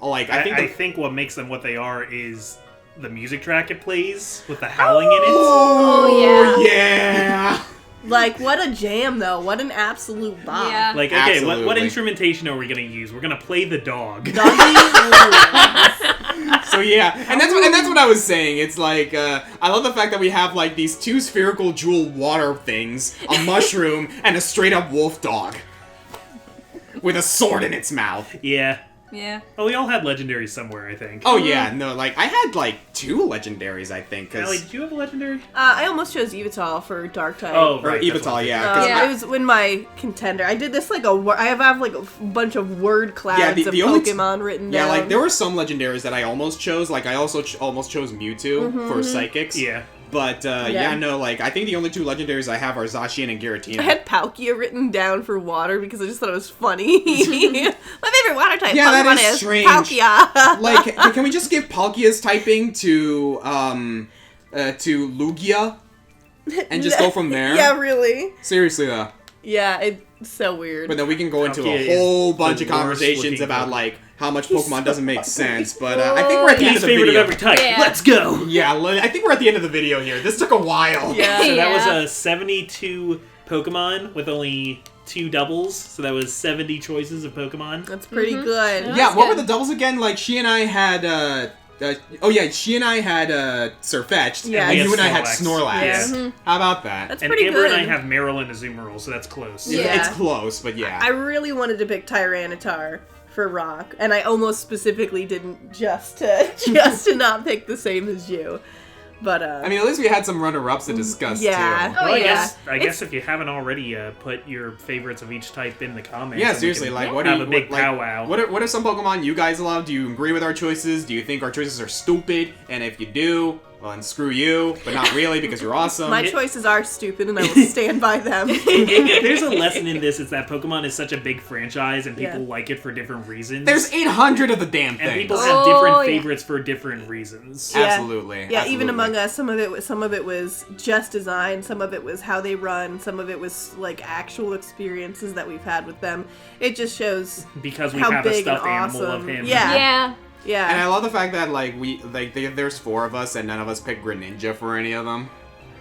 Like I think what makes them what they are is the music track it plays with the howling in it. Oh yeah. Like, what a jam, though. What an absolute bomb. Yeah. Like, okay, Absolutely. what instrumentation are we going to use? We're going to play the dog. So yeah, and that's what I was saying. It's like I love the fact that we have like these two spherical jewel water things, a mushroom, and a straight up wolf dog with a sword in its mouth. Yeah. Yeah. Oh, we all had legendaries somewhere, I think. Oh yeah, no, like I had like 2 legendaries, I think. Allie, did you have a legendary? I almost chose Evital for Dark type. Oh, or right. Evital, yeah. It was when my contender. I did this like I have like a bunch of word clouds of Pokemon written down. Yeah, like there were some legendaries that I almost chose. Like I also almost chose Mewtwo for Psychics. Yeah. But, like, I think the only 2 legendaries I have are Zacian and Giratina. I had Palkia written down for water because I just thought it was funny. My favorite water type Pokemon that is is strange. Palkia. Like, can we just give Palkia's typing to Lugia? And just go from there? Yeah, really? Seriously, though. Yeah, it's so weird. But then we can go into Palkia a whole bunch the of conversations worst-looking about, Pokemon. like, how much Pokemon doesn't make sense. But I think we're at the end of Least the favorite video. of every type. Yeah. Let's go! Yeah, I think we're at the end of the video here. This took a while. Yeah. So that was Yeah. a 72 Pokemon with only 2 doubles. So that was 70 choices of Pokemon. That's pretty good. Yeah. Yeah, what were good. the doubles again? Like, she and I had, Sirfetch'd, Yeah. and We you had and I had Snorlax. Snorlax. Yeah. How about that? That's And pretty Amber good. and I have Meryl and Azumarill, so that's close. Yeah. It's close, but yeah. I really wanted to pick Tyranitar for Rock, and I almost specifically didn't just to not pick the same as you. But I mean, at least we had some runner-ups to discuss yeah. too. Oh, Well, yeah. I guess if you haven't already put your favorites of each type in the comments. Yeah, and we seriously, can like, what do have you a big what, like, powwow. What are some Pokemon you guys love? Do you agree with our choices? Do you think our choices are stupid? And if you do, well, then screw you, but not really because you're awesome. my choices are stupid, and I will stand by them. If there's a lesson in this, it's that Pokemon is such a big franchise and people Yeah. like it for different reasons. There's 800 of the damn and thing. people Oh, have different yeah. favorites for different reasons. Yeah. Absolutely. Yeah, absolutely. even among us, some of it was just design, some of it was how they run, some of it was like actual experiences that we've had with them. It just shows Because we how have a big and stuffed animal awesome. of him. Yeah. Yeah. Yeah. And I love the fact that there's 4 of us and none of us picked Greninja for any of them.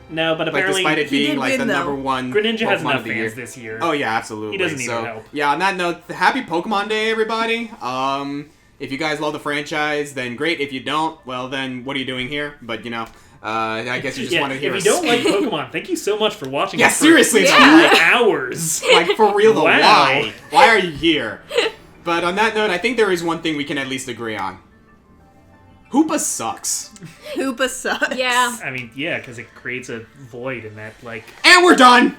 No, but Like apparently despite it He being did like win, the though. number 1 Greninja has Pokemon enough of the fans year. this year. Oh yeah, absolutely. He doesn't need so, our help. Yeah, on that note, happy Pokemon Day, everybody. If you guys love the franchise, then great. If you don't, well then, what are you doing here? But I guess you just want to hear if us. you don't like Pokemon, thank you so much for watching. Yeah, us for seriously, Yeah. though, hours. like for real though, Wow. why? Why are you here? But on that note, I think there is one thing we can at least agree on. Hoopa sucks. Hoopa sucks. Yeah. I mean, yeah, because it creates a void in that, like... And we're done!